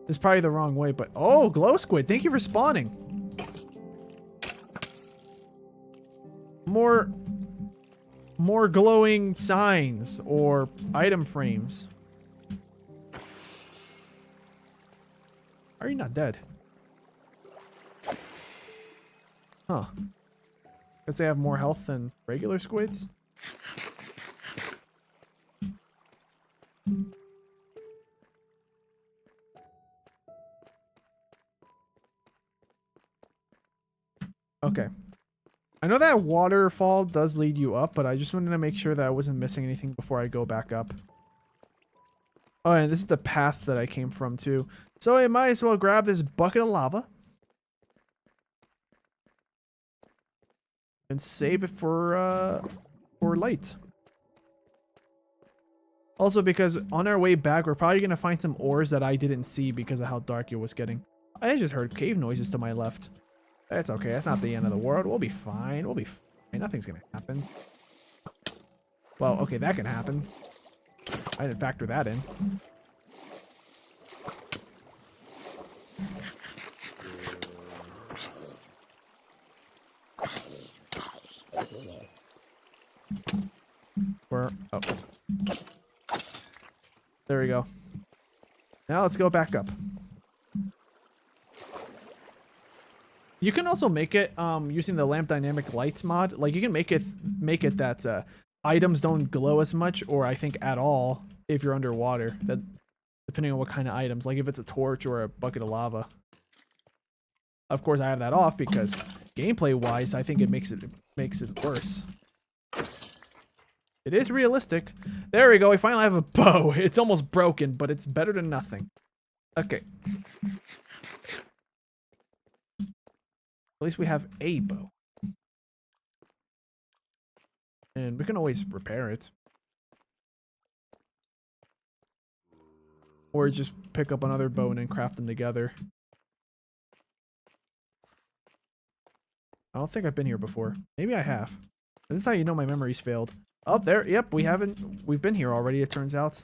This is probably the wrong way, but... Oh, glow squid, thank you for spawning. More glowing signs or item frames. Are you not dead? Huh. Guess they have more health than regular squids? Okay. I know that waterfall does lead you up, but I just wanted to make sure that I wasn't missing anything before I go back up. Oh, and this is the path that I came from too. So I might as well grab this bucket of lava. And save it for light. Also, because on our way back, we're probably going to find some ores that I didn't see because of how dark it was getting. I just heard cave noises to my left. That's okay. That's not the end of the world. We'll be fine. We'll be fine. Nothing's going to happen. Well, okay, that can happen. I didn't factor that in. Oh. There we go. Now let's go back up. You can also make it using the lamp dynamic lights mod. Like you can make it that items don't glow as much, or I think at all, if you're underwater. That depending on what kind of items, like if it's a torch or a bucket of lava. Of course, I have that off because gameplay-wise, I think it makes it worse. It is realistic. There we go. We finally have a bow. It's almost broken, but it's better than nothing. Okay. At least we have a bow. And we can always repair it. Or just pick up another bow and then craft them together. I don't think I've been here before. Maybe I have. This is how you know my memory's failed. Oh, there. Yep, we've been here already, it turns out.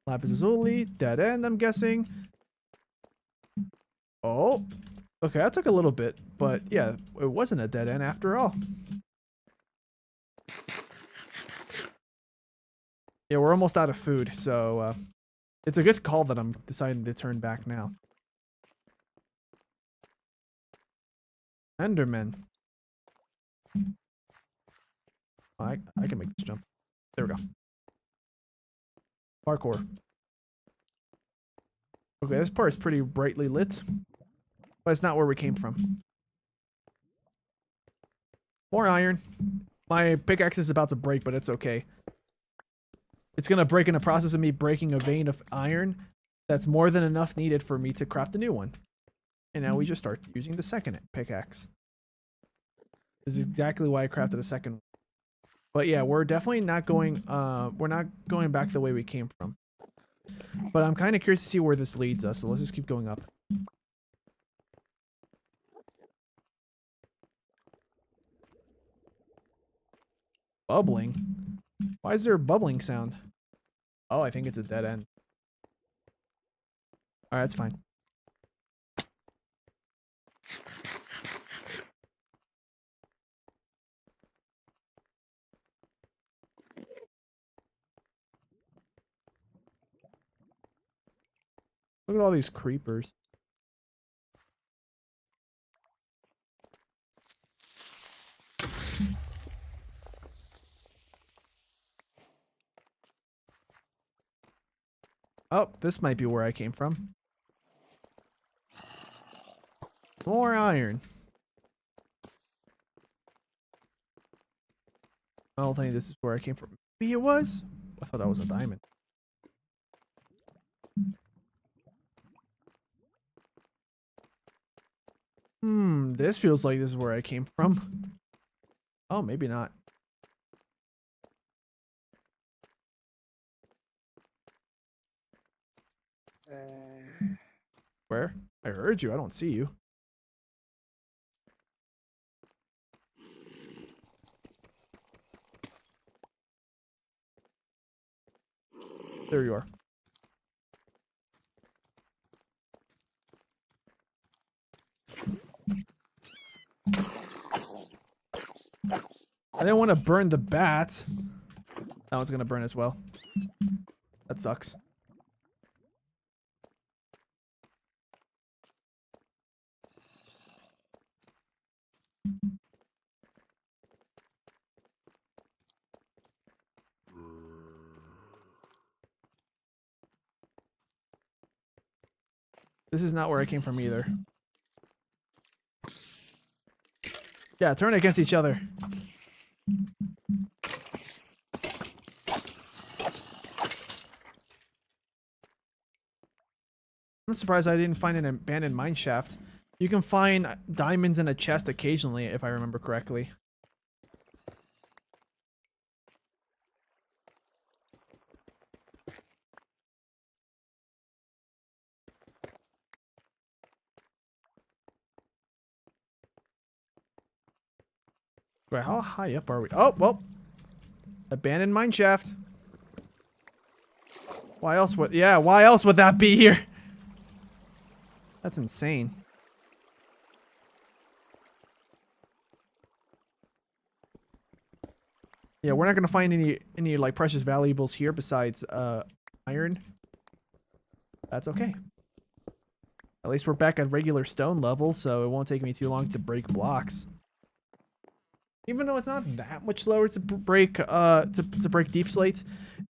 Lapis lazuli, dead end, I'm guessing. Oh, okay, that took a little bit, but yeah, it wasn't a dead end after all. Yeah, we're almost out of food, so it's a good call that I'm deciding to turn back now. Enderman. I can make this jump. There we go. Parkour. Okay, this part is pretty brightly lit, but it's not where we came from. More iron. My pickaxe is about to break, but it's okay. It's gonna break in the process of me breaking a vein of iron. That's more than enough needed for me to craft a new one. And now we just start using the second pickaxe. This is exactly why I crafted a second one. But yeah, we're definitely not going we're not going back the way we came from. But I'm kind of curious to see where this leads us, so let's just keep going up. Bubbling? Why is there a bubbling sound? Oh, I think it's a dead end. Alright, that's fine. Look at all these creepers. Oh, this might be where I came from. More iron. I don't think this is where I came from. Maybe it was? I thought that was a diamond. This feels like this is where I came from. Oh, maybe not. Where? I heard you. I don't see you. There you are. I didn't want to burn the bat. That one's gonna burn as well. That sucks. This is not where I came from either. Yeah, turn against each other. I'm surprised I didn't find an abandoned mine shaft. You can find diamonds in a chest occasionally, if I remember correctly. Wait, how high up are we? Oh, well. Abandoned mine shaft. Why else would... Yeah, why else would that be here? That's insane. Yeah, we're not gonna find any like precious valuables here besides iron. That's okay. At least we're back at regular stone level, so it won't take me too long to break blocks. Even though it's not that much slower to break to break deep slates,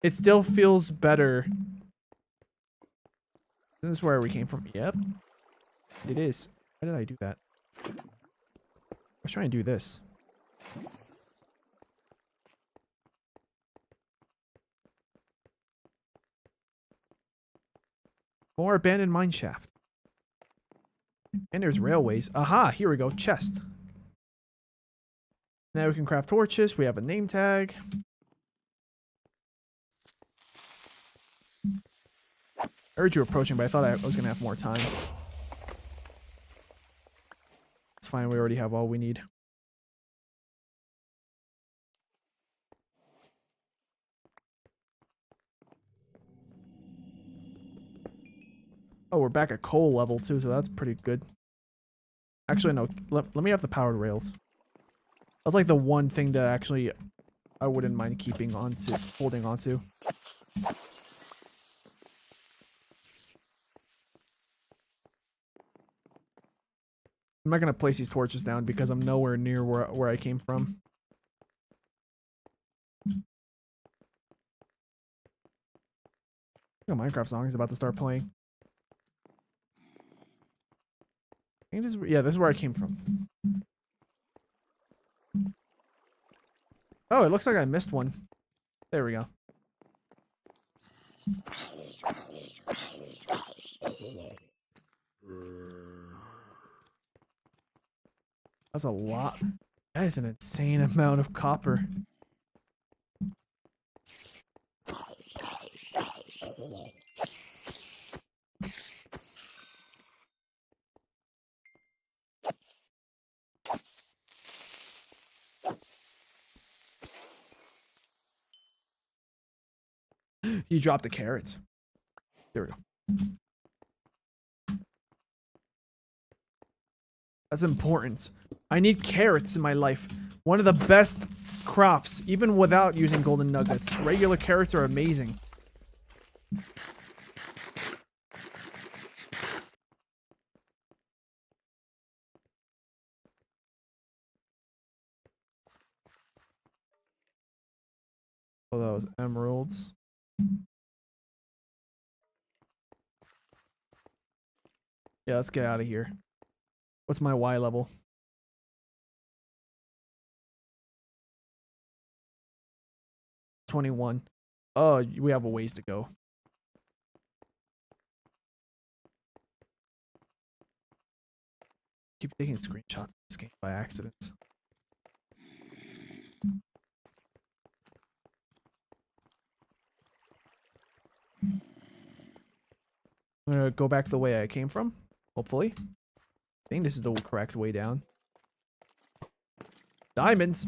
it still feels better. This is where we came from. Yep. It is. Why did I do that? I was trying to do this. More abandoned mine shaft. And there's railways. Aha, here we go. Chest. Now we can craft torches. We have a name tag. I heard you approaching, but I thought I was going to have more time. It's fine. We already have all we need. Oh, we're back at coal level too, so that's pretty good. Actually, no. Let me have the powered rails. That's like the one thing that actually I wouldn't mind keeping onto, holding onto. I'm not gonna place these torches down because I'm nowhere near where I came from. A Minecraft song is about to start playing. I think this is, yeah, this is where I came from. Oh, it looks like I missed one. There we go. That's a lot. That is an insane amount of copper. You dropped the carrots. There we go. That's important. I need carrots in my life. One of the best crops, even without using golden nuggets. Regular carrots are amazing. Oh, those emeralds. Yeah, let's get out of here. What's my Y level? 21. Oh, we have a ways to go. Keep taking screenshots of this game by accident. I'm gonna go back the way I came from, hopefully. I think this is the correct way down. Diamonds!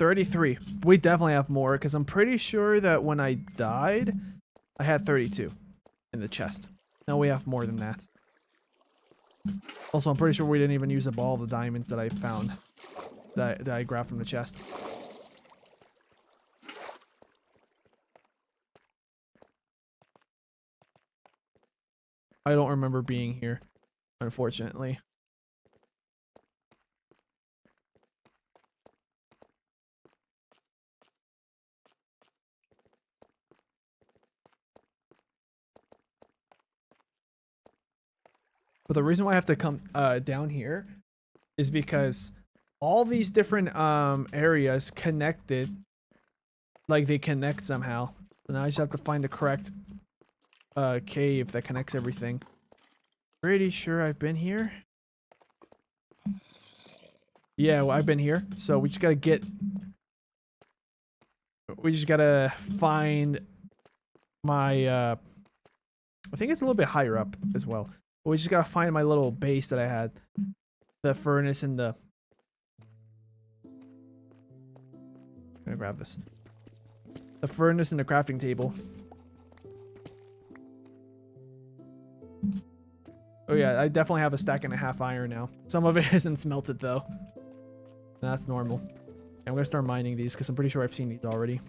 $33. We definitely have more because I'm pretty sure that when I died, I had 32 in the chest. Now we have more than that. Also, I'm pretty sure we didn't even use up all the diamonds that I found that I grabbed from the chest. I don't remember being here, unfortunately. But the reason why I have to come down here is because all these different areas connected, like they connect somehow. So now I just have to find the correct cave that connects everything. Pretty sure I've been here. Yeah, well, I've been here. So we just gotta find my I think it's a little bit higher up as well. But we just gotta find my little base that I had. The furnace and the... I'm gonna grab this. The furnace and the crafting table. Oh yeah, I definitely have a stack and a half iron now. Some of it isn't smelted though. That's normal. I'm gonna start mining these because I'm pretty sure I've seen these already.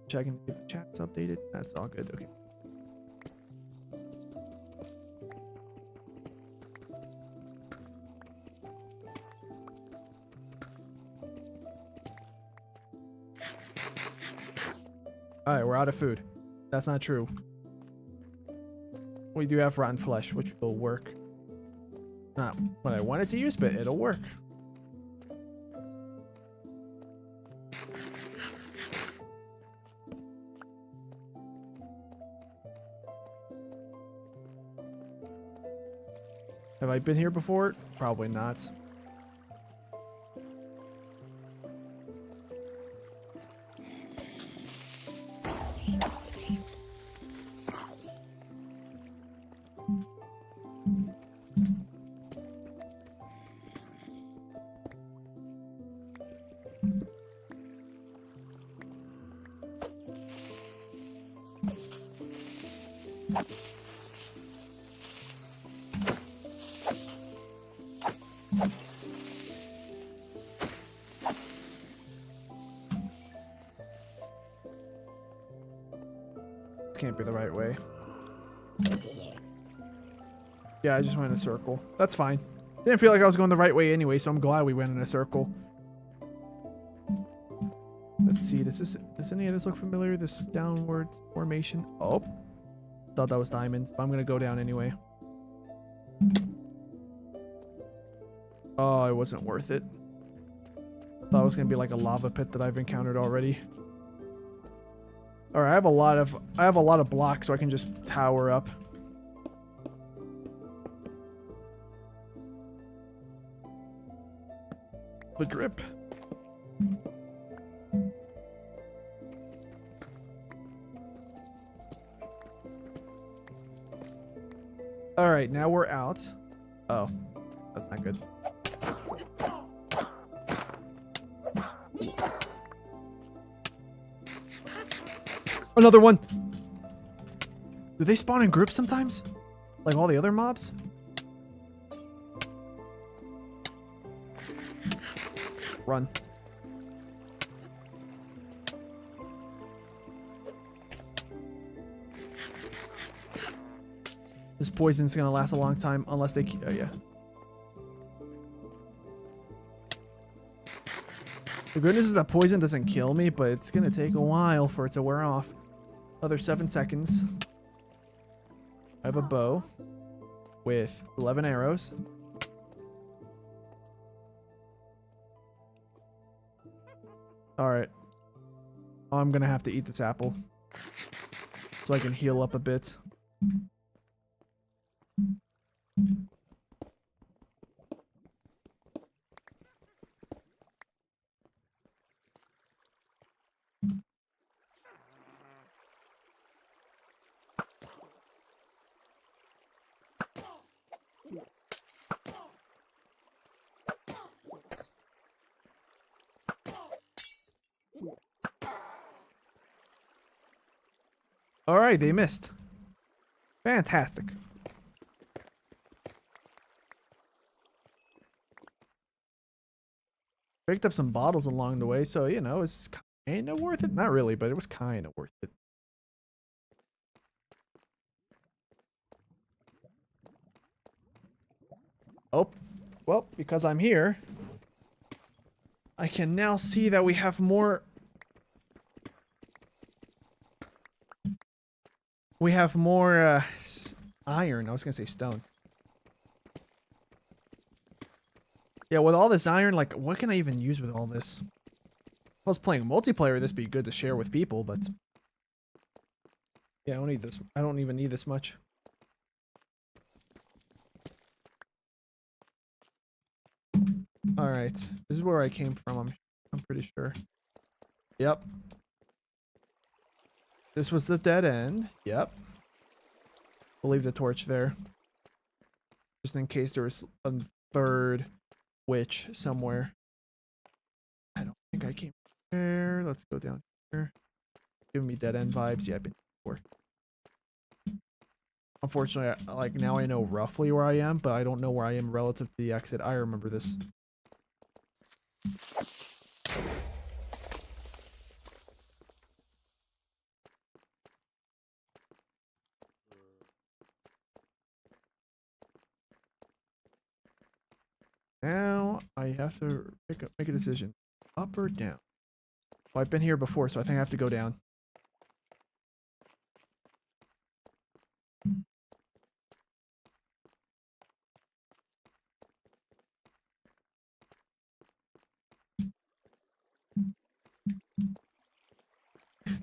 Checking if the chat's updated. That's all good. Okay. Alright, we're out of food. That's not true. We do have rotten flesh, which will work. Not what I wanted to use, but it'll work. Have I been here before? Probably not. Can't be the right way. Yeah, I just went in a circle. That's fine. Didn't feel like I was going the right way anyway, so I'm glad we went in a circle. Let's see. Does any of this look familiar? This downward formation. Oh, thought that was diamonds, but I'm gonna go down anyway. Oh, it wasn't worth it. Thought it was gonna be like a lava pit that I've encountered already. All right, I have a lot of blocks, so I can just tower up. The drip. All right, now we're out. Oh, that's not good. Another one. Do they spawn in groups sometimes? Like all the other mobs? Run. This poison's gonna last a long time unless they... Oh, yeah. The good news is that poison doesn't kill me, but it's gonna take a while for it to wear off. Another 7 seconds. I have a bow with 11 arrows. Alright. I'm gonna have to eat this apple so I can heal up a bit. Alright, they missed. Fantastic. Picked up some bottles along the way, so, you know, it's kind of worth it. Not really, but it was kind of worth it. Oh, well, because I'm here, I can now see that we have more... We have more, iron. I was gonna say stone. Yeah, with all this iron, like, what can I even use with all this? If I was playing multiplayer, this would be good to share with people, but... Yeah, I don't need this. I don't even need this much. Alright. This is where I came from, I'm pretty sure. Yep. This was the dead end. Yep. We'll leave the torch there. Just in case there was a third witch somewhere. I don't think I came there. Let's go down here. Giving me dead end vibes. Yeah, I've been before. Unfortunately, like now I know roughly where I am, but I don't know where I am relative to the exit. I remember this. Now I have to make a decision. Up or down? Well, I've been here before, so I think I have to go down.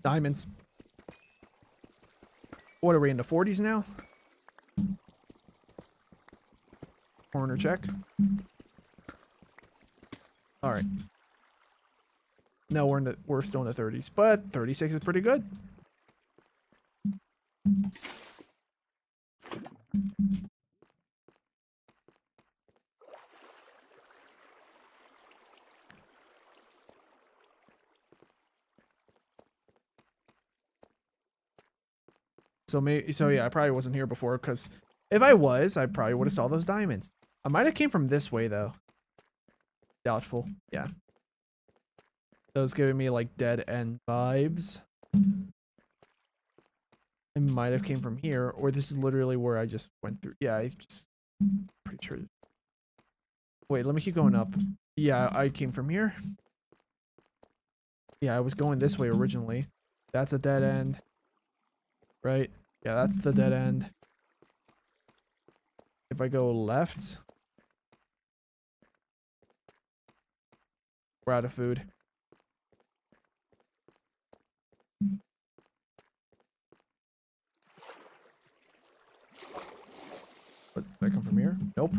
Diamonds. What are we in the 40s now? Corner check. All right. No, we're still in the 30s, but 36 is pretty good. So yeah, I probably wasn't here before, because if I was, I probably would have saw those diamonds. I might have came from this way though. Doubtful. Yeah. That was giving me like dead end vibes. It might have came from here, or this is literally where I just went through. Yeah, I just pretty sure. Wait, let me keep going up. Yeah, I came from here. Yeah, I was going this way originally. That's a dead end. Right? Yeah, that's the dead end. If I go left, we're out of food. What, did I come from here? Nope.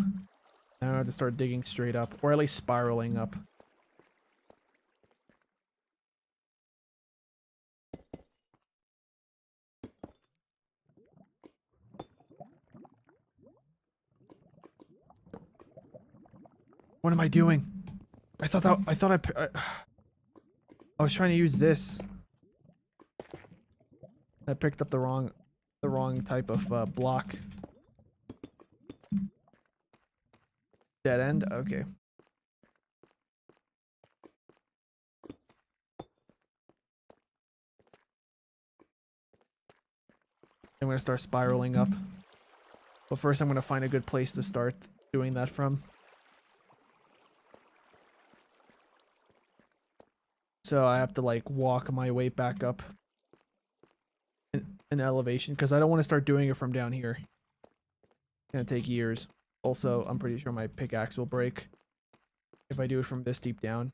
Now I have to start digging straight up, or at least spiraling up. What am I doing? I was trying to use this. I picked up the wrong type of block. Dead end? Okay. I'm gonna start spiraling up. But first I'm gonna find a good place to start doing that from. So I have to like walk my way back up in elevation, because I don't want to start doing it from down here. It's gonna take years. Also, I'm pretty sure my pickaxe will break if I do it from this deep down.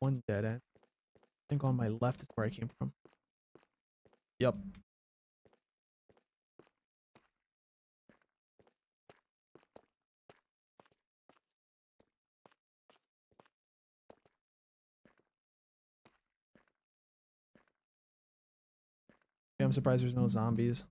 One dead end. I think on my left is where I came from. Yep. Yeah, I'm surprised there's no zombies.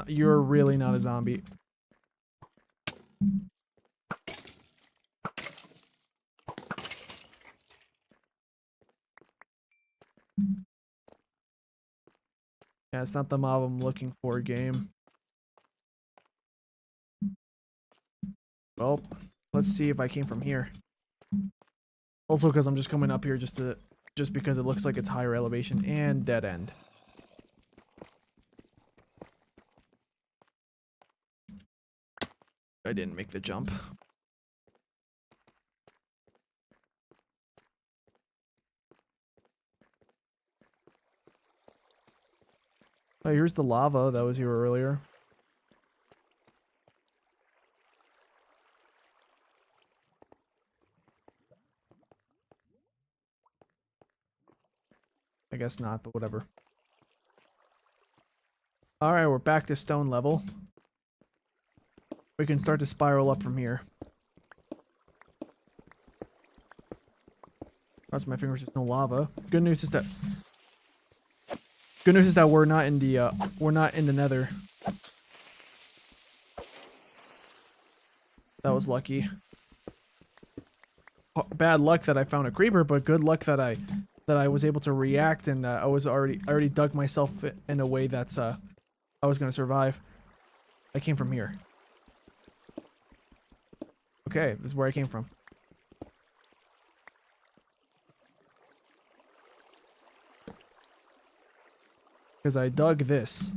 You're really not a zombie. Yeah, it's not the mob I'm looking for, game. Well, let's see if I came from here. Also, because I'm just coming up here just because it looks like it's higher elevation and dead end. I didn't make the jump. Oh, here's the lava that was here earlier. I guess not, but whatever. Alright, we're back to stone level. We can start to spiral up from here. Cross my fingers, there's no lava. Good news is that we're not in the Nether. That was lucky. Oh, bad luck that I found a creeper, but good luck that I was able to react, and I already dug myself in a way that's I was gonna survive. I came from here. Okay, this is where I came from. Because I dug this.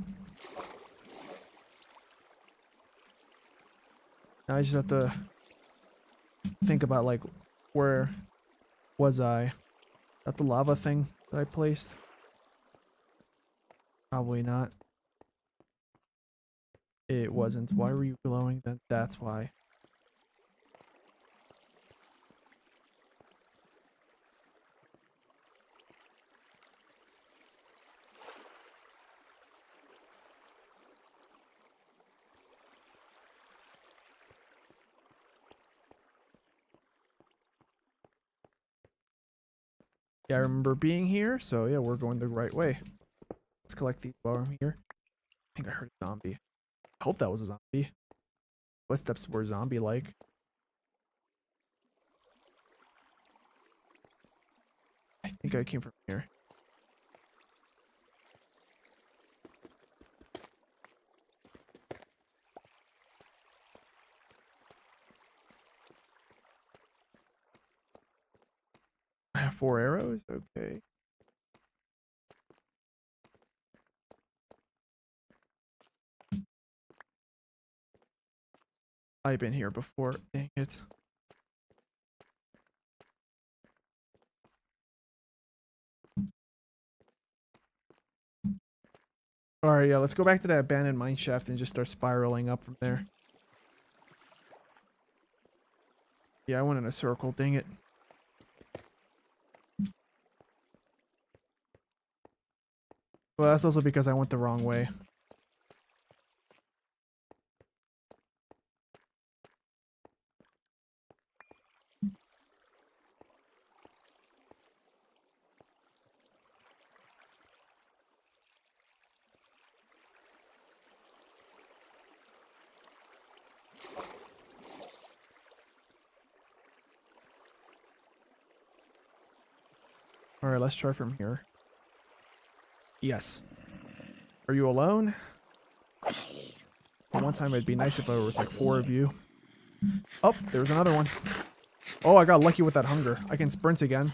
Now I just have to think about, like, where was I? Is that the lava thing that I placed? Probably not. It wasn't. Why were you glowing? That's why. Yeah, I remember being here, so yeah, we're going the right way. Let's collect these while I'm here. I think I heard a zombie. I hope that was a zombie. Footsteps were zombie-like. I think I came from here. I have 4 arrows? Okay. I've been here before. Dang it. Alright, yeah, let's go back to that abandoned mine shaft and just start spiraling up from there. Yeah, I went in a circle, dang it. Well, that's also because I went the wrong way. Alright, let's try from here. Yes. Are you alone? One time it'd be nice if there was like 4 of you. Oh, there's another one. Oh, I got lucky with that hunger. I can sprint again.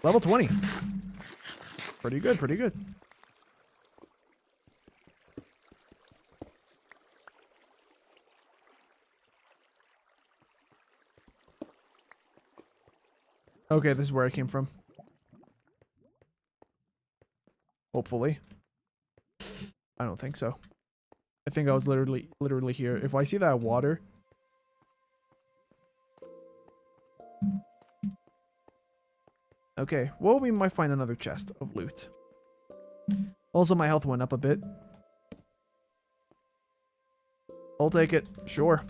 Level 20. Pretty good, pretty good. Okay, this is where I came from. Hopefully. I don't think so. I think I was literally here. If I see that water... Okay, well, we might find another chest of loot. Also, my health went up a bit. I'll take it. Sure.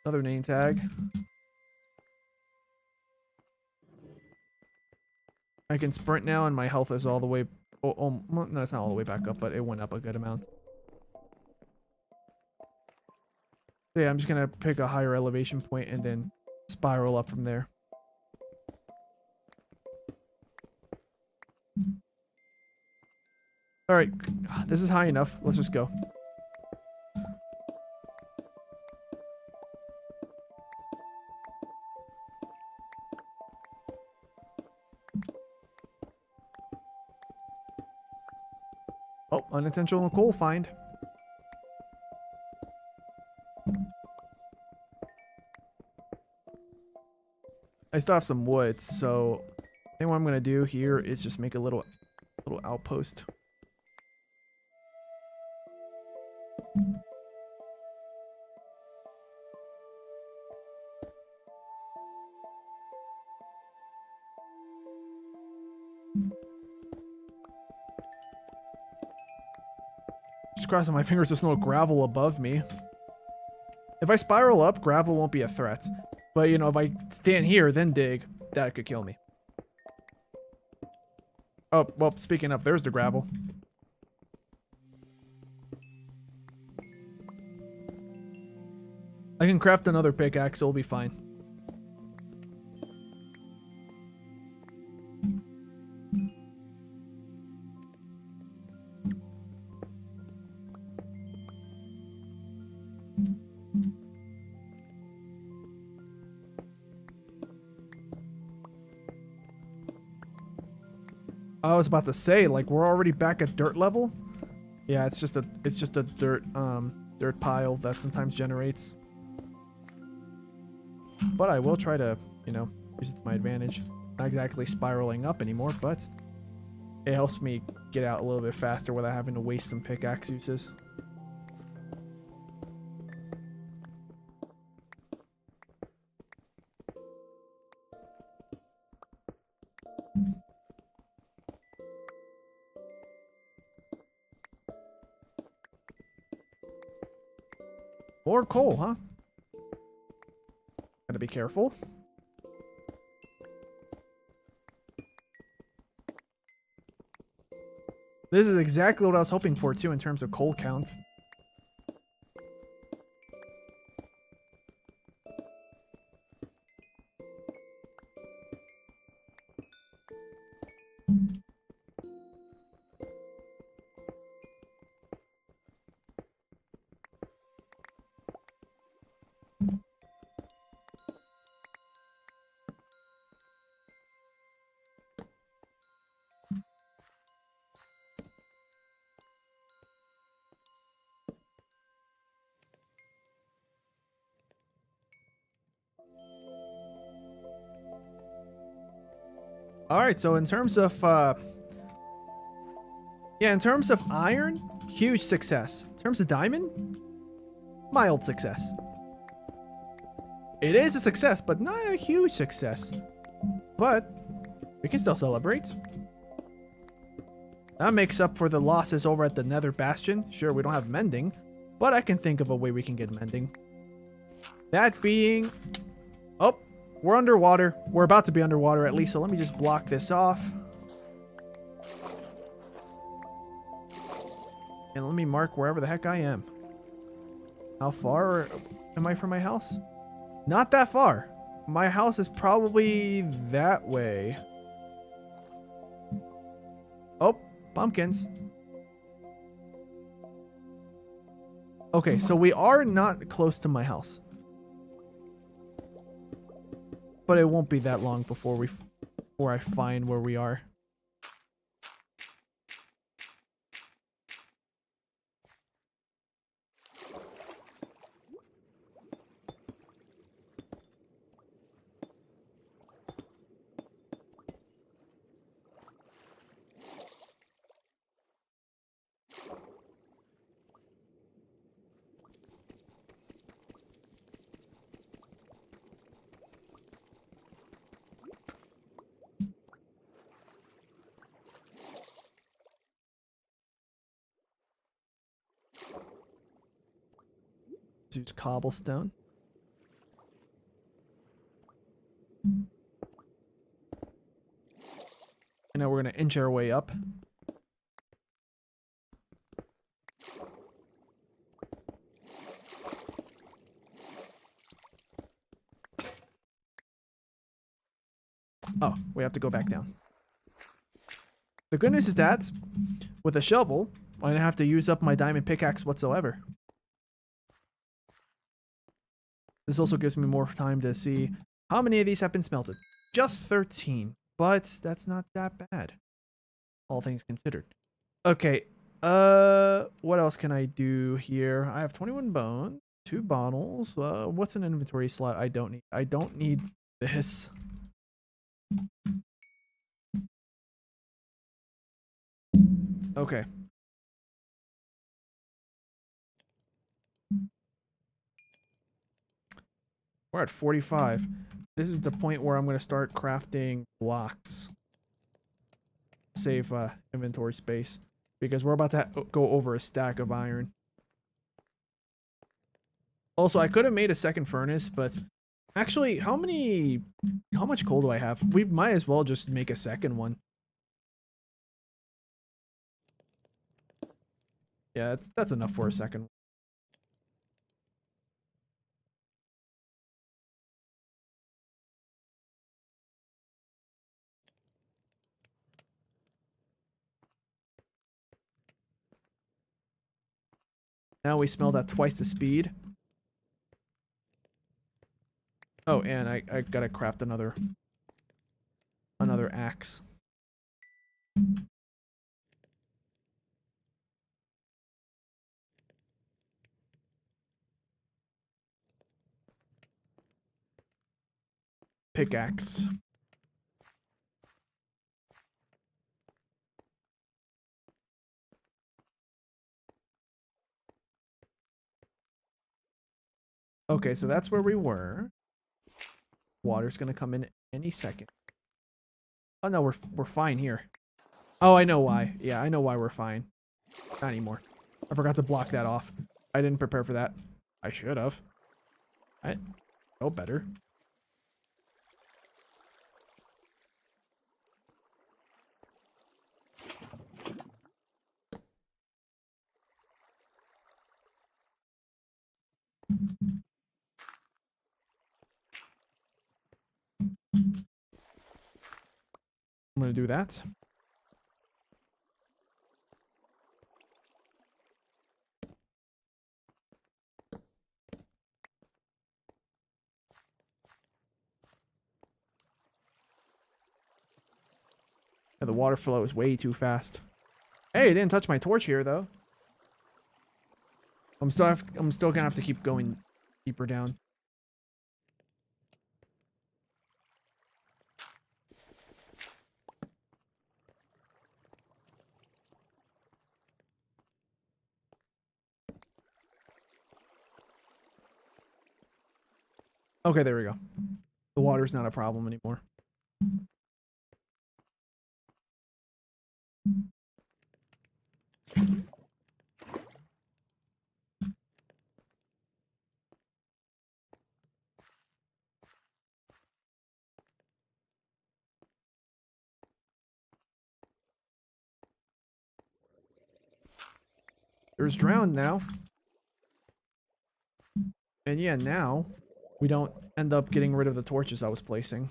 Another name tag. I can sprint now and my health is all the way... Oh, no, it's not all the way back up, but it went up a good amount. So yeah, I'm just gonna pick a higher elevation point and then spiral up from there. Alright, this is high enough. Let's just go. Oh, unintentional coal find. I still have some wood, so I think what I'm gonna do here is just make a little outpost. Just crossing my fingers there's no gravel above me. If I spiral up, gravel won't be a threat. But, you know, if I stand here, then dig, that could kill me. Oh, well, speaking of, there's the gravel. I can craft another pickaxe, it'll be fine. I was about to say, like, we're already back at dirt level. Yeah, it's just a dirt dirt pile that sometimes generates. But I will try to, you know, use it to my advantage. Not exactly spiraling up anymore, but it helps me get out a little bit faster without having to waste some pickaxe uses. More coal, huh? Gotta be careful. This is exactly what I was hoping for, too, in terms of coal count. Alright, so in terms of, in terms of iron, huge success. In terms of diamond, mild success. It is a success, but not a huge success. But we can still celebrate. That makes up for the losses over at the Nether Bastion. Sure, we don't have mending, but I can think of a way we can get mending. That being... Oh, we're underwater. We're about to be underwater at least, so let me just block this off. And let me mark wherever the heck I am. How far am I from my house? Not that far. My house is probably that way. Oh, pumpkins. Okay, so we are not close to my house. But it won't be that long before I find where we are. Use cobblestone. And now we're going to inch our way up. Oh, we have to go back down. The good news is that with a shovel, I don't have to use up my diamond pickaxe whatsoever. This also gives me more time to see how many of these have been smelted. Just 13, but that's not that bad, all things considered. Okay, what else can I do here? I have 21 bone, 2 bottles. What's an inventory slot I don't need? I don't need this. Okay. We're at 45. This is the point where I'm going to start crafting blocks. Save inventory space. Because we're about to go over a stack of iron. Also, I could have made a second furnace, but... Actually, how much coal do I have? We might as well just make a second one. Yeah, that's enough for a second. Now we smelled at twice the speed. Oh, and I gotta craft another axe. pickaxe. Okay, so that's where we were. Water's gonna come in any second. Oh no, we're fine here. Oh, I know why. Yeah, I know why we're fine. Not anymore. I forgot to block that off. I didn't prepare for that. I should have. I know better. I'm gonna do that. Yeah, the water flow is way too fast. Hey, it didn't touch my torch here though. I'm still gonna have to keep going deeper down. Okay, there we go. The water's not a problem anymore. There's drowned now. And yeah, now we don't end up getting rid of the torches I was placing.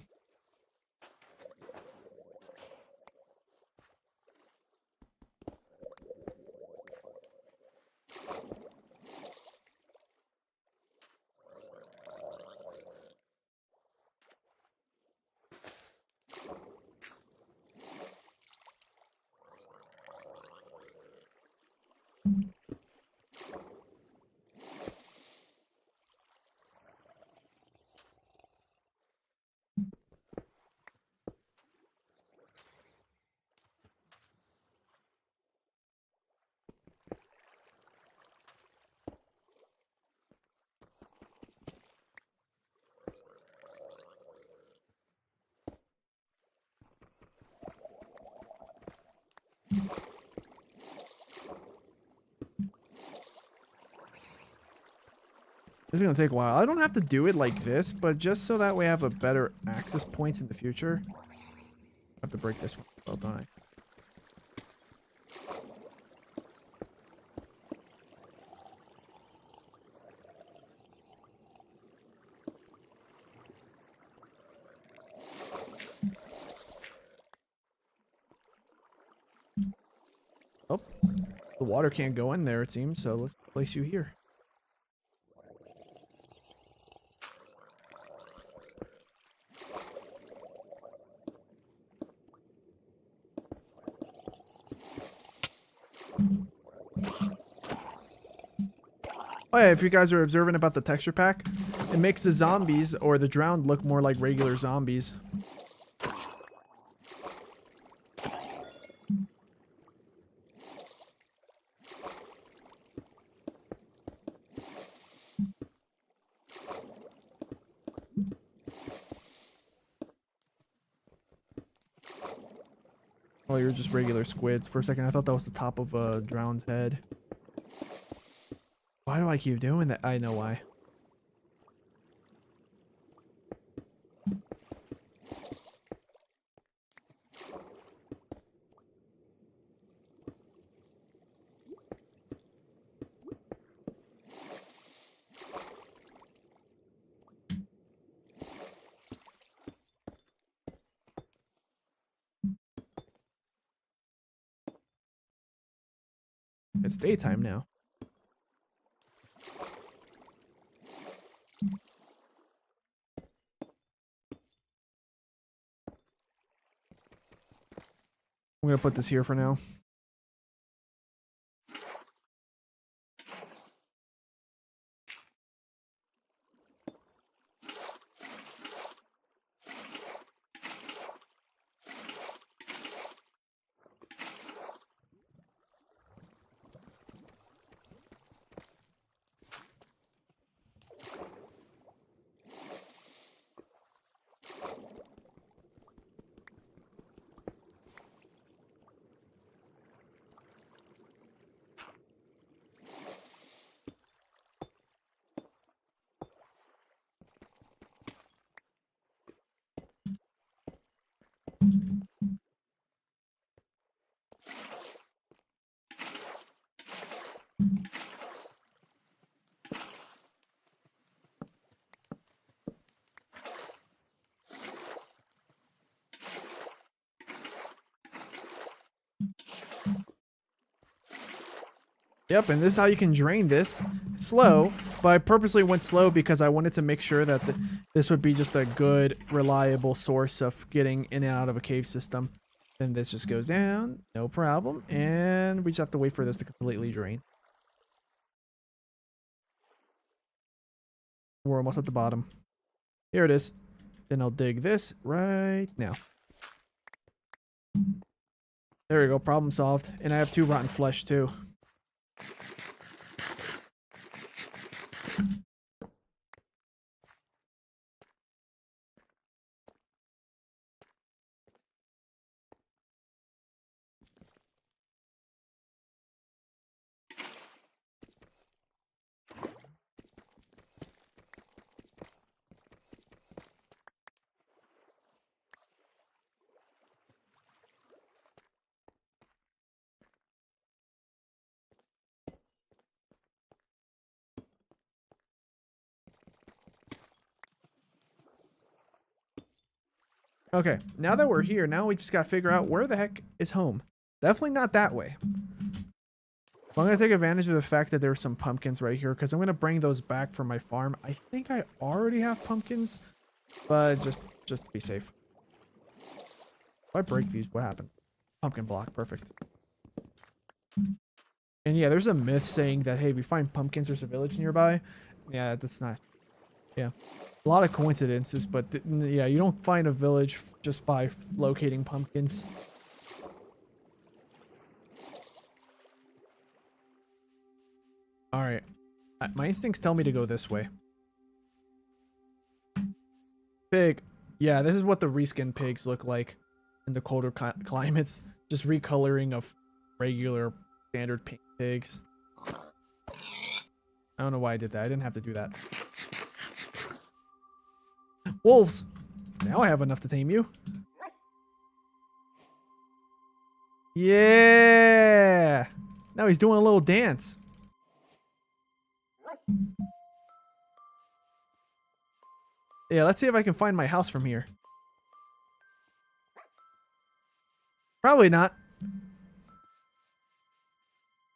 This is gonna take a while. I don't have to do it like this, but just so that way I have a better access points in the future. I have to break this one. Well, don't I? Oh, the water can't go in there, it seems, so let's place you here. Oh yeah, if you guys are observant about the texture pack, it makes the zombies or the drowned look more like regular zombies. Oh, you're just regular squids. For a second, I thought that was the top of a drowned head. Why do I keep doing that? I know why. It's daytime now. I'm gonna put this here for now. Yep, and this is how you can drain this. Slow, but I purposely went slow because I wanted to make sure that this would be just a good, reliable source of getting in and out of a cave system. Then this just goes down, no problem, and we just have to wait for this to completely drain. We're almost at the bottom. Here it is. Then I'll dig this right now. There we go, problem solved. And I have 2 rotten flesh too. Okay, now that we're here, now we just gotta figure out where the heck is home. Definitely not that way. I'm gonna take advantage of the fact that there's some pumpkins right here because I'm gonna bring those back from my farm. I think I already have pumpkins, but just to be safe. If I break these, what happens? Pumpkin block, perfect. And yeah, there's a myth saying that, hey, if you find pumpkins, there's a village nearby. Yeah, that's not. Yeah. A lot of coincidences, but yeah, you don't find a village just by locating pumpkins. Alright. My instincts tell me to go this way. Pig. Yeah, this is what the reskin pigs look like in the colder climates. Just recoloring of regular standard pink pigs. I don't know why I did that. I didn't have to do that. Wolves! Now I have enough to tame you. Yeah! Now he's doing a little dance. Yeah, let's see if I can find my house from here. Probably not.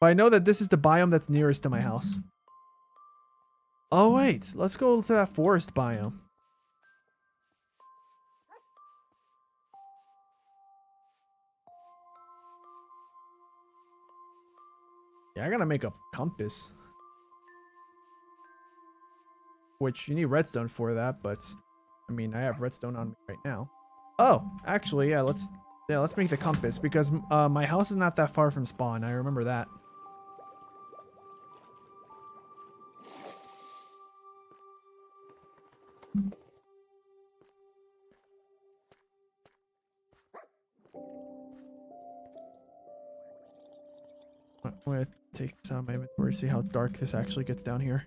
But I know that this is the biome that's nearest to my house. Oh wait, let's go to that forest biome. Yeah, I gotta make a compass. Which you need redstone for that, but I mean I have redstone on me right now. Oh, actually, yeah, let's make the compass because my house is not that far from spawn. I remember that. I'm gonna take this out of my inventory, see how dark this actually gets down here.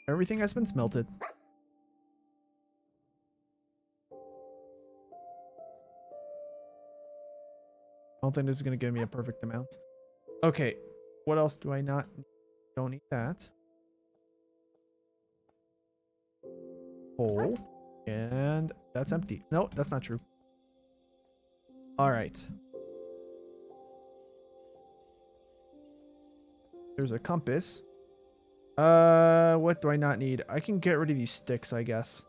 Everything has been smelted. I don't think this is gonna give me a perfect amount. Okay, what else do I not? Don't need that. Hole. And that's empty. No, that's not true. Alright. There's a compass. What do I not need? I can get rid of these sticks, I guess.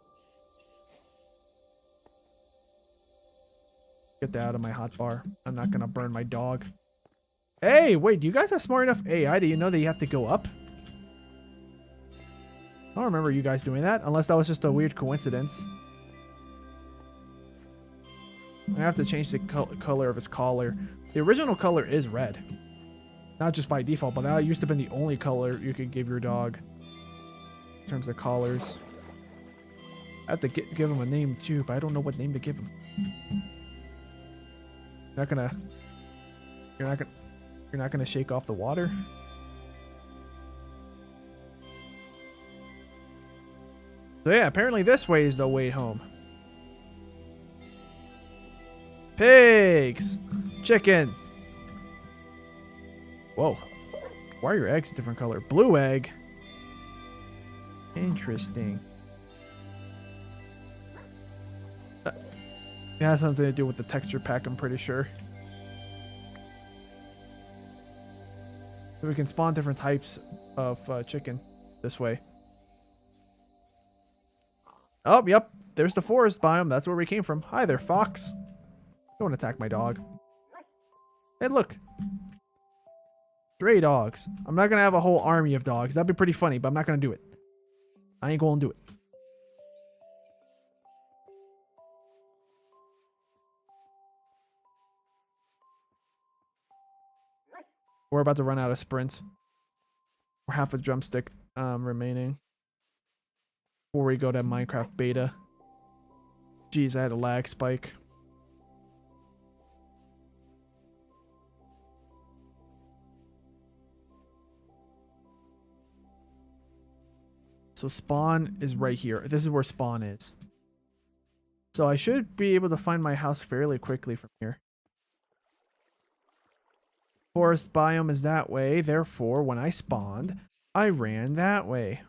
Get that out of my hotbar. I'm not gonna burn my dog. Hey, wait, do you guys have smart enough AI? Do you know that you have to go up? I don't remember you guys doing that, unless that was just a weird coincidence. I have to change the color of his collar. The original color is red. Not just by default, but that used to have been the only color you could give your dog. In terms of collars. I have to give him a name too, but I don't know what name to give him. You're not gonna shake off the water? So yeah, apparently this way is the way home. Pigs! Chicken! Whoa. Why are your eggs a different color? Blue egg. Interesting. It has something to do with the texture pack, I'm pretty sure. So we can spawn different types of chicken this way. Oh, yep. There's the forest biome. That's where we came from. Hi there, fox. Don't attack my dog. Hey, look. Stray dogs. I'm not going to have a whole army of dogs. That'd be pretty funny, but I'm not going to do it. I ain't going to do it. We're about to run out of sprints. We're half a drumstick remaining. Before we go to Minecraft beta. Jeez, I had a lag spike. So spawn is right here. This is where spawn is. So I should be able to find my house fairly quickly from here. Forest biome is that way. Therefore, when I spawned, I ran that way.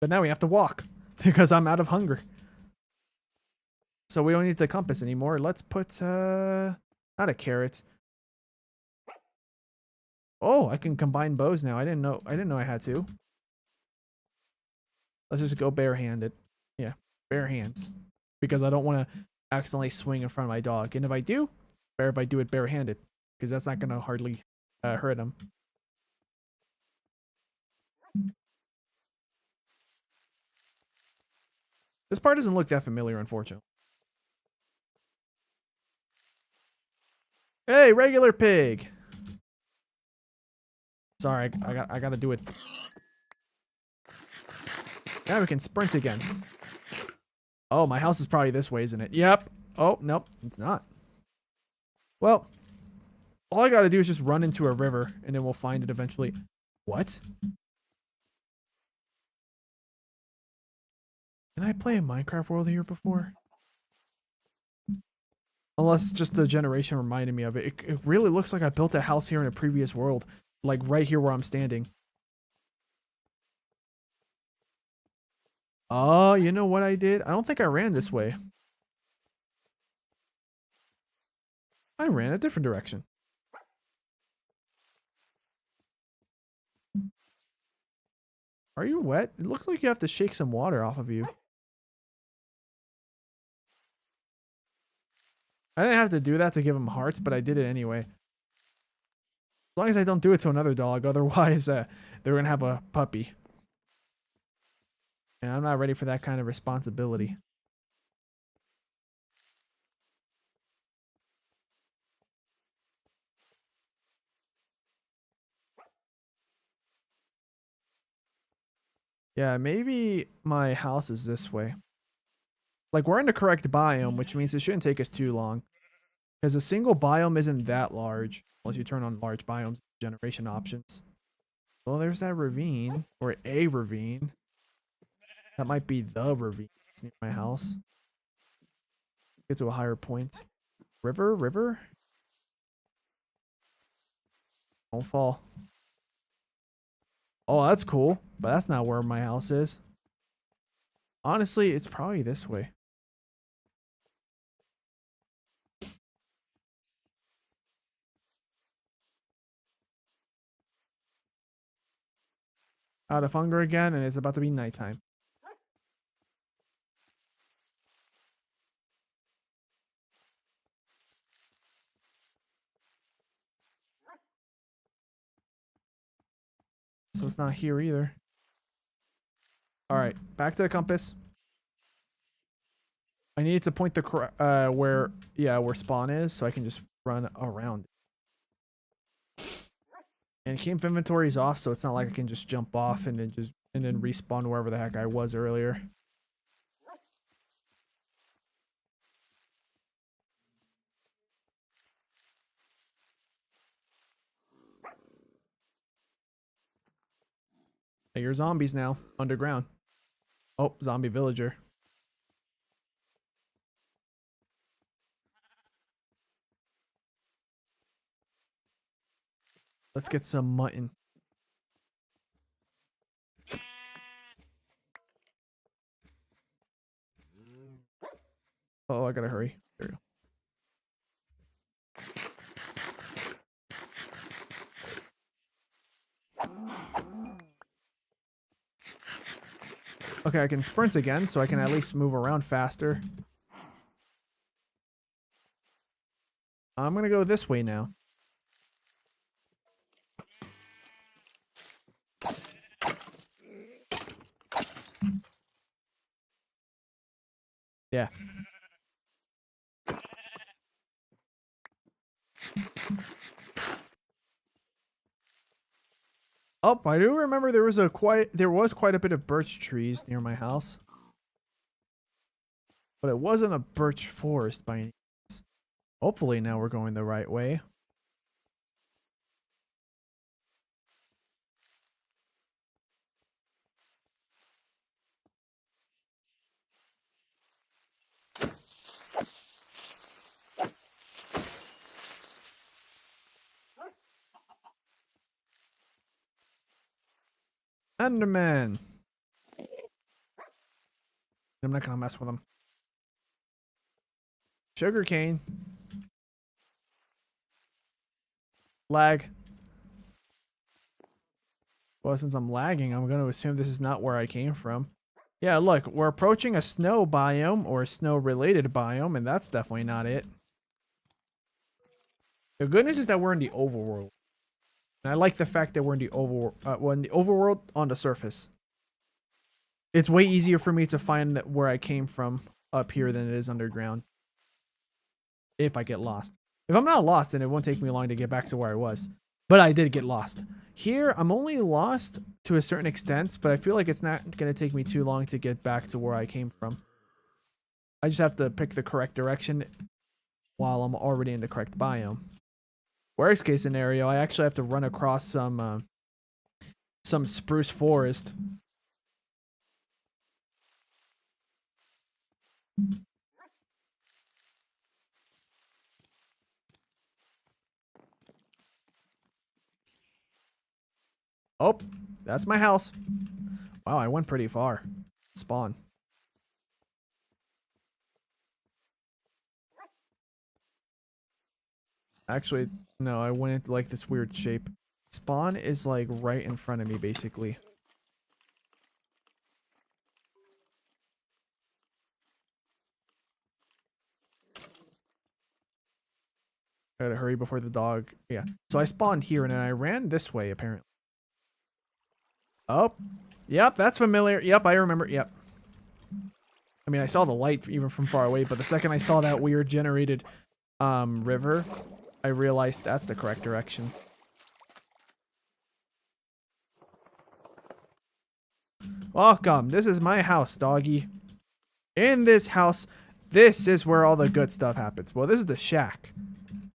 But now we have to walk because I'm out of hunger. So we don't need the compass anymore. Let's put, not a carrot. Oh, I can combine bows now. I didn't know I had to. Let's just go barehanded. Yeah, bare hands. Because I don't want to accidentally swing in front of my dog. And if I do, better if I do it barehanded. Because that's not going to hardly hurt him. This part doesn't look that familiar, unfortunately. Hey, regular pig. Sorry, I gotta do it. Now we can sprint again. Oh, my house is probably this way, isn't it? Yep. Oh, nope, it's not. Well, all I gotta do is just run into a river, and then we'll find it eventually. What? Did I play a Minecraft world here before? Unless just the generation reminded me of it. It really looks like I built a house here in a previous world. Like right here where I'm standing. Oh, you know what I did? I don't think I ran this way. I ran a different direction. Are you wet? It looks like you have to shake some water off of you. I didn't have to do that to give him hearts, but I did it anyway. As long as I don't do it to another dog, otherwise they're going to have a puppy. And I'm not ready for that kind of responsibility. Yeah, maybe my house is this way. Like, we're in the correct biome, which means it shouldn't take us too long. Because a single biome isn't that large, unless you turn on large biomes generation options. Well, there's that ravine, or a ravine. That might be the ravine that's near my house. Get to a higher point. River? Don't fall. Oh, that's cool, but that's not where my house is. Honestly, it's probably this way. Out of hunger again, and it's about to be nighttime. So it's not here either. Alright, back to the compass. I need to point the where spawn is, so I can just run around. And camp inventory is off, so it's not like I can just jump off and then respawn wherever the heck I was earlier. Hey, you're zombies now, underground. Oh, zombie villager. Let's get some mutton. Oh, I gotta hurry. There we go. Okay, I can sprint again, so I can at least move around faster. I'm gonna go this way now. Yeah. Oh, I do remember there was quite a bit of birch trees near my house. But it wasn't a birch forest by any means. Hopefully now we're going the right way. Enderman! I'm not gonna mess with him. Sugarcane. Lag. Well, since I'm lagging, I'm gonna assume this is not where I came from. Yeah, look, we're approaching a snow biome or a snow-related biome, and that's definitely not it. The good news is that we're in the overworld. And I like the fact that we're in the overworld on the surface. It's way easier for me to find where I came from up here than it is underground. If I get lost. If I'm not lost, then it won't take me long to get back to where I was. But I did get lost. Here, I'm only lost to a certain extent, but I feel like it's not going to take me too long to get back to where I came from. I just have to pick the correct direction while I'm already in the correct biome. Worst case scenario, I actually have to run across some spruce forest. Oh, that's my house. Wow, I went pretty far. Spawn. Actually, no, I went into like this weird shape. Spawn is like right in front of me, basically. I gotta hurry before the dog. Yeah. So I spawned here and then I ran this way, apparently. Oh. Yep, that's familiar. Yep, I remember. Yep. I mean, I saw the light even from far away, but the second I saw that weird generated river, I realized that's the correct direction. Welcome. This is my house, doggy. In this house, this is where all the good stuff happens. Well, this is the shack.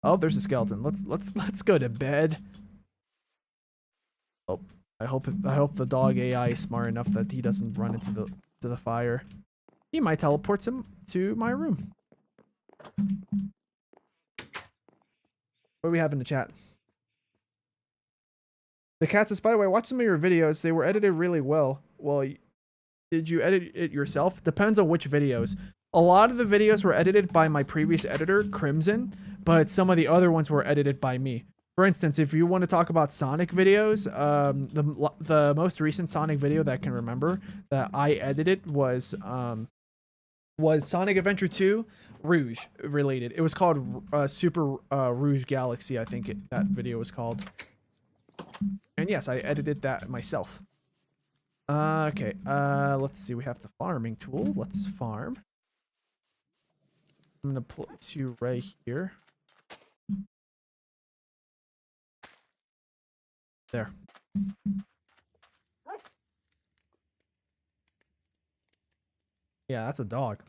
Oh, there's a skeleton. Let's go to bed. Oh, I hope the dog AI is smart enough that he doesn't run into the fire. He might teleport him to my room. What do we have in the chat? The cat says, by the way, I watched some of your videos. They were edited really well. Well, did you edit it yourself? Depends on which videos. A lot of the videos were edited by my previous editor, Crimson, but some of the other ones were edited by me. For instance, if you want to talk about Sonic videos, the most recent Sonic video that I can remember that I edited was Sonic Adventure 2 Rouge related. It was called Super Rouge Galaxy, I think that video was called. And yes, I edited that myself. Okay, let's see. We have the farming tool. Let's farm. I'm gonna place you right here. There. Yeah, that's a dog.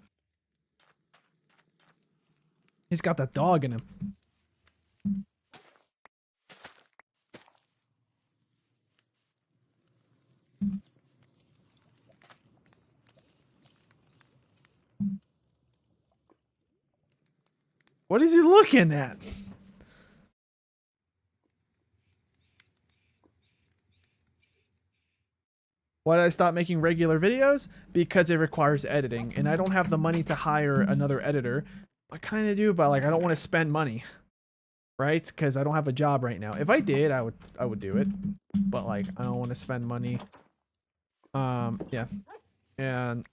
He's got that dog in him. What is he looking at? Why did I stop making regular videos? Because it requires editing, and I don't have the money to hire another editor. I kind of do, but like I don't want to spend money, right? Because I don't have a job right now. If I did, I would do it, but like I don't want to spend money. Yeah, and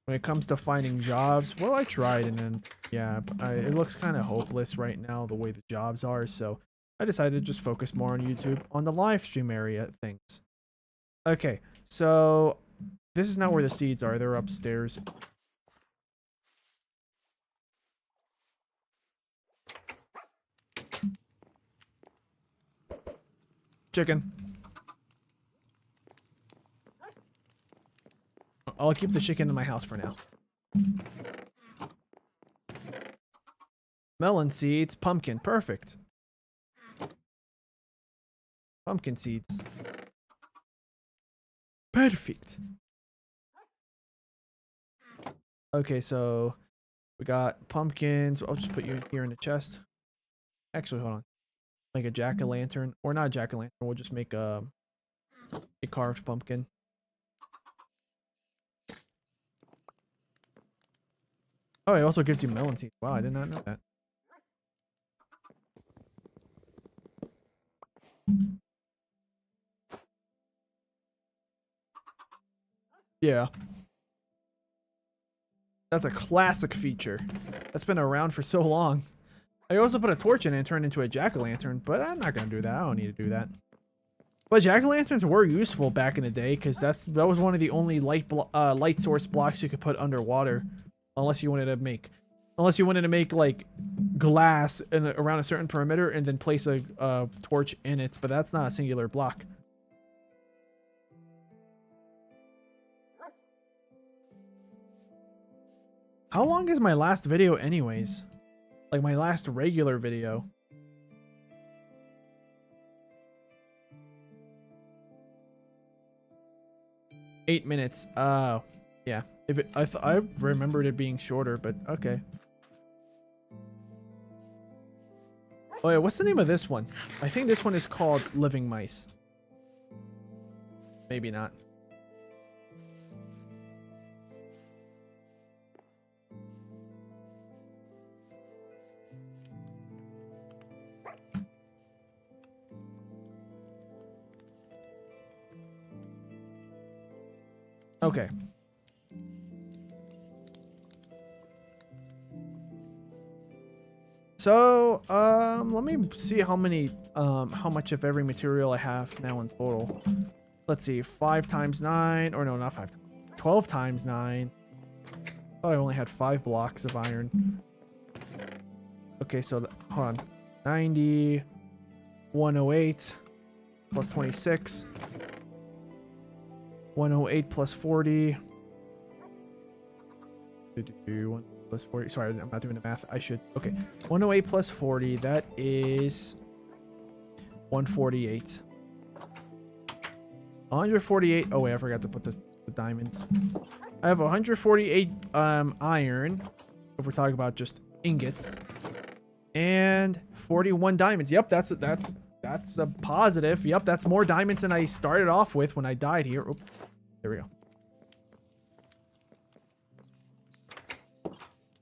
when it comes to finding jobs, well, I tried, and then yeah, it looks kind of hopeless right now the way the jobs are. So I decided to just focus more on YouTube on the live stream area things. Okay, so this is not where the seeds are. They're upstairs. Chicken. I'll keep the chicken in my house for now. Melon seeds, pumpkin, perfect. Pumpkin seeds. Perfect. Okay, so we got pumpkins. I'll just put you here in the chest. Actually, hold on. Make a jack-o'-lantern. Or not jack-o'-lantern. We'll just make a carved pumpkin. Oh, it also gives you melon seeds. Wow, I did not know that. Yeah. That's a classic feature. That's been around for so long. I also put a torch in it and turned into a jack-o'-lantern, but I'm not gonna do that. I don't need to do that. But jack-o'-lanterns were useful back in the day because that was one of the only light source blocks you could put underwater, unless you wanted to make like glass around a certain perimeter and then place a torch in it. But that's not a singular block. How long is my last video anyways? Like my last regular video. Eight minutes. Yeah. If it, I remembered it being shorter, but okay. Oh yeah, what's the name of this one? I think this one is called Living Mice. Maybe not. Okay. So, let me see how much of every material I have now in total. Let's see, 5 times 9, or no, not 5, 12 times 9. I thought I only had 5 blocks of iron. Okay, so, hold on. 90, 108, plus 26. 108 plus 40. 1 plus 40. Sorry, I'm not doing the math. I should. Okay. 108 plus 40. That is 148. 148. Oh, wait. I forgot to put the diamonds. I have 148 iron. If we're talking about just ingots. And 41 diamonds. Yep, that's a positive. Yep, that's more diamonds than I started off with when I died here. Oop. There we go.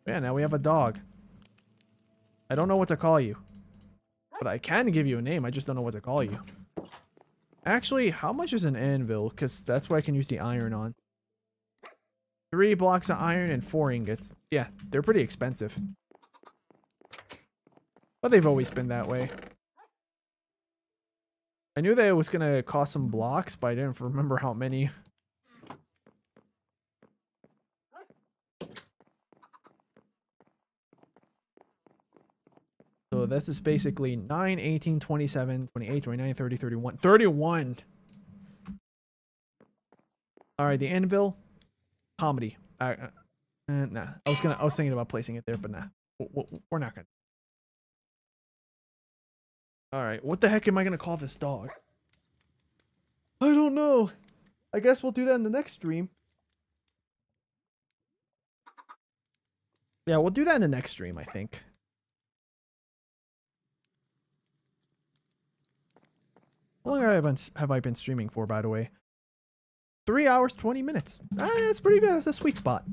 Yeah, now we have a dog. I don't know what to call you. But I can give you a name. I just don't know what to call you. Actually, how much is an anvil? Because that's what I can use the iron on. 3 blocks of iron and 4 ingots. Yeah, they're pretty expensive. But they've always been that way. I knew that it was going to cost some blocks, but I didn't remember how many. So this is basically 9, 18, 27, 28, 29, 30, 31. 31! Alright, the anvil. Comedy. Nah. I was thinking about placing it there, but nah. We're not gonna. Alright, what the heck am I gonna call this dog? I don't know. I guess we'll do that in the next stream. Yeah, we'll do that in the next stream, I think. How long have I been streaming for, by the way? 3 hours, 20 minutes. That's pretty good. That's a sweet spot.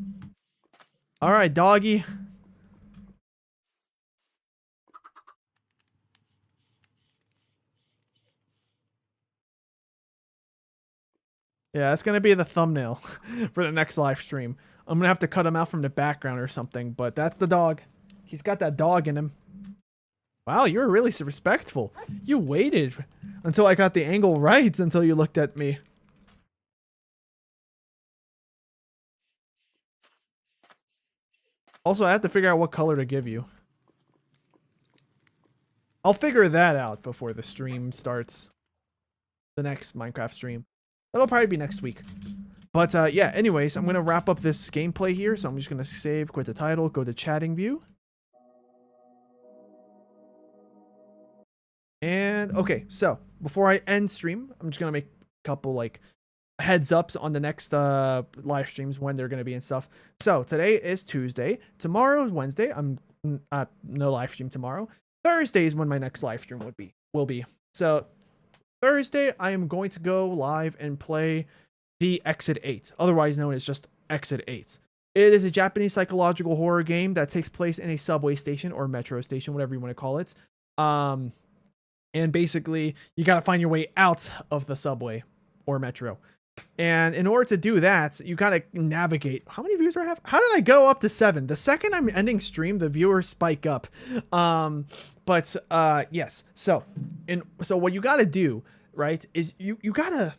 All right, doggy. Yeah, that's going to be the thumbnail for the next live stream. I'm going to have to cut him out from the background or something, but that's the dog. He's got that dog in him. Wow, you were really respectful. You waited until I got the angle right until you looked at me. Also, I have to figure out what color to give you. I'll figure that out before the stream starts. The next Minecraft stream. That'll probably be next week. But yeah, anyways, I'm going to wrap up this gameplay here. So I'm just going to save, quit the title, go to chatting view. And okay, so before I end stream, I'm just going to make a couple like heads ups on the next live streams when they're going to be and stuff. So today is Tuesday. Tomorrow is Wednesday. I'm no live stream tomorrow. Thursday is when my next live stream will be. So Thursday, I am going to go live and play the Exit 8, otherwise known as just Exit 8. It is a Japanese psychological horror game that takes place in a subway station or metro station, whatever you want to call it. And basically, you got to find your way out of the subway or metro. And in order to do that, you got to navigate. How many views do I have? How did I go up to 7? The second I'm ending stream, the viewers spike up. But yes. So what you got to do, right, is you gotta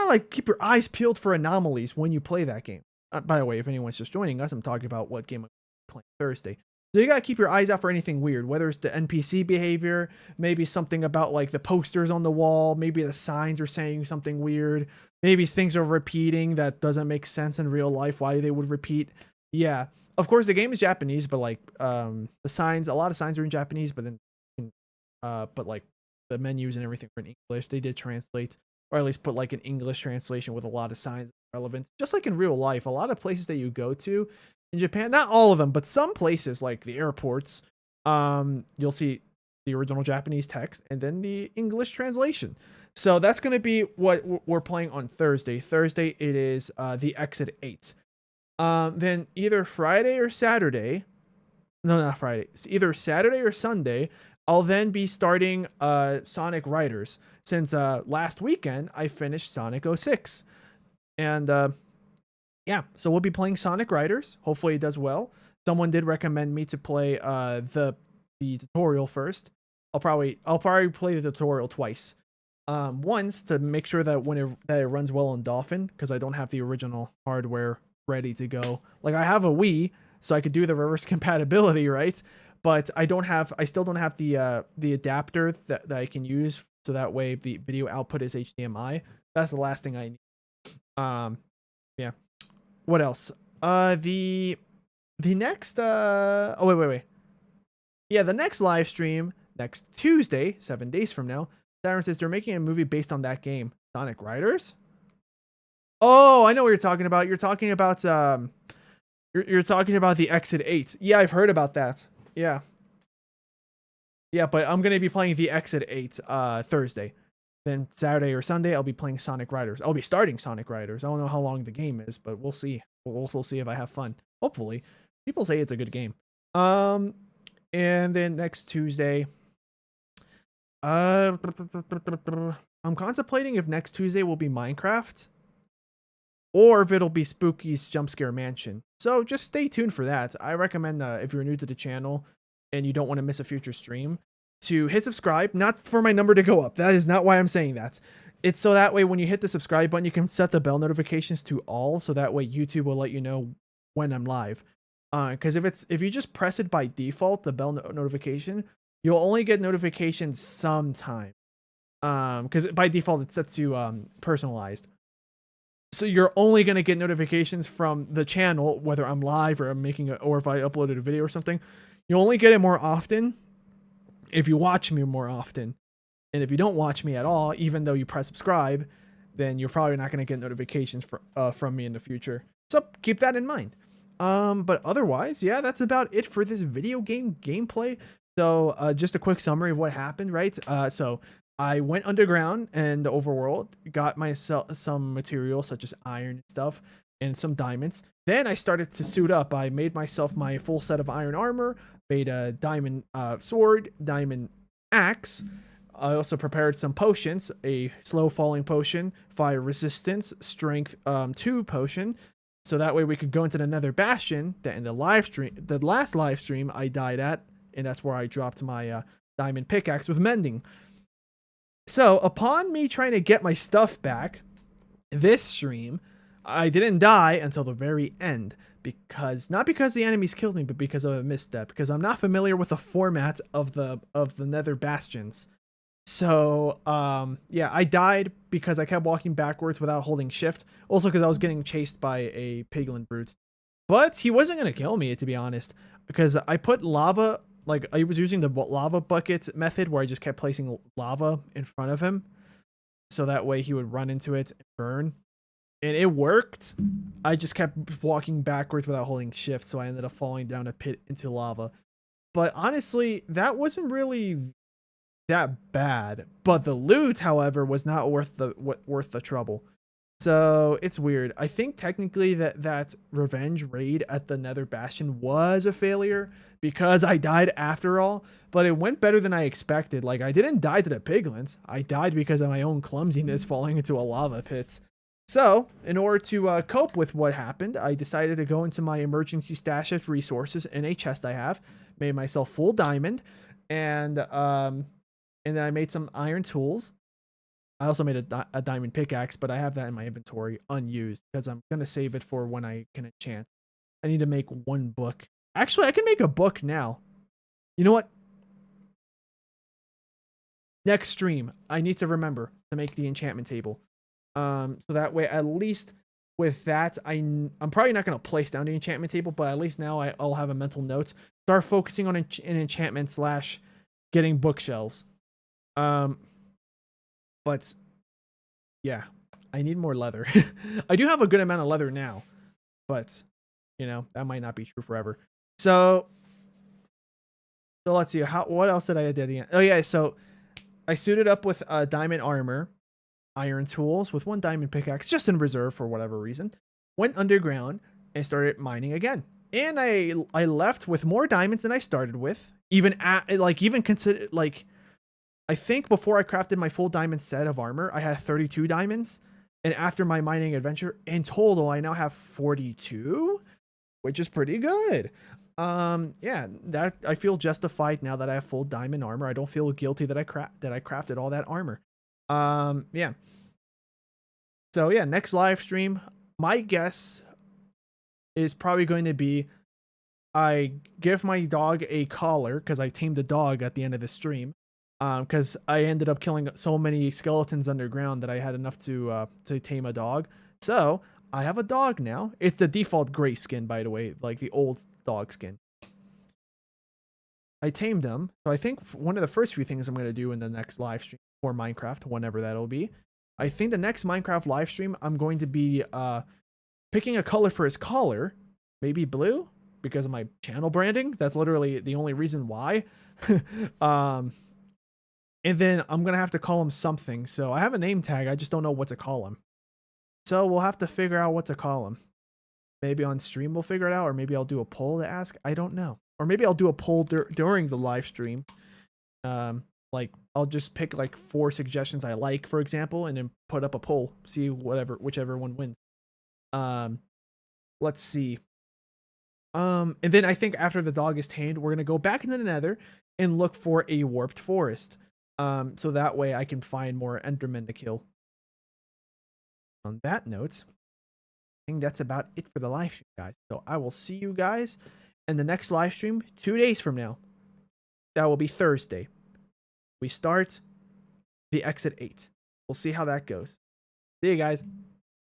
like keep your eyes peeled for anomalies when you play that game. By the way, if anyone's just joining us, I'm talking about what game I'm playing Thursday. So you gotta keep your eyes out for anything weird, whether it's the NPC behavior, maybe something about like the posters on the wall, maybe the signs are saying something weird, maybe things are repeating that doesn't make sense in real life, why they would repeat. Yeah, of course the game is Japanese, but like the signs, a lot of signs are in Japanese, but then but like the menus and everything are in English. They did translate, or at least put like an English translation with a lot of signs relevant. Just like in real life, a lot of places that you go to in Japan, not all of them, but some places like the airports, you'll see the original Japanese text and then the English translation. So that's going to be what we're playing on Thursday. Thursday, it is the Exit 8. Then either Friday or Saturday, no, not Friday, it's either Saturday or Sunday, I'll then be starting Sonic Riders, since last weekend I finished Sonic 06. And yeah, so we'll be playing Sonic Riders. Hopefully it does well. Someone did recommend me to play the tutorial first. I'll probably play the tutorial twice. Once to make sure that it runs well on Dolphin, because I don't have the original hardware ready to go. Like I have a Wii, so I could do the reverse compatibility, right? But I still don't have the adapter that I can use, so that way the video output is HDMI. That's the last thing I need. Yeah. What else? The next oh wait. Yeah, the next live stream next Tuesday, 7 days from now. Darren says they're making a movie based on that game, Sonic Riders. Oh, I know what you're talking about. You're talking about you're talking about the Exit 8. Yeah, I've heard about that. Yeah. Yeah, but I'm going to be playing the Exit 8 Thursday. Then Saturday or Sunday, I'll be playing Sonic Riders. I'll be starting Sonic Riders. I don't know how long the game is, but we'll see. We'll also see if I have fun. Hopefully. People say it's a good game. And then next Tuesday, I'm contemplating if next Tuesday will be Minecraft or if it'll be Spooky's Jump Scare Mansion. So just stay tuned for that. I recommend if you're new to the channel and you don't want to miss a future stream, to hit subscribe, not for my number to go up. That is not why I'm saying that. It's so that way when you hit the subscribe button, you can set the bell notifications to all, so that way YouTube will let you know when I'm live. Because if you just press it by default, the bell notification, you'll only get notifications sometime. Because by default it's set to personalized. So you're only gonna get notifications from the channel, whether I'm live or I'm making or if I uploaded a video or something. You only get it more often if you watch me more often. And if you don't watch me at all, even though you press subscribe, then you're probably not going to get notifications from me in the future. So keep that in mind. But otherwise, yeah, that's about it for this video game gameplay. So, just a quick summary of what happened, right? So I went underground in the overworld, got myself some material such as iron and stuff, and some diamonds. Then I started to suit up. I made myself my full set of iron armor, made a diamond sword, diamond axe. I also prepared some potions, a slow falling potion, fire resistance, strength 2 potion, so that way we could go into the Nether Bastion that in the last live stream I died at, and that's where I dropped my diamond pickaxe with mending. So upon me trying to get my stuff back, this stream, I didn't die until the very end, not because the enemies killed me, but because of a misstep, because I'm not familiar with the format of the Nether Bastions. So, yeah, I died because I kept walking backwards without holding shift. Also because I was getting chased by a piglin brute. But he wasn't going to kill me, to be honest, because I put lava, like I was using the lava bucket method where I just kept placing lava in front of him. So that way he would run into it and burn. And it worked. I just kept walking backwards without holding shift. So I ended up falling down a pit into lava. But honestly, that wasn't really that bad, but the loot, however, was not worth the trouble. So it's weird. I think technically that revenge raid at the Nether Bastion was a failure because I died after all, but it went better than I expected. Like, I didn't die to the piglins. I died because of my own clumsiness falling into a lava pit. So, in order to cope with what happened, I decided to go into my emergency stash of resources in a chest I have, made myself full diamond, and then I made some iron tools. I also made a diamond pickaxe, but I have that in my inventory unused because I'm going to save it for when I can enchant. I need to make one book. Actually, I can make a book now. You know what? Next stream, I need to remember to make the enchantment table. So that way, at least with that, I'm probably not going to place down the enchantment table, but at least now I'll have a mental note. Start focusing on an enchantment / getting bookshelves. But yeah, I need more leather. I do have a good amount of leather now, but you know, that might not be true forever. So let's see what else did I do? Oh yeah, so I suited up with diamond armor, iron tools with 1 diamond pickaxe just in reserve for whatever reason. Went underground and started mining again. And I left with more diamonds than I started with. I think before I crafted my full diamond set of armor, I had 32 diamonds. And after my mining adventure, in total, I now have 42, which is pretty good. Yeah, that I feel justified now that I have full diamond armor. I don't feel guilty that I crafted all that armor. Yeah. So yeah, next live stream, my guess is probably going to be I give my dog a collar because I tamed the dog at the end of the stream. Because I ended up killing so many skeletons underground that I had enough to tame a dog. So I have a dog now. It's the default gray skin, by the way, like the old dog skin. I tamed him. So I think one of the first few things I'm going to do in the next live stream for Minecraft, whenever that'll be, I think the next Minecraft live stream, I'm going to be picking a color for his collar, maybe blue, because of my channel branding. That's literally the only reason why. And then I'm going to have to call him something. So I have a name tag. I just don't know what to call him. So we'll have to figure out what to call him. Maybe on stream we'll figure it out. Or maybe I'll do a poll to ask. I don't know. Or maybe I'll do a poll during the live stream. Like I'll just pick like 4 suggestions I like, for example, and then put up a poll. See whichever one wins. Let's see. And then I think after the dog is tamed, we're going to go back into the Nether and look for a warped forest. So that way I can find more Endermen to kill. On that note, I think that's about it for the live stream, guys. So I will see you guys in the next live stream 2 days from now. That will be Thursday. We start the exit 8. We'll see how that goes. See you guys.